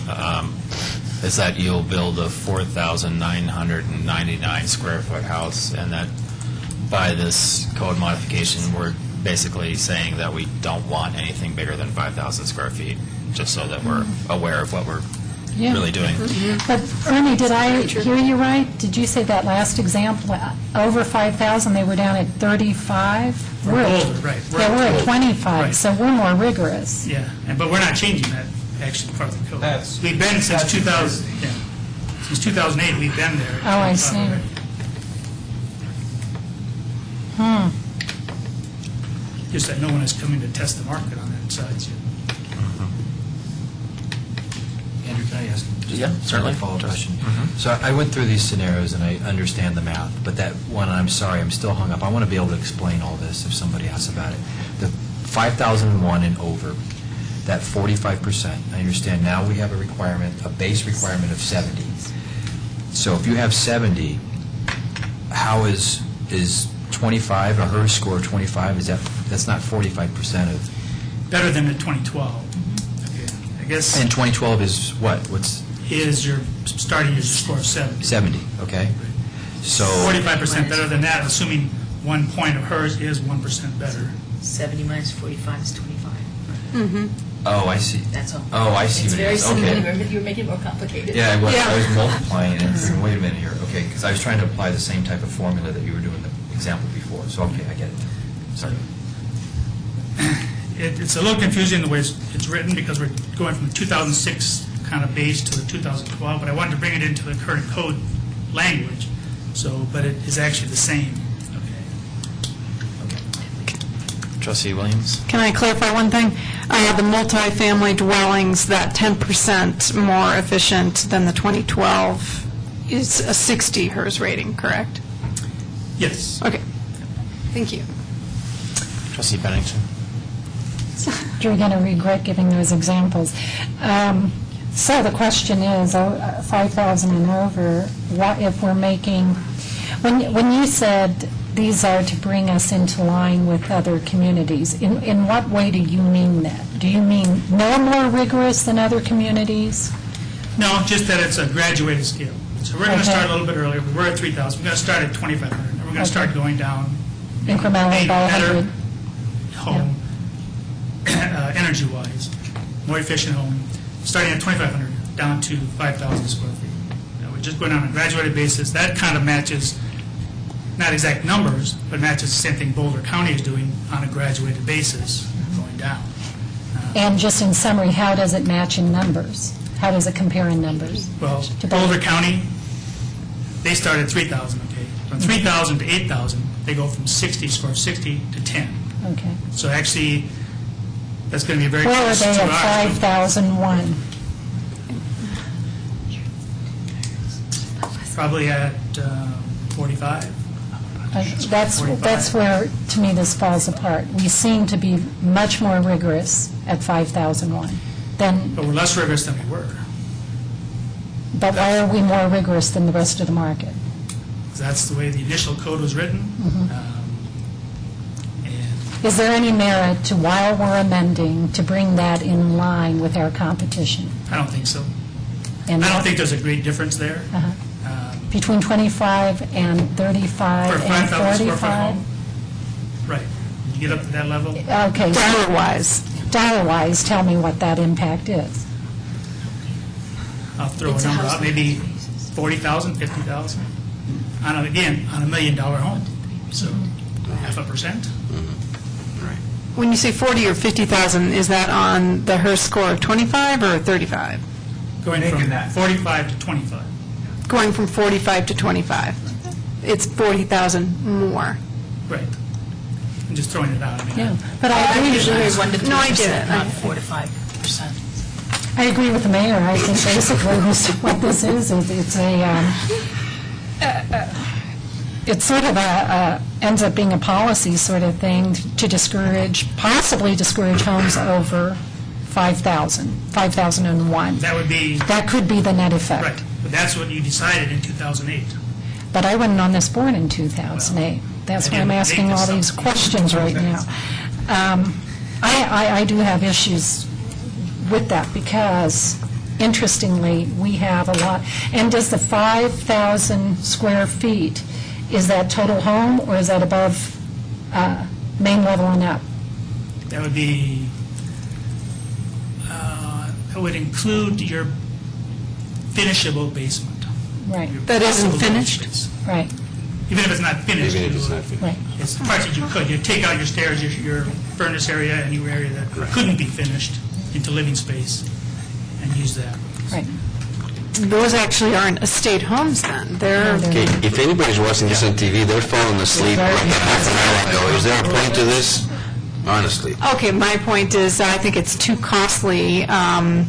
is that you'll build a 4,999 square foot house, and that by this code modification, we're basically saying that we don't want anything bigger than 5,000 square feet, just so that we're aware of what we're Yeah. really doing. But Ernie, did I hear you right? Did you say that last example, over 5,000, they were down at 35? For Boulder, right. Yeah, we're at 25, Right. so we're more rigorous. Yeah, but we're not changing that, actually, part of the code. That's- We've been since that's 2000, yeah. Since 2008, we've been there. Oh, I see. Just that no one has come in to test the market on that side yet. Andrew, can I ask? just Yeah, certainly. a follow-up question? So I went through these scenarios and I understand the math, but that one, I'm sorry, I'm still hung up. I want to be able to explain all this if somebody asks about it. The 5,001 and over, that 45%, I understand now we have a requirement, a base requirement of 70. So if you have 70, how is 25, a HERS score of 25, that's not 45% of... Better than the 2012. Okay, I guess... And 2012 is what? What's... Is your starting your score of 70. 70, okay. So... 45% better than that, assuming 1 point of HERS is 1% better. 70 minus 45 is 25. Oh, I see. That's all. Oh, I see It's what it very is. simple. Okay. You're making it more complicated. Yeah, I was multiplying it. Wait a minute here. Okay, because I was trying to apply the same type of formula that you were doing the example before. So, okay, I get it. Sorry. It's a little confusing the way it's written because we're going from the 2006 kind of base to the 2012, but I wanted to bring it into the current code language. So, but it is actually the same. Trustee Williams? Can I clarify one thing? The multifamily dwellings, that 10% more efficient than the 2012 is a 60 HERS rating, correct? Yes. Okay. Thank you. Trustee Bennington? You're going to regret giving those examples. So the question is, 5,000 and over, what if we're making, when you said these are to bring us into line with other communities, in what way do you mean that? Do you mean no more rigorous than other communities? No, just that it's a graduated scale. So we're going to start a little bit earlier. We're at 3,000. We're going to start at 2,500. And we're going to start going down. Incrementally by 100. Better home, energy-wise, more efficient home, starting at 2,500 down to 5,000 square feet. We're just going on a graduated basis. That kind of matches, not exact numbers, but matches the same thing Boulder County is doing on a graduated basis, going down. And just in summary, how does it match in numbers? How does it compare in numbers? Well, Boulder County, they start at 3,000, okay? From 3,000 to 8,000, they go from 60 to 10. Okay. So actually, that's going to be very Where are close they to at ours. 5,001? Probably at 45. That's where, to me, this falls apart. We seem to be much more rigorous at 5,001 than, But we're less rigorous than we were. but why are we more rigorous than the rest of the market? 'Cause that's the way the initial code was written. Is there any merit to, while we're amending, to bring that in line with our competition? I don't think so. And I don't think there's a great difference there. Between 25 and 35 For a and 5,000 square foot 45? home. Right. When you get up to that level, Okay. Dollar-wise, tell me what that impact is. I'll throw a number out, maybe 40,000, 50,000. Again, on $1 million home. So 0.5%. When you say 40 or 50,000, is that on the HERS score of 25 or 35? Going from 45 to 25. Going from 45 to 25. It's 40,000 more. Right. I'm just throwing it out. Yeah, but I agree. Usually 1 to 3%, No, I get it. not 4 to 5%. I agree with the mayor. I think basically what this is it's it's sort of ends up being a policy sort of thing to possibly discourage homes over 5,001. That could be the net effect. Right. But that's what you decided in 2008. But I wasn't on this board in 2008. That's why I'm asking all these questions right now. I do have issues with that because, interestingly, we have a lot. And does the 5,000 square feet, is that total home or is that above main level and up? That would be, that would include your finishable basement. Right. That isn't finished? Right. Even if it's not finished. Even if it's not finished. Right. It's parts that you could. You take out your stairs, your furnace area, and your area that couldn't be finished into living space and use that. Right. Those actually aren't estate homes then. They're Okay, if anybody's watching this on TV, they're falling asleep like half an hour ago. Is there a point to this? Honestly. Okay, my point is, I think it's too costly to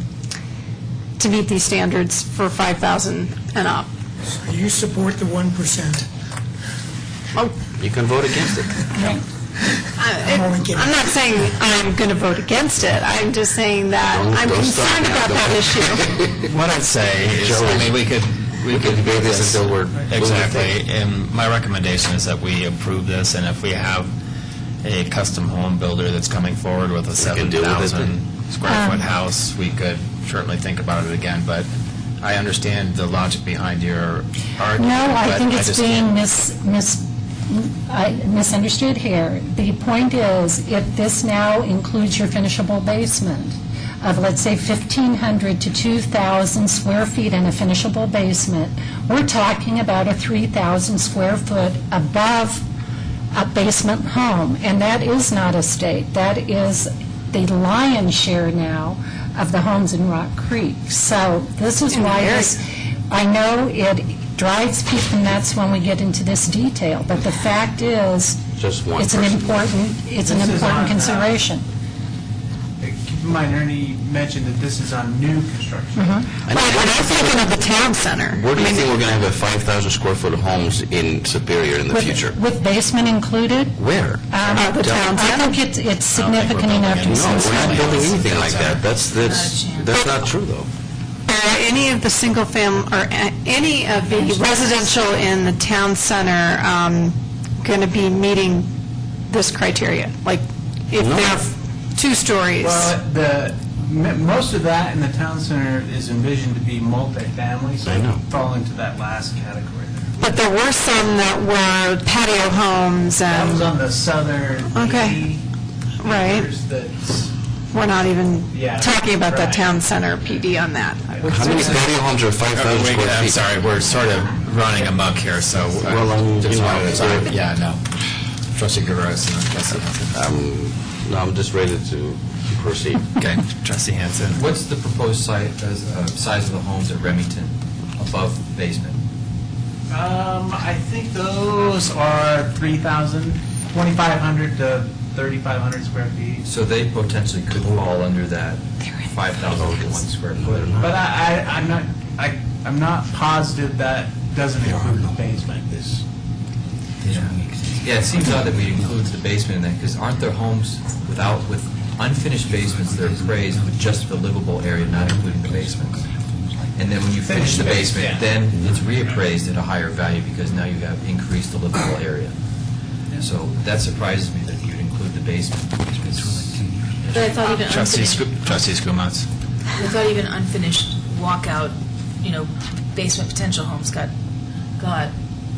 meet these standards for 5,000 and up. So you support the 1%? Oh, You can vote against it. I'm not saying I'm going to vote against it. I'm just saying that I'm concerned about that issue. What I'd say is, I mean, we could debate this until we're exactly. And my recommendation is that we approve this, and if we have a custom home builder that's coming forward with a 7,000 square foot house, we could certainly think about it again. But I understand the logic behind your argument. No, I but think it's just being can't- misunderstood here. The point is, if this now includes your finishable basement of, let's say, 1,500 to 2,000 square feet in a finishable basement, we're talking about a 3,000 square foot above a basement home, and that is not a state. That is the lion's share now of the homes in Rock Creek. So this is why I know it drives people nuts when we get into this detail, but the fact is, it's an important consideration. Keep in mind, Ernie mentioned that this is on new construction. But I'm thinking of the town center. Where do you think we're going to have a 5,000 square foot homes in Superior in the future? With basement included? Where? The town center. I think it's significant enough to be No, we're not building anything like that. That's not true, though. Are any of the single family, or any of the residential in the town center going to be meeting this criteria? Like, if they're 2 stories? Well, most of that in the town center is envisioned to be multifamily, so it would fall into that last category there. But there were some that were patio homes That and... was on the southern Okay. Right. We're not even talking about the town center PD on that. How many patio homes are 5,000 square feet? I'm sorry, we're sort of running amok here, so... Yeah, no. Trustee Guerrero, and then Trustee Hanson. No, I'm just ready to proceed. Okay, Trustee Hanson. What's the proposed size of the homes at Remington above basement? I think those are 3,000, 2,500 to 3,500 square feet. So they potentially could fall under that 5,001 square foot. But I'm not positive that doesn't include the basement. Yeah, it seems odd that we include the basement in that, because aren't there homes with unfinished basements that are appraised with just the livable area, not including the basement? And then when you finish the basement, then it's reappraised at a higher value because now you have increased the livable area. So that surprises me that you'd include the basement. But I thought even Trustee unfinished, Skumatz. I thought even unfinished walkout, basement potential homes got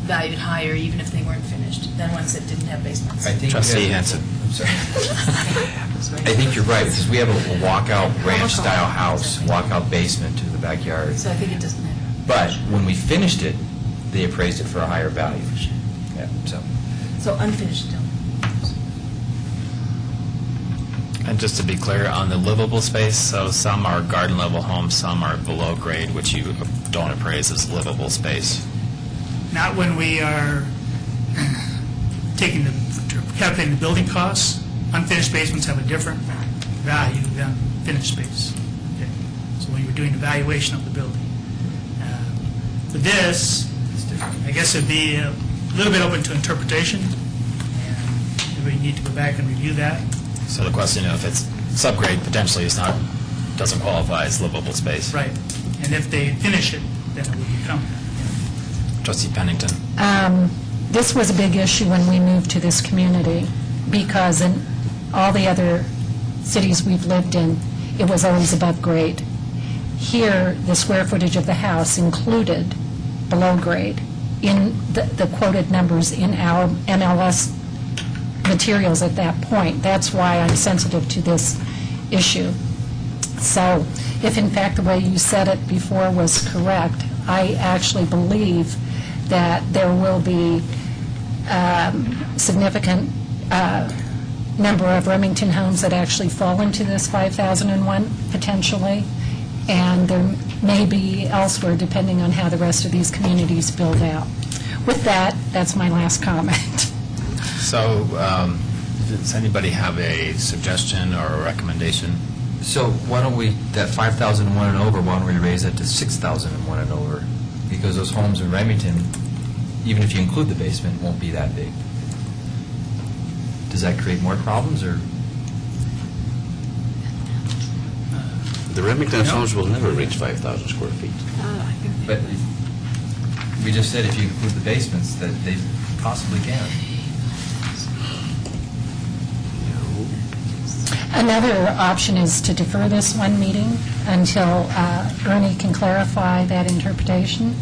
valued higher even if they weren't finished than ones that didn't have basements. Trustee Hanson. I'm sorry. I think you're right, because we have a walkout ranch-style house, walkout basement to the backyard. So I think it doesn't matter. But when we finished it, they appraised it for a higher value. Yeah, So unfinished don't. And just to be clear, on the livable space, so some are garden-level homes, some are below grade, which you don't appraise as livable space. Not when we are calculating the building costs. Unfinished basements have a different value than finished space. Okay. So when you're doing the valuation of the building. For this, I guess it'd be a little bit open to interpretation, and we need to go back and review that. So the question, if it's subgrade, potentially doesn't qualify as livable space. Right. And if they finish it, then it would become. Trustee Pennington. This was a big issue when we moved to this community, because in all the other cities we've lived in, it was always above grade. Here, the square footage of the house included below grade in the quoted numbers in our MLS materials at that point. That's why I'm sensitive to this issue. So if in fact the way you said it before was correct, I actually believe that there will be significant number of Remington homes that actually fall into this 5,001 potentially, and there may be elsewhere depending on how the rest of these communities build out. With that, that's my last comment. So does anybody have a suggestion or a recommendation? So why don't we, that 5,001 and over, why don't we raise that to 6,001 and over? Because those homes in Remington, even if you include the basement, won't be that big. does that create more problems, or? The Remington homes will never reach 5,000 square feet. But we just said if you include the basements, that they possibly can. Another option is to defer this one meeting until Ernie can clarify that interpretation.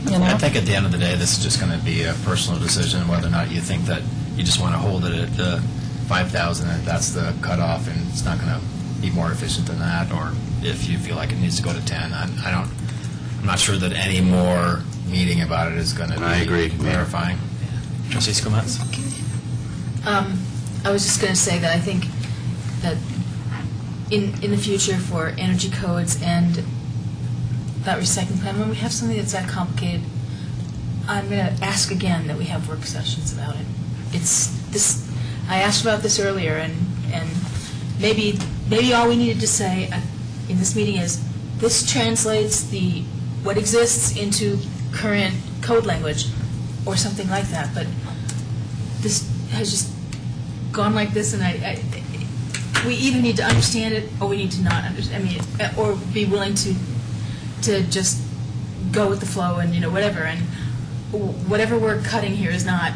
You know? I think at the end of the day, this is just going to be a personal decision whether or not you think that you just want to hold it at the 5,000, and that's the cutoff, and it's not going to be more efficient than that, or if you feel like it needs to go to 10. I'm not sure that any more meeting about it is going to be I agree, clarifying. Trustee Skomets? I was just going to say that I think that in the future for energy codes and that recycling plan, when we have something that's that complicated, I'm going to ask again that we have work sessions about it. It's this. I asked about this earlier, and maybe all we needed to say in this meeting is this translates what exists into current code language, or something like that. But this has just gone like this, and we either need to understand it or we need to not understand. I mean, or be willing to just go with the flow and whatever. And whatever we're cutting here is not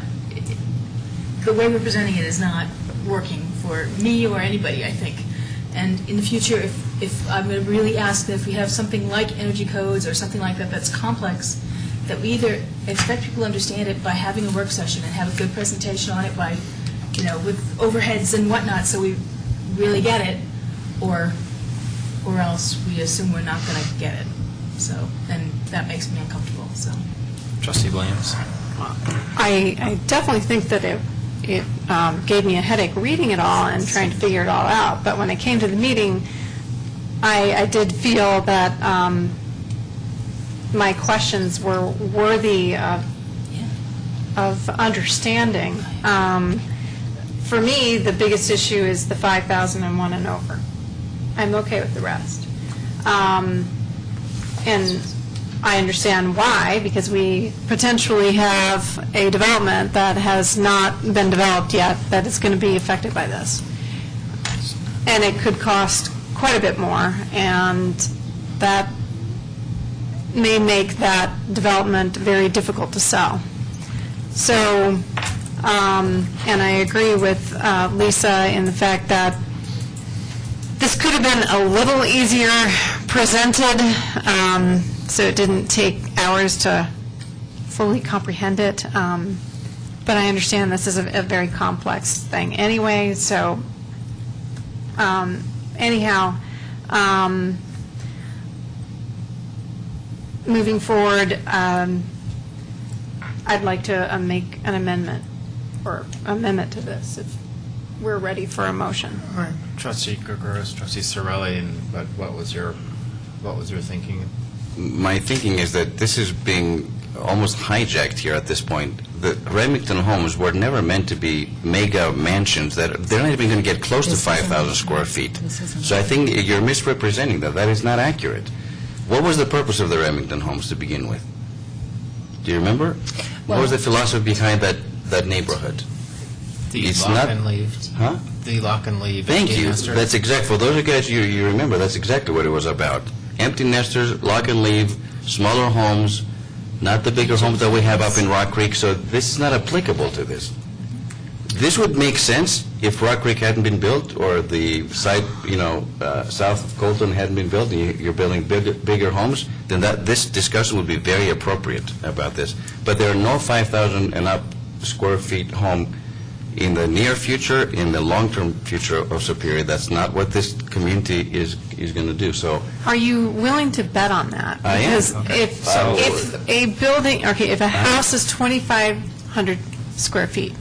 the way we're presenting it is not working for me or anybody, I think. And in the future, if I'm going to really ask that if we have something like energy codes or something like that that's complex, that we either expect people to understand it by having a work session and have a good presentation on it by, with overheads and whatnot, so we really get it, or else we assume we're not going to get it. So, and that makes me uncomfortable. So, Trustee Williams? I definitely think that it gave me a headache reading it all and trying to figure it all out. But when I came to the meeting, I did feel that my questions were worthy of understanding. For me, the biggest issue is the 5,001 and over. I'm okay with the rest. And I understand why, because we potentially have a development that has not been developed yet that is going to be affected by this. And it could cost quite a bit more, and that may make that development very difficult to sell. So, and I agree with Lisa in the fact that this could have been a little easier presented, so it didn't take hours to fully comprehend it. But I understand this is a very complex thing anyway, so anyhow, moving forward, I'd like to make an amendment to this if we're ready for a motion. All right. Trustee Gregorius, Trustee Sorelli, and what was your thinking? My thinking is that this is being almost hijacked here at this point. The Remington homes were never meant to be mega mansions. They're not even going to get close to 5,000 square feet. So I think you're misrepresenting that. That is not accurate. What was the purpose of the Remington homes to begin with? Do you remember? What was the philosophy behind that neighborhood? The It's lock not- and leave. Huh? The lock and leave. Thank empty you. nester. That's exactly, for those of you guys you remember, that's exactly what it was about. Empty nesters, lock and leave, smaller homes, not the bigger homes that we have up in Rock Creek, so this is not applicable to this. This would make sense if Rock Creek hadn't been built, or the site, south of Colton hadn't been built, and you're building bigger homes, then this discussion would be very appropriate about this. But there are no 5,000 and up square feet home in the near future, in the long-term future of Superior. That's not what this community is going to do. So Are you willing to bet on that? I am. Because Okay. if a building, if a house is 2,500 square feet,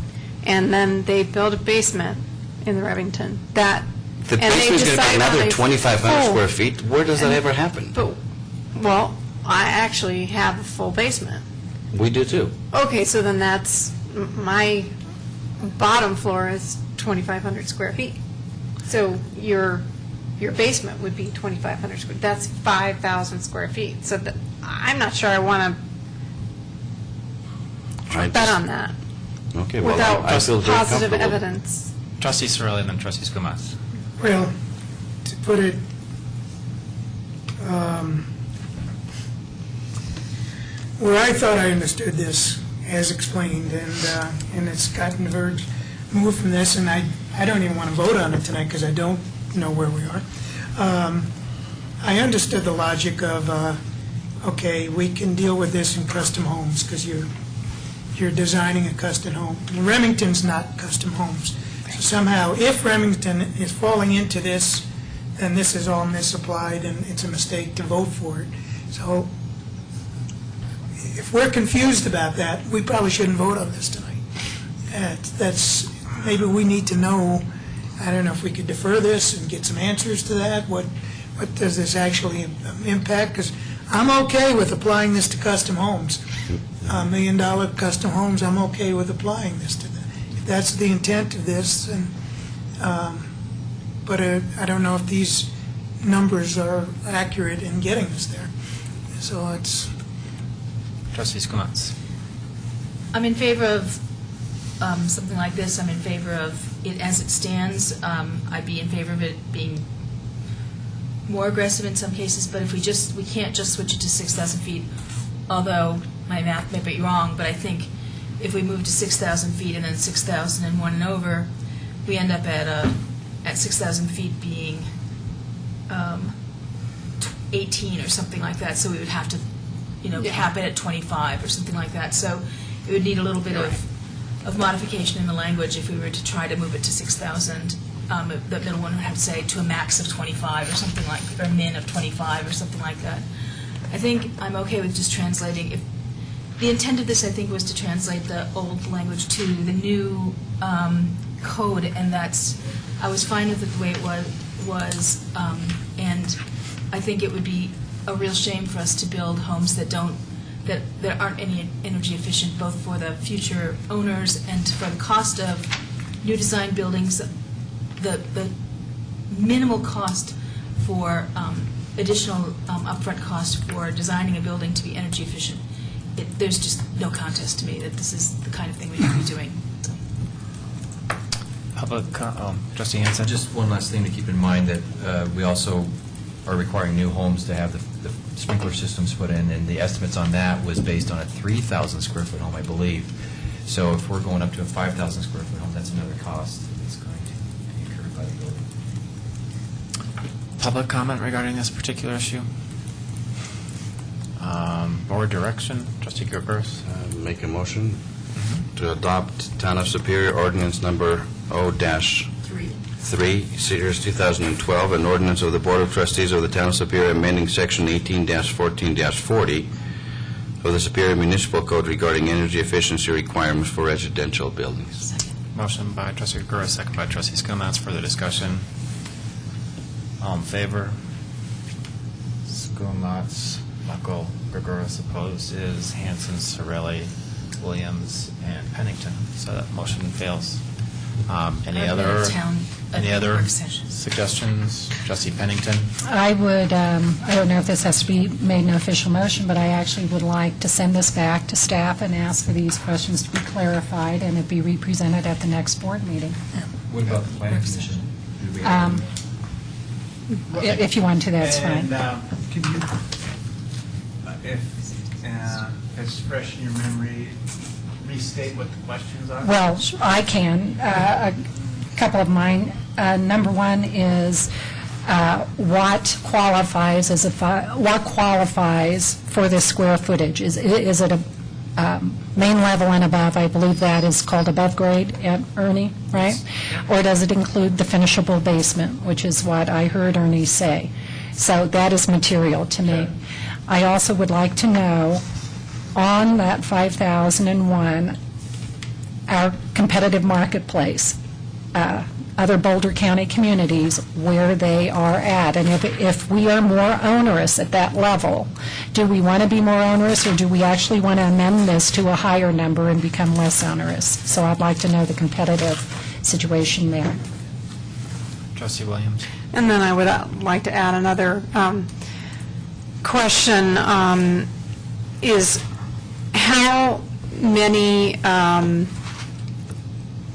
and then they build a basement in the Remington, the basement's going to be another 2,500 square feet. Where does that ever happen? Well, I actually have a full basement. We do too. Okay, so then that's, my bottom floor is 2,500 square feet. So your basement would be 2,500 square, that's 5,000 square feet. So I'm not sure I want to bet on that. Okay, well, without I feel very positive comfortable. evidence. Trustee Cirilli and then Trustee Skumatz. Well, to put it, where I thought I understood this as explained, and it's gotten moved from this, and I don't even want to vote on it tonight because I don't know where we are. I understood the logic of, okay, we can deal with this in custom homes because you're designing a custom home. Remington's not custom homes. So somehow, if Remington is falling into this, then this is all misapplied and it's a mistake to vote for it. So if we're confused about that, we probably shouldn't vote on this tonight. Maybe we need to know, I don't know if we could defer this and get some answers to that. What does this actually impact? Because I'm okay with applying this to custom homes. $1 million custom homes, I'm okay with applying this to them. If that's the intent of this, and, but I don't know if these numbers are accurate in getting us there. So it's... Trustee Skumatz. I'm in favor of something like this. I'm in favor of it as it stands. I'd be in favor of it being more aggressive in some cases, but if we can't just switch it to 6,000 feet, although my math may be wrong, but I think if we move to 6,000 feet and then 6,001 and over, we end up at 6,000 feet being 18 or something like that, so we would have to cap it at 25 or something like that. So it would need a little bit of modification in the language if we were to try to move it to 6,000. The middle one would have to say to a max of 25 or something like, or min of 25 or something like that. I think I'm okay with just translating. The intent of this, I think, was to translate the old language to the new code, and I was fine with it the way it was, and I think it would be a real shame for us to build homes that aren't any energy efficient, both for the future owners and for the cost of new design buildings. The minimal cost for additional upfront cost for designing a building to be energy efficient, there's just no contest to me that this is the kind of thing we should be doing. So. Public, Trustee Hansen. Just one last thing to keep in mind, that we also are requiring new homes to have the sprinkler systems put in, and the estimates on that was based on a 3,000 square foot home, I believe. So if we're going up to a 5,000 square foot home, that's another cost that's going to be incurred by the building. Public comment regarding this particular issue? Board direction, Trustee Gilchrist. Make a motion to adopt Town of Superior Ordinance Number O-3, Series 2012, an ordinance of the Board of Trustees of the Town of Superior amending Section 18-14-40 of the Superior Municipal Code regarding energy efficiency requirements for residential buildings. Motion by Trustee Gilchrist, second by Trustee Skumatz. Further discussion? All in favor? Skumatz, Buckle, Gilchrist. Opposed is Hanson, Cirilli, Williams, and Pennington. So that motion fails. Any other suggestions? Trustee Pennington? I would, I don't know if this has to be made an official motion, but I actually would like to send this back to staff and ask for these questions to be clarified and it be represented at the next board meeting. What about the planning commission? If you want to, that's fine. Can you, if it's fresh in your memory, restate what the questions are? Well, I can. A couple of mine. Number one is what qualifies for the square footage? Is it a main level and above? I believe that is called above grade, Ernie, right? Or does it include the finishable basement, which is what I heard Ernie say? So that is material to me. I also would like to know, on that 5001, our competitive marketplace, other Boulder County communities, where they are at. And if we are more onerous at that level, do we want to be more onerous, or do we actually want to amend this to a higher number and become less onerous? So I'd like to know the competitive situation there. Trustee Williams? And then I would like to add another question, is how many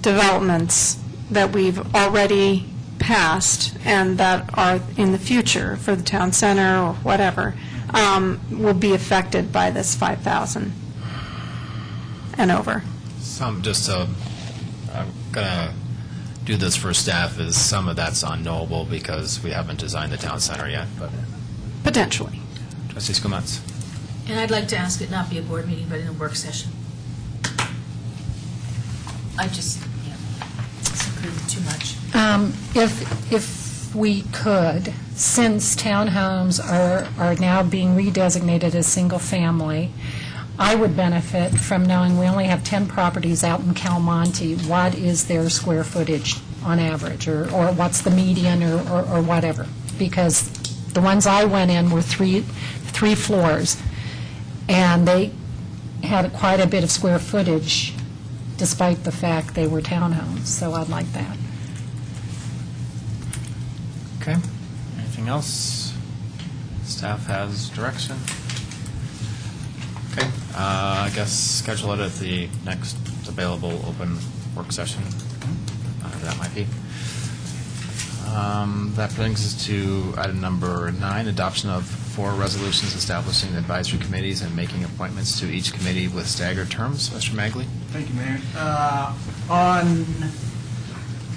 developments that we've already passed and that are in the future for the town center or whatever, will be affected by this 5,000 and over. I'm going to do this for staff, is some of that's unknowable because we haven't designed the town center yet, but Potentially. Trustee Skumats. And I'd like to ask it not be a board meeting, but in a work session. I just, it's included too much. If we could, since townhomes are now being redesignated as single-family, I would benefit from knowing we only have 10 properties out in Calmonte. What is their square footage on average, or what's the median, or whatever? Because the ones I went in were three floors, and they had quite a bit of square footage despite the fact they were townhomes, so I'd like that. Okay. Anything else? Staff has direction? Okay. I guess schedule it at the next available open work session, whatever that might be. That brings us to item number 9, adoption of 4 resolutions establishing advisory committees and making appointments to each committee with staggered terms. Mr. Magley? Thank you, Mayor. On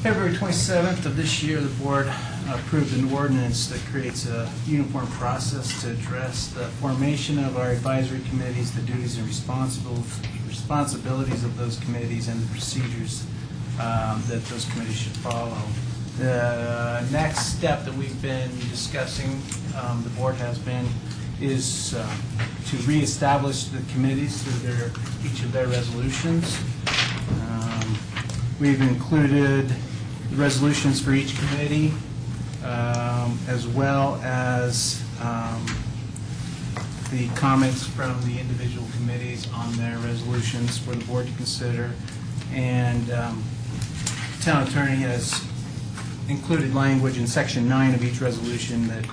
February 27th of this year, the board approved an ordinance that creates a uniform process to address the formation of our advisory committees, the duties and responsibilities of those committees, and the procedures that those committees should follow. The next step that we've been discussing, the board has been, is to reestablish the committees through each of their resolutions. We've included the resolutions for each committee, as well as the comments from the individual committees on their resolutions for the board to consider. And the town attorney has included language in Section 9 of each resolution that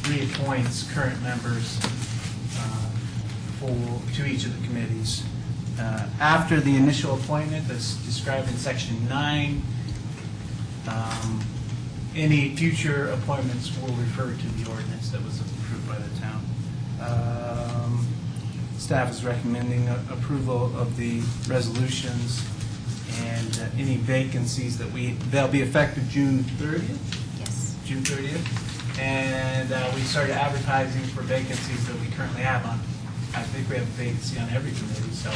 reappoints current members to each of the committees. After the initial appointment that's described in Section 9, any future appointments will refer to the ordinance that was approved by the town. Staff is recommending approval of the resolutions, and any vacancies they'll be effective June 30th? Yes. June 30th. And we started advertising for vacancies that we currently have on. I think we have a vacancy on every committee, so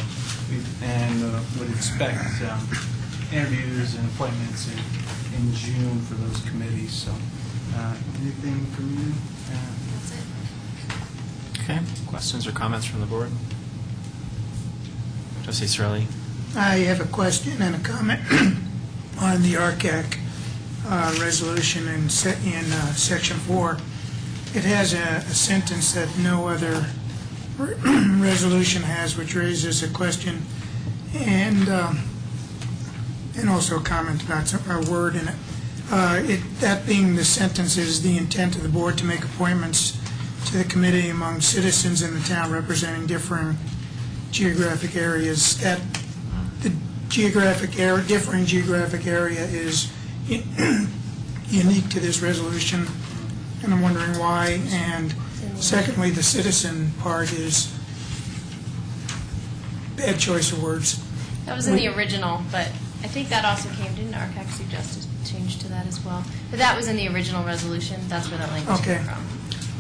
would expect interviews and appointments in June for those committees. So, anything from you? That's it. Okay. Questions or comments from the board? Trustee Cirilli? I have a question and a comment on the RCAC resolution in Section 4. It has a sentence that no other resolution has, which raises a question and also a comment about a word in it. That being the sentence is the intent of the board to make appointments to the committee among citizens in the town representing differing geographic areas. That the differing geographic area is unique to this resolution, and I'm wondering why. And secondly, the citizen part is bad choice of words. That was in the original, but I think that also didn't RCAC suggest a change to that as well? But that was in the original resolution, that's where that language came from.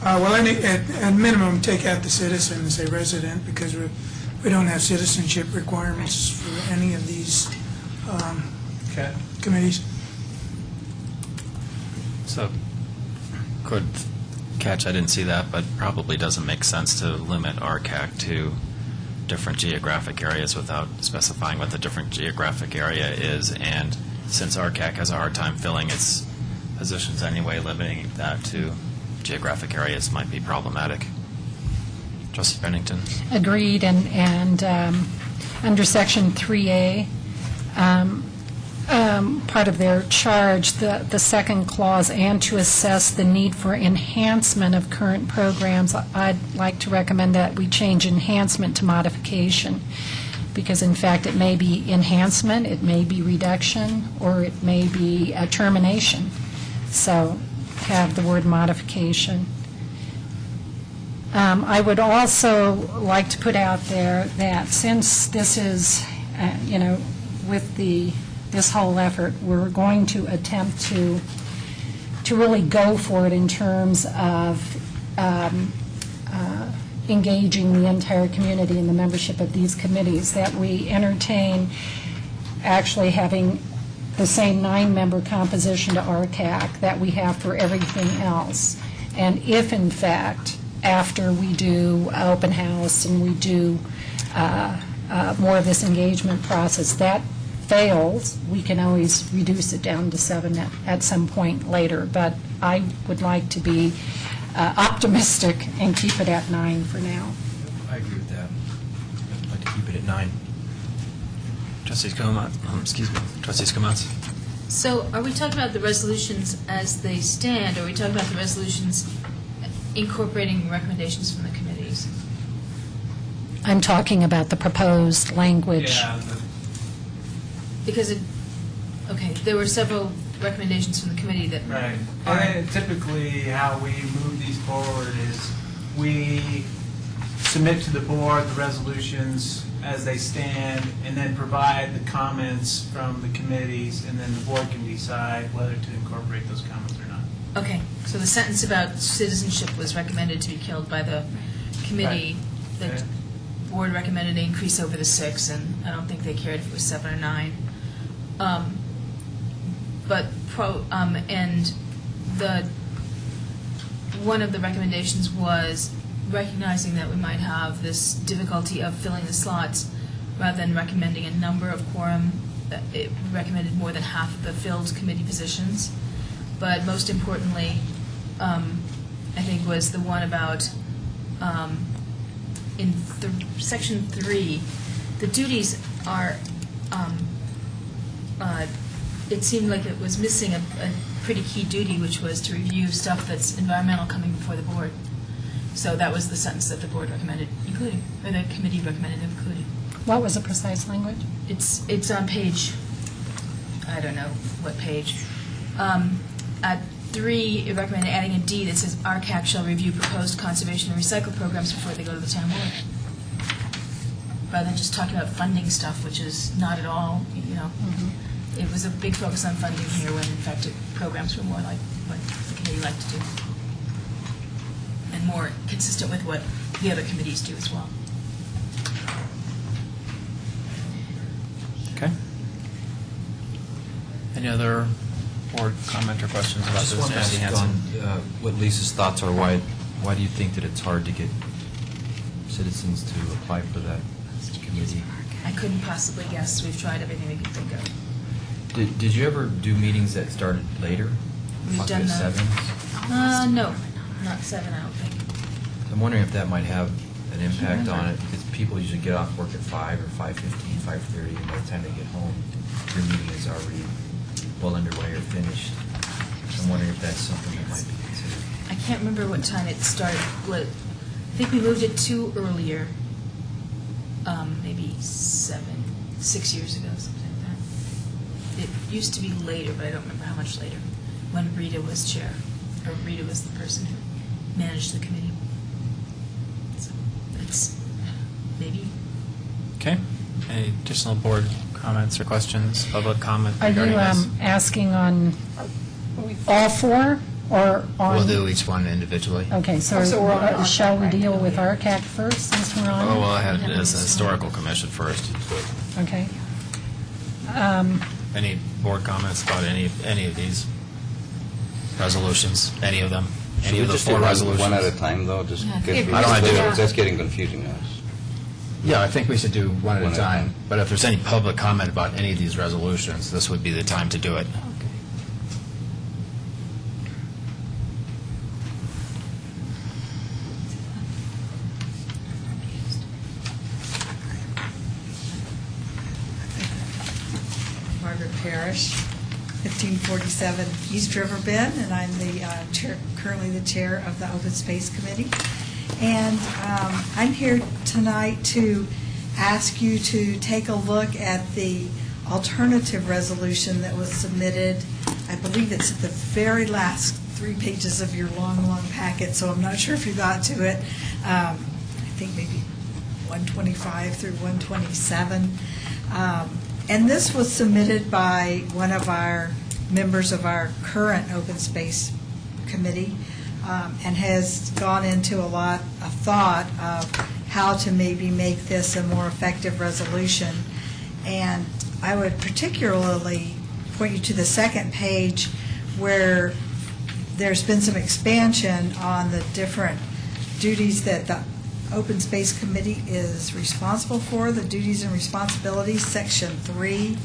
Well, at minimum, take out the citizen and say resident, because we don't have citizenship requirements for any of these committees. So, good catch, I didn't see that, but probably doesn't make sense to limit RCAC to different geographic areas without specifying what the different geographic area is, and since RCAC has a hard time filling its positions anyway, limiting that to geographic areas might be problematic. Trustee Bennington? Agreed, and under Section 3A, part of their charge, the second clause, and to assess the need for enhancement of current programs, I'd like to recommend that we change enhancement to modification. because in fact, it may be enhancement, it may be reduction, or it may be a termination. So have the word modification. I would also like to put out there that since this is, with this whole effort, we're going to attempt to really go for it in terms of engaging the entire community in the membership of these committees, that we entertain actually having the same 9-member composition to RCAC that we have for everything else. And if, in fact, after we do open house and we do more of this engagement process, that fails, we can always reduce it down to 7 at some point later. But I would like to be optimistic and keep it at 9 for now. I agree with that. I'd like to keep it at 9. Trustees Comments? So are we talking about the resolutions as they stand, or are we talking about the resolutions incorporating recommendations from the committees? I'm talking about the proposed language. Because there were several recommendations from the committee that... Right. And typically, how we move these forward is we submit to the board the resolutions as they stand, and then provide the comments from the committees, and then the board can decide whether to incorporate those comments or not. Okay, so the sentence about citizenship was recommended to be killed by the committee. Right. The board recommended an increase over the 6, and I don't think they cared if it was 7 or 9. And one of the recommendations was recognizing that we might have this difficulty of filling the slots, rather than recommending a number of quorum, it recommended more than half of the filled committee positions. But most importantly, I think, was the one about, in Section 3, the duties are, it seemed like it was missing a pretty key duty, which was to review stuff that's environmental coming before the board. So that was the sentence that the board recommended including, or the committee recommended including. What was the precise language? It's on page, I don't know what page. At 3, it recommended adding a D that says RCAC shall review proposed conservation and recycle programs before they go to the town board. Rather than just talking about funding stuff, which is not at all, It was a big focus on funding here, when in fact programs were more like what the committee liked to do, and more consistent with what the other committees do as well. Okay. Any other board comment or questions about I just this? want to Andy ask Hansen? on what Lisa's thoughts are. Why do you think that it's hard to get citizens to apply for that committee? I couldn't possibly guess. We've tried everything we could think of. Did you ever do meetings that started later? We've Like done at the... 7? No, not 7, I don't think. I'm wondering if that might have an impact on it, because people usually get off work at 5 or 5:15, 5:30, and by the time they get home, your meeting is already well underway or finished. I'm wondering if that's something that might be considered. I can't remember what time it started. I think we moved it 2 earlier, maybe 6 years ago, something like that. It used to be later, but I don't remember how much later, when Rita was chair, or Rita was the person who managed the committee. So it's maybe. Okay. Any additional board comments or questions, public comment Are you regarding this? asking on all 4, or on? We'll do each one individually. Okay, so shall we deal with RCAC first, since we're on? Oh, well, I had it as a historical commission first. Okay. Any board comments about any of these resolutions? Any of them? Any of the 4 resolutions? One at a time, though? Just Yeah, get I don't want to do that's getting confusing us. Yeah, I think we should do one at One a at a time. time. But if there's any public comment about any of these resolutions, this would be the time to do it. Margaret Parrish, 1547 East River Bend, and I'm the currently the chair of the Open Space Committee. And I'm here tonight to ask you to take a look at the alternative resolution that was submitted. I believe it's at the very last 3 pages of your long, long packet, so I'm not sure if you got to it. I think maybe 125 through 127. And this was submitted by one of our members of our current Open Space Committee, and has gone into a lot of thought of how to maybe make this a more effective resolution. And I would particularly point you to the second page where there's been some expansion on the different duties that the Open Space Committee is responsible for, the duties and responsibilities, Section 3.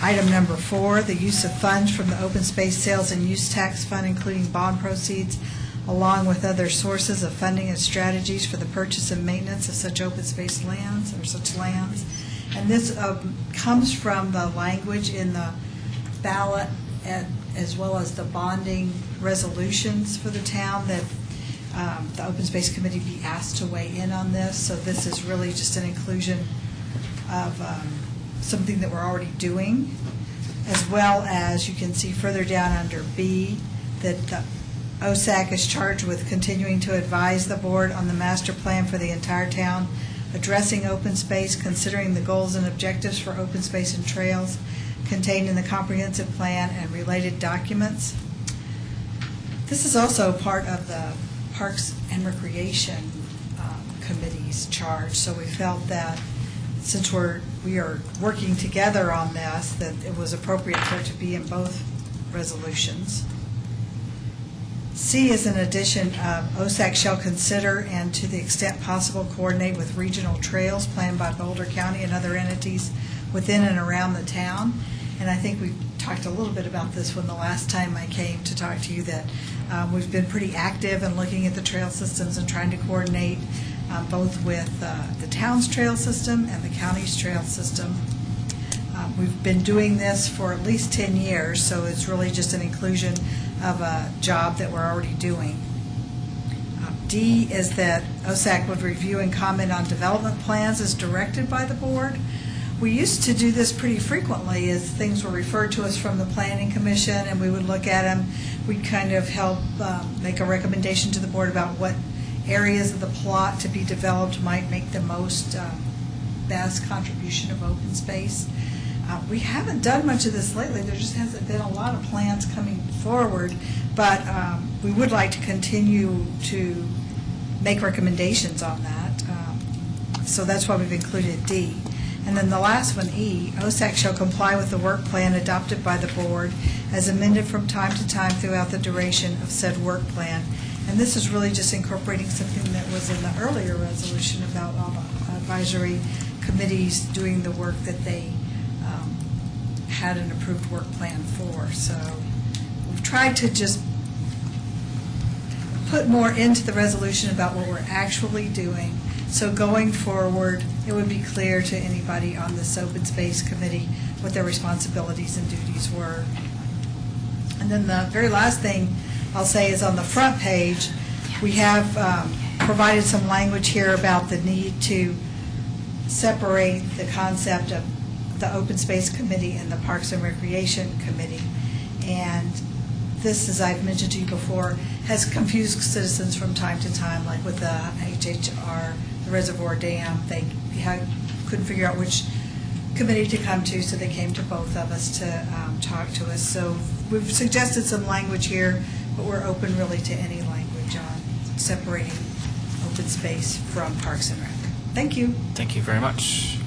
Item number 4, the use of funds from the Open Space Sales and Use Tax Fund, including bond proceeds, along with other sources of funding and strategies for the purchase and maintenance of such open space lands or such lands. And this comes from the language in the ballot as well as the bonding resolutions for the town that the Open Space Committee be asked to weigh in on this. So this is really just an inclusion of something that we're already doing, as well as you can see further down under B that the OSAC is charged with continuing to advise the board on the master plan for the entire town, addressing open space, considering the goals and objectives for open space and trails contained in the comprehensive plan and related documents. This is also part of the Parks and Recreation Committee's charge, so we felt that since we are working together on this, that it was appropriate for it to be in both resolutions. C is an addition of OSAC shall consider and to the extent possible coordinate with regional trails planned by Boulder County and other entities within and around the town. And I think we talked a little bit about this when the last time I came to talk to you, that we've been pretty active in looking at the trail systems and trying to coordinate both with the town's trail system and the county's trail system. We've been doing this for at least 10 years, so it's really just an inclusion of a job that we're already doing. D is that OSAC would review and comment on development plans as directed by the board. We used to do this pretty frequently as things were referred to us from the Planning Commission, and we would look at them. We'd kind of help make a recommendation to the board about what areas of the plot to be developed might make the most best contribution of open space. We haven't done much of this lately. There just hasn't been a lot of plans coming forward, but we would like to continue to make recommendations on that. So that's why we've included D. And then the last one, E, OSAC shall comply with the work plan adopted by the board as amended from time to time throughout the duration of said work plan. And this is really just incorporating something that was in the earlier resolution about all the advisory committees doing the work that they had an approved work plan for. So we've tried to just put more into the resolution about what we're actually doing. So going forward, it would be clear to anybody on this Open Space Committee what their responsibilities and duties were. And then the very last thing I'll say is on the front page, we have provided some language here about the need to separate the concept of the Open Space Committee and the Parks and Recreation Committee. And this, as I've mentioned to you before, has confused citizens from time to time, like with the HHR, the Reservoir Dam. They couldn't figure out which committee to come to, so they came to both of us to talk to us. So we've suggested some language here, but we're open really to any language on separating open space from Parks and Rec. Thank you. Thank you very much.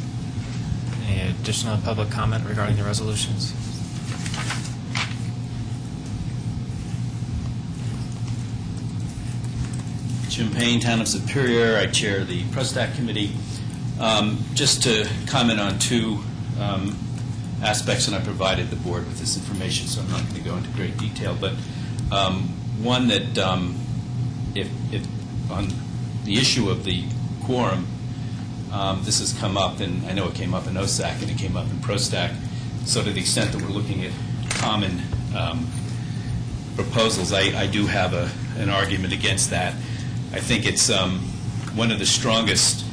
Any additional public comment regarding the resolutions? Jim Payne, Town of Superior. I chair the PROSTAC committee. Just to comment on two aspects, and I provided the board with this information, so I'm not going to go into great detail, but one that if on the issue of the quorum, this has come up, and I know it came up in OSAC and it came up in PROSTAC, so to the extent that we're looking at common proposals, I do have an argument against that. I think it's one of the strongest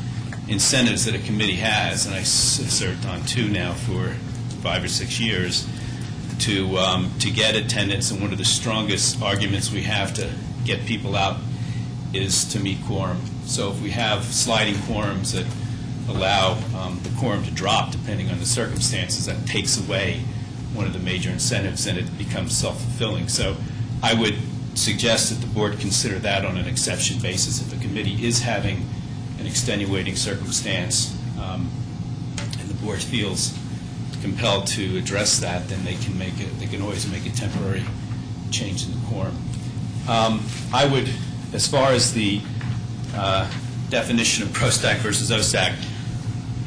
incentives that a committee has, and I served on two now for 5 or 6 years, to get attendance, and one of the strongest arguments we have to get people out is to meet quorum. So if we have sliding quorums that allow the quorum to drop depending on the circumstances, that takes away one of the major incentives, and it becomes self-fulfilling. So I would suggest that the board consider that on an exception basis. If a committee is having an extenuating circumstance and the board feels compelled to address that, then they can always make a temporary change in the quorum. I would, as far as the definition of ProStack versus OSTAC,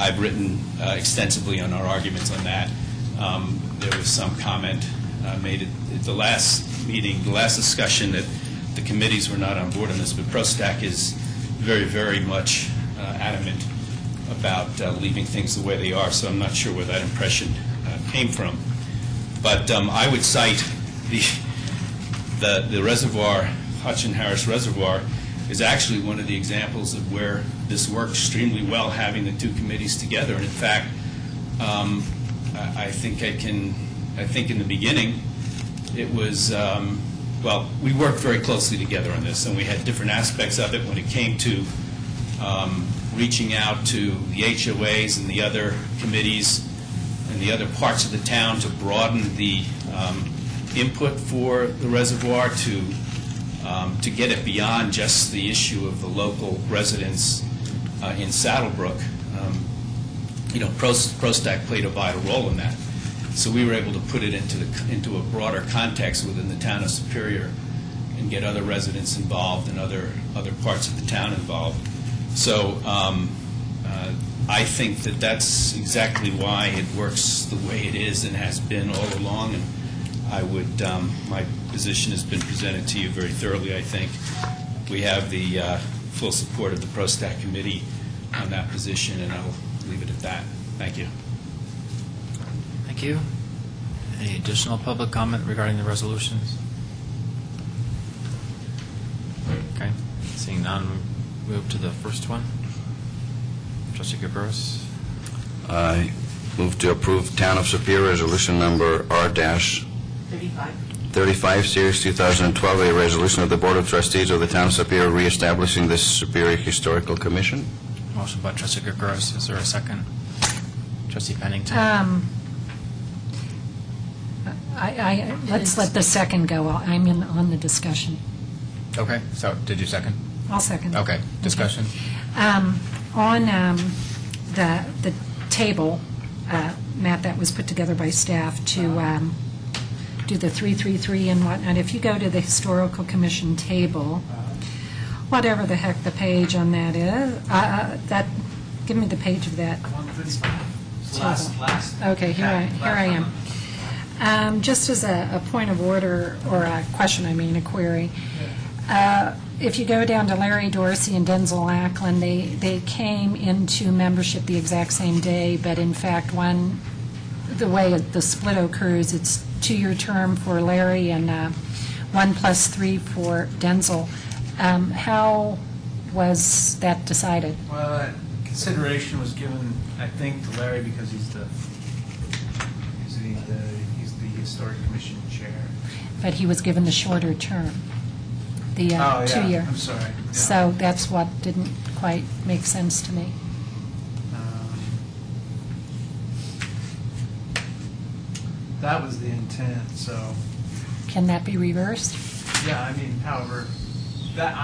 I've written extensively on our arguments on that. There was some comment made at the last meeting, the last discussion, that the committees were not on board on this, but ProStack is very, very much adamant about leaving things the way they are, so I'm not sure where that impression came from. But I would cite the reservoir, Hutchin-Harris Reservoir, is actually one of the examples of where this worked extremely well, having the two committees together. And in fact, I think in the beginning, it was, well, we worked very closely together on this, and we had different aspects of it when it came to reaching out to the HOAs and the other committees and the other parts of the town to broaden the input for the reservoir, to get it beyond just the issue of the local residents in Saddlebrook. ProStack played a vital role in that. So we were able to put it into a broader context within the town of Superior and get other residents involved and other parts of the town involved. So I think that that's exactly why it works the way it is and has been all along. And I would, my position has been presented to you very thoroughly, I think. We have the full support of the ProStack committee on that position, and I'll leave it at that. Thank you. Thank you. Any additional public comment regarding the resolutions? Okay. Seeing none, we move to the first one. Trustee Gabouras. I move to approve Town of Superior Resolution Number R-35, Series 2012, a resolution of the Board of Trustees of the Town of Superior reestablishing the Superior Historical Commission. Motion by Trustee Gabouras. Is there a second? Trustee Pennington. Let's let the second go. I'm in on the discussion. Okay. So did you second? I'll second. Okay. Discussion. On the table, Matt, that was put together by staff to do the 333 and whatnot, if you go to the Historical Commission table, whatever the heck the page on that is, give me the page of that. Last. Okay, here I am. Just as a point of order, or a question, a query, if you go down to Larry Dorsey and Denzel Ackland, they came into membership the exact same day, but in fact, the way the split occurs, it's 2-year term for Larry and 1 + 3 for Denzel. How was that decided? Well, consideration was given, I think, to Larry because he's the Historic Commission chair. But he was given the shorter term, the 2-year. I'm sorry. Yeah. So that's what didn't quite make sense to me. That was the intent, so. Can that be reversed? Yeah, however, that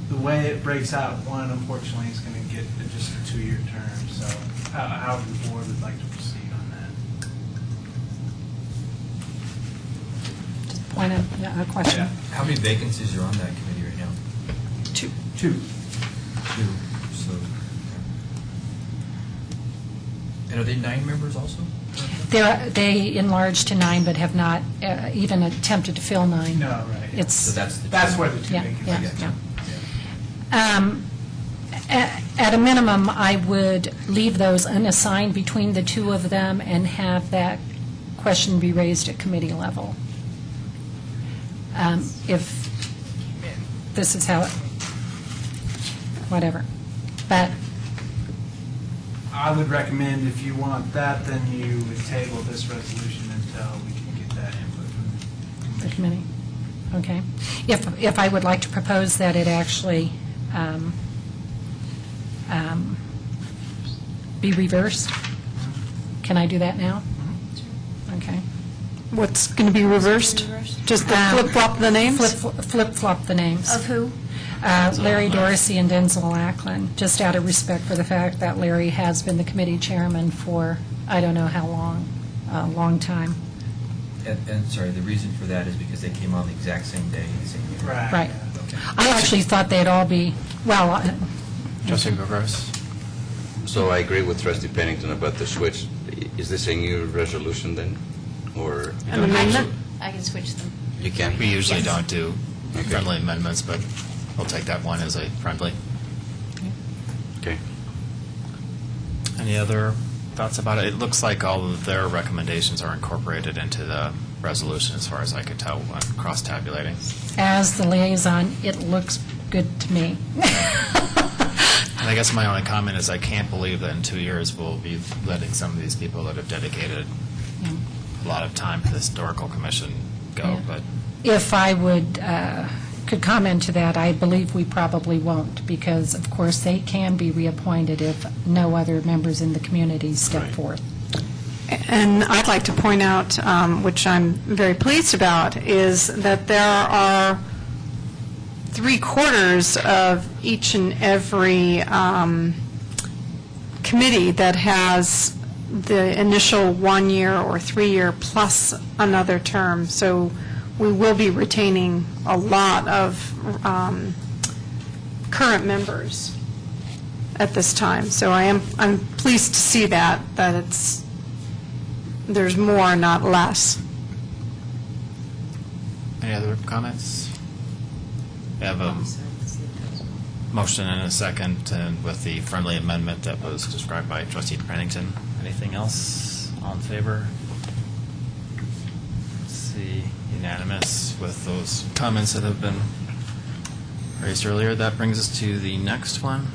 the way it breaks out, one, unfortunately, is going to get just a 2-year term. So, how the board would like to proceed on that? Just point of a question. Yeah. How many vacancies are on that committee right now? 2. 2. So, and are they 9 members also? They enlarged to 9, but have not even attempted to fill 9. No, right. It's So that's where the 2 vacancies are. At a minimum, I would leave those unassigned between the two of them and have that question be raised at committee level. If this is how whatever. But I would recommend, if you want that, then you would table this resolution until we can get that input from the committee, okay. If I would like to propose that it actually be reversed, can I do that now? Okay. What's going to be reversed? Just the flip-flop the names? Flip-flop the names. Of who? Larry Dorsey and Denzel Ackland, just out of respect for the fact that Larry has been the committee chairman for, I don't know how long, a long time. And sorry, the reason for that is because they came on the exact same day, the same year. Right. I actually thought they'd all be, well... Trustee Gregores? So I agree with Trustee Pennington about the switch. Is this a new resolution then, or? An amendment? I can switch them. You can? We usually Yes. don't do friendly amendments, but we'll take that one as a friendly. Okay. Any other thoughts about it? It looks like all of their recommendations are incorporated into the resolution, as far as I could tell, when cross-tabulating. As the liaison, it looks good to me. And I guess my only comment is I can't believe that in 2 years we'll be letting some of these people that have dedicated a lot of time to the Historical Commission go, Yeah. but If I could comment to that, I believe we probably won't, because, of course, they can be reappointed if no other members in the community step forth. And I'd like to point out, which I'm very pleased about, is that there are 3/4 of each and every committee that has the initial 1 year or 3 year plus another term. So we will be retaining a lot of current members at this time. So I'm pleased to see that there's more, not less. any other comments? We have a motion and a second, and with the friendly amendment that was described by Trustee Pennington. Anything else? All in favor? Let's see, unanimous with those comments that have been raised earlier. That brings us to the next one.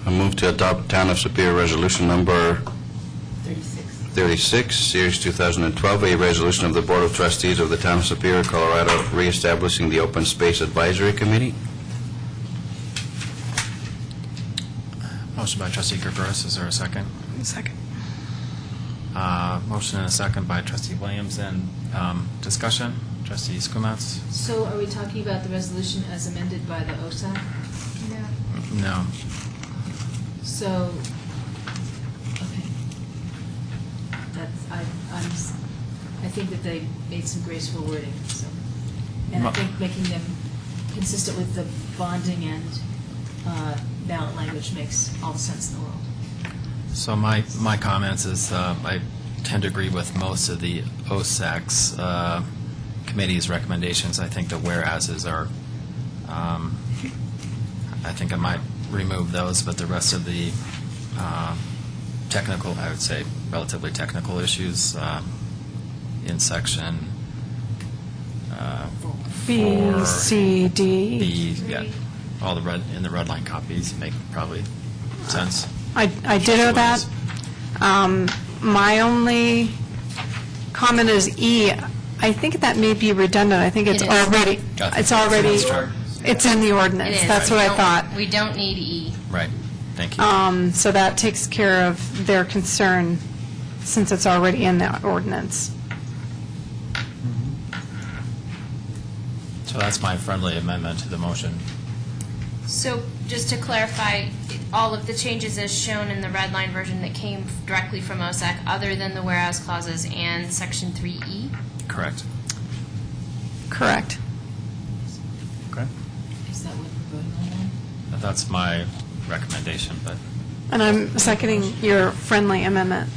I move to adopt Town of Superior Resolution Number 36, Series 2012, a resolution of the Board of Trustees of the Town of Superior, Colorado, reestablishing the Open Space Advisory Committee. Motion by Trustee Gregores. Is there a second? Second. Motion and a second by Trustee Williams. And discussion? Trustee Skumatz? So are we talking about the resolution as amended by the OSAC? No. So, okay. I think that they made some graceful wording, so. And I think making them consistent with the bonding and ballot language makes all the sense in the world. So my comments is I tend to agree with most of the OSAC's committee's recommendations. I think the whereases are, I think I might remove those, but the rest of the technical, I would say relatively technical issues in section B, 4, C, D. B, yeah, all the red, in the red line copies make probably sense. I ditto that. My only comment is E. I think that may be redundant. I think it's It is. already, it's in the ordinance. It is. That's what I thought. We don't need E. Right. Thank you. So that takes care of their concern, since it's already in the ordinance. So that's my friendly amendment to the motion. So just to clarify, all of the changes as shown in the red line version that came directly from OSAC, other than the whereas clauses and section 3E? Correct. Correct. Okay. Is that what we're voting on? That's my recommendation, but And I'm seconding your friendly amendment.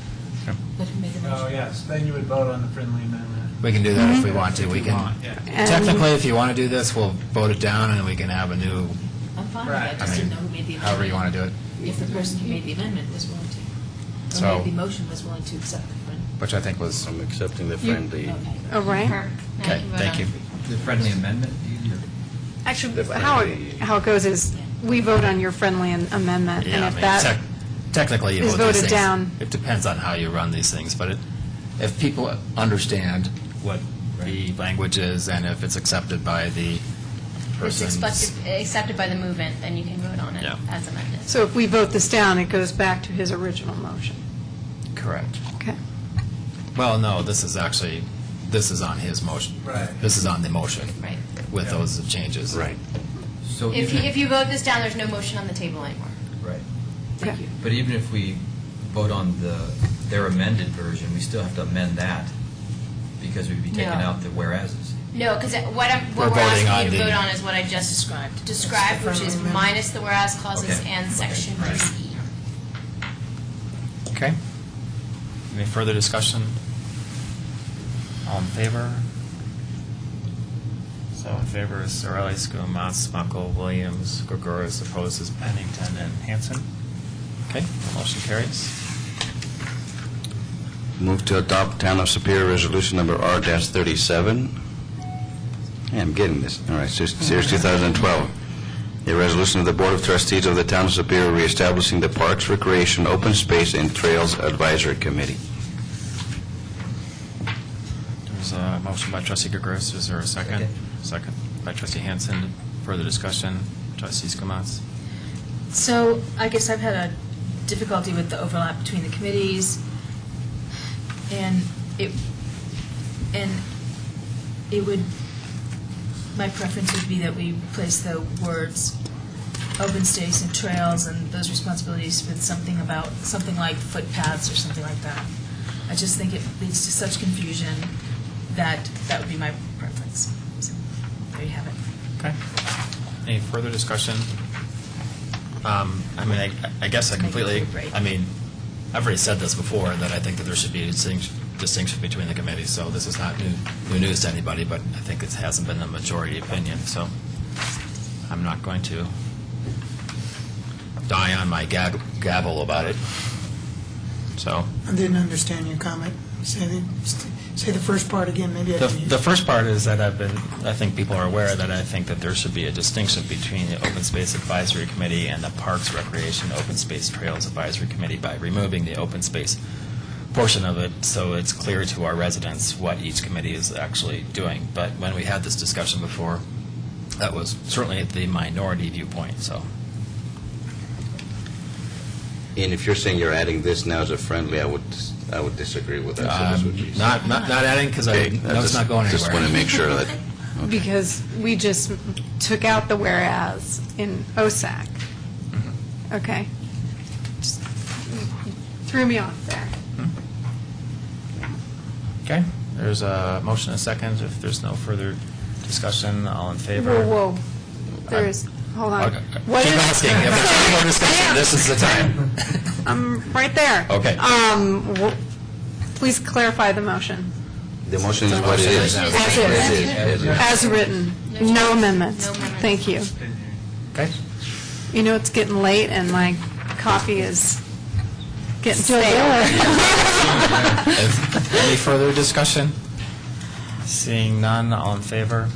But who made the motion? Oh, yes, then you would vote on the friendly amendment. we can do that if we want to. We If you want, can, yeah. And- technically, if you want to do this, we'll vote it down and we can have a new, I'm fine with Right. that, I just didn't know who made the amendment. however you want to do it, If the person who made the amendment was willing to, So- or made the motion was willing to accept the friend. which I think was, I'm accepting the friendly. Okay. Oh, right? Perfect. Now okay, you can vote thank on you. it. The friendly amendment, Actually, how it goes is, we vote on your friendly amendment, and Yeah, I if mean, that technically, you is vote these voted things. down. It depends on how you run these things, but if people understand what the language is and if it's accepted by the It's persons. accepted by the movement, then you can vote on it Yeah. as amended. So if we vote this down, it goes back to his original motion. Correct. Okay. Well, no, this is on his motion. Right. This is on the motion. Right. With those changes. Right. So If you vote this down, there's no motion on the table anymore. Right. Thank you. But even if we vote on their amended version, we still have to amend that because we'd be taking No. out the whereases. No, because what We're we're voting asking on you to the- vote on is what I just described. Described, which is minus the whereas clauses Okay. and section Right. 3E. Okay. Any further discussion? All in favor? So in favor is Sorelli, Skumatz, Smuckle, Williams, Gregoris, opposed is Pennington and Hanson. Okay, motion carries. Move to adopt Town of Superior Resolution Number R-37. Yeah, I'm getting this. All right, Series 2012. A resolution of the Board of Trustees of the Town of Superior reestablishing the Parks, Recreation, Open Space, and Trails Advisory Committee. There's a motion by trustee Gregoris. Is there a second? Second by trustee Hanson. Further discussion? Trustee Skumatz? So I guess I've had a difficulty with the overlap between the committees, and it would, my preference would be that we replace the words open space and trails and those responsibilities with something like footpaths or something like that. I just think it leads to such confusion that would be my preference. So there you have it. Okay. Any further discussion? I mean, I guess I completely, I mean, I've already said this before, that I think that there should be a distinction between the committees, so this is not new news to anybody, but I think it hasn't been the majority opinion, so I'm not going to die on my gavel about it. So. I didn't understand your comment. Say the first part again, maybe I didn't. The first part is that I think people are aware that I think that there should be a distinction between the Open Space Advisory Committee and the Parks, Recreation, Open Space Trails Advisory Committee by removing the open space portion of it, so it's clear to our residents what each committee is actually doing. But when we had this discussion before, that was certainly the minority viewpoint, so. And if you're saying you're adding this now as a friendly, I would disagree with that. So this would be- Not adding, because I know it's not going anywhere. Just want to make sure that, Because we just took out the whereas in OSAC. Okay. Just threw me off there. Okay, there's a motion and a second. If there's no further discussion, all in favor? Whoa. There is, hold on. Okay. What Keep is- asking. If there's any more discussion, this is the time. I'm right there. Okay. Please clarify the motion. the motion is what it is. As As is. is. As written. No amendments. Thank you. Okay. You know, it's getting late and my coffee is getting stale. Any further discussion? Seeing none, all in favor?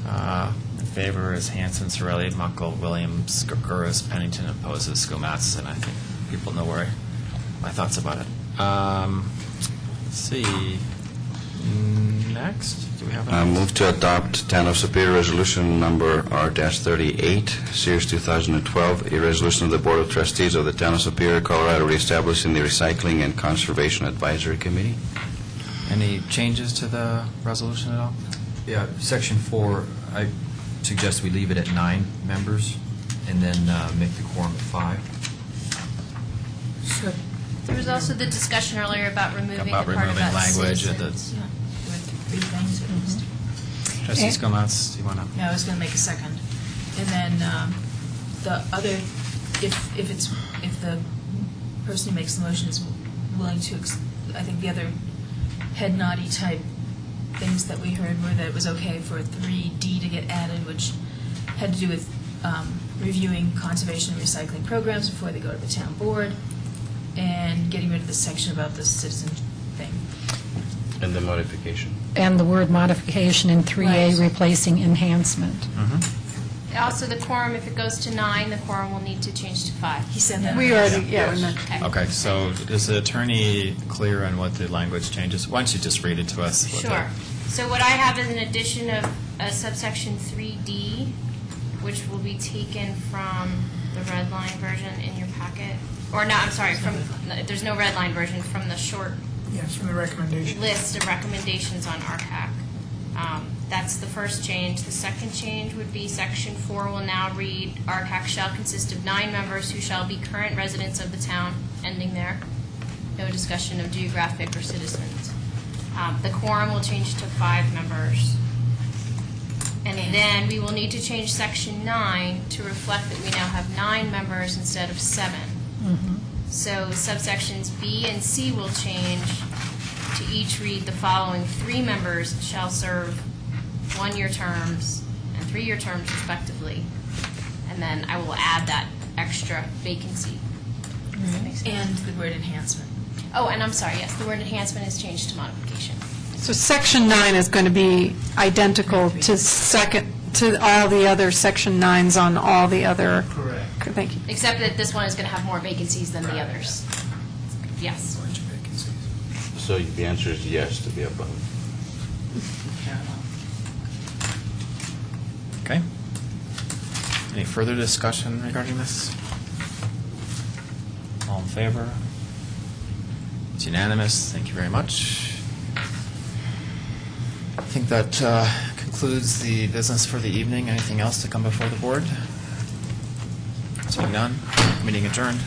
In favor is Hanson, Sorelli, Muckle, Williams, Gurgurus, Pennington, opposes Skumatz, and I think people know where my thoughts about it. Let's see. Next, do we have a... Move to adopt Town of Superior Resolution Number R-38, Series 2012, a resolution of the Board of Trustees of the Town of Superior, Colorado, reestablishing the Recycling and Conservation Advisory Committee. Any changes to the resolution at all? Yeah, Section 4, I suggest we leave it at 9 members and then make the quorum at 5. Sure. There was also the discussion earlier about removing About the part removing about language at the- citizens. Yeah, there were 3 things at least. Trustee Skumatz, do you want to? Yeah, I was going to make a second. And then the other, if the person who makes the motion is willing to, I think the other head noddy type things that we heard were that it was okay for 3D to get added, which had to do with reviewing conservation and recycling programs before they go to the town board, and getting rid of the section about the citizen thing. And the modification. And the word modification in 3A Right. replacing enhancement. Also, the quorum, if it goes to 9, the quorum will need to change to 5. He said that. We already, yeah, we Yes. mentioned. Okay, so is the attorney clear on what the language changes? Why don't you just read it to us? what the- Sure. So what I have is an addition of a subsection 3D, which will be taken from the red line version in your packet. Or no, I'm sorry, there's no red line version, from the short Yes, from the recommendation. list of recommendations on RCAC. That's the first change. The second change would be section 4 will now read, RCAC shall consist of 9 members who shall be current residents of the town, ending there. No discussion of geographic or citizens. The quorum will change to 5 members. And then we will need to change section 9 to reflect that we now have 9 members instead of 7. So subsections B and C will change to each read the following: 3 members shall serve 1-year terms and 3-year terms respectively. And then I will add that extra vacancy. Does that make sense? And the word enhancement. Oh, and I'm sorry, yes, the word enhancement is changed to modification. So section 9 is going to be identical to all the other section 9s on all the other. Correct. Thank you. Except that this one is going to have more vacancies than the others. Yes. So the answer is yes to be above. Okay. Any further discussion regarding this? All in favor? It's unanimous. Thank you very much. I think that concludes the business for the evening. Anything else to come before the board? Seeing none, meeting adjourned.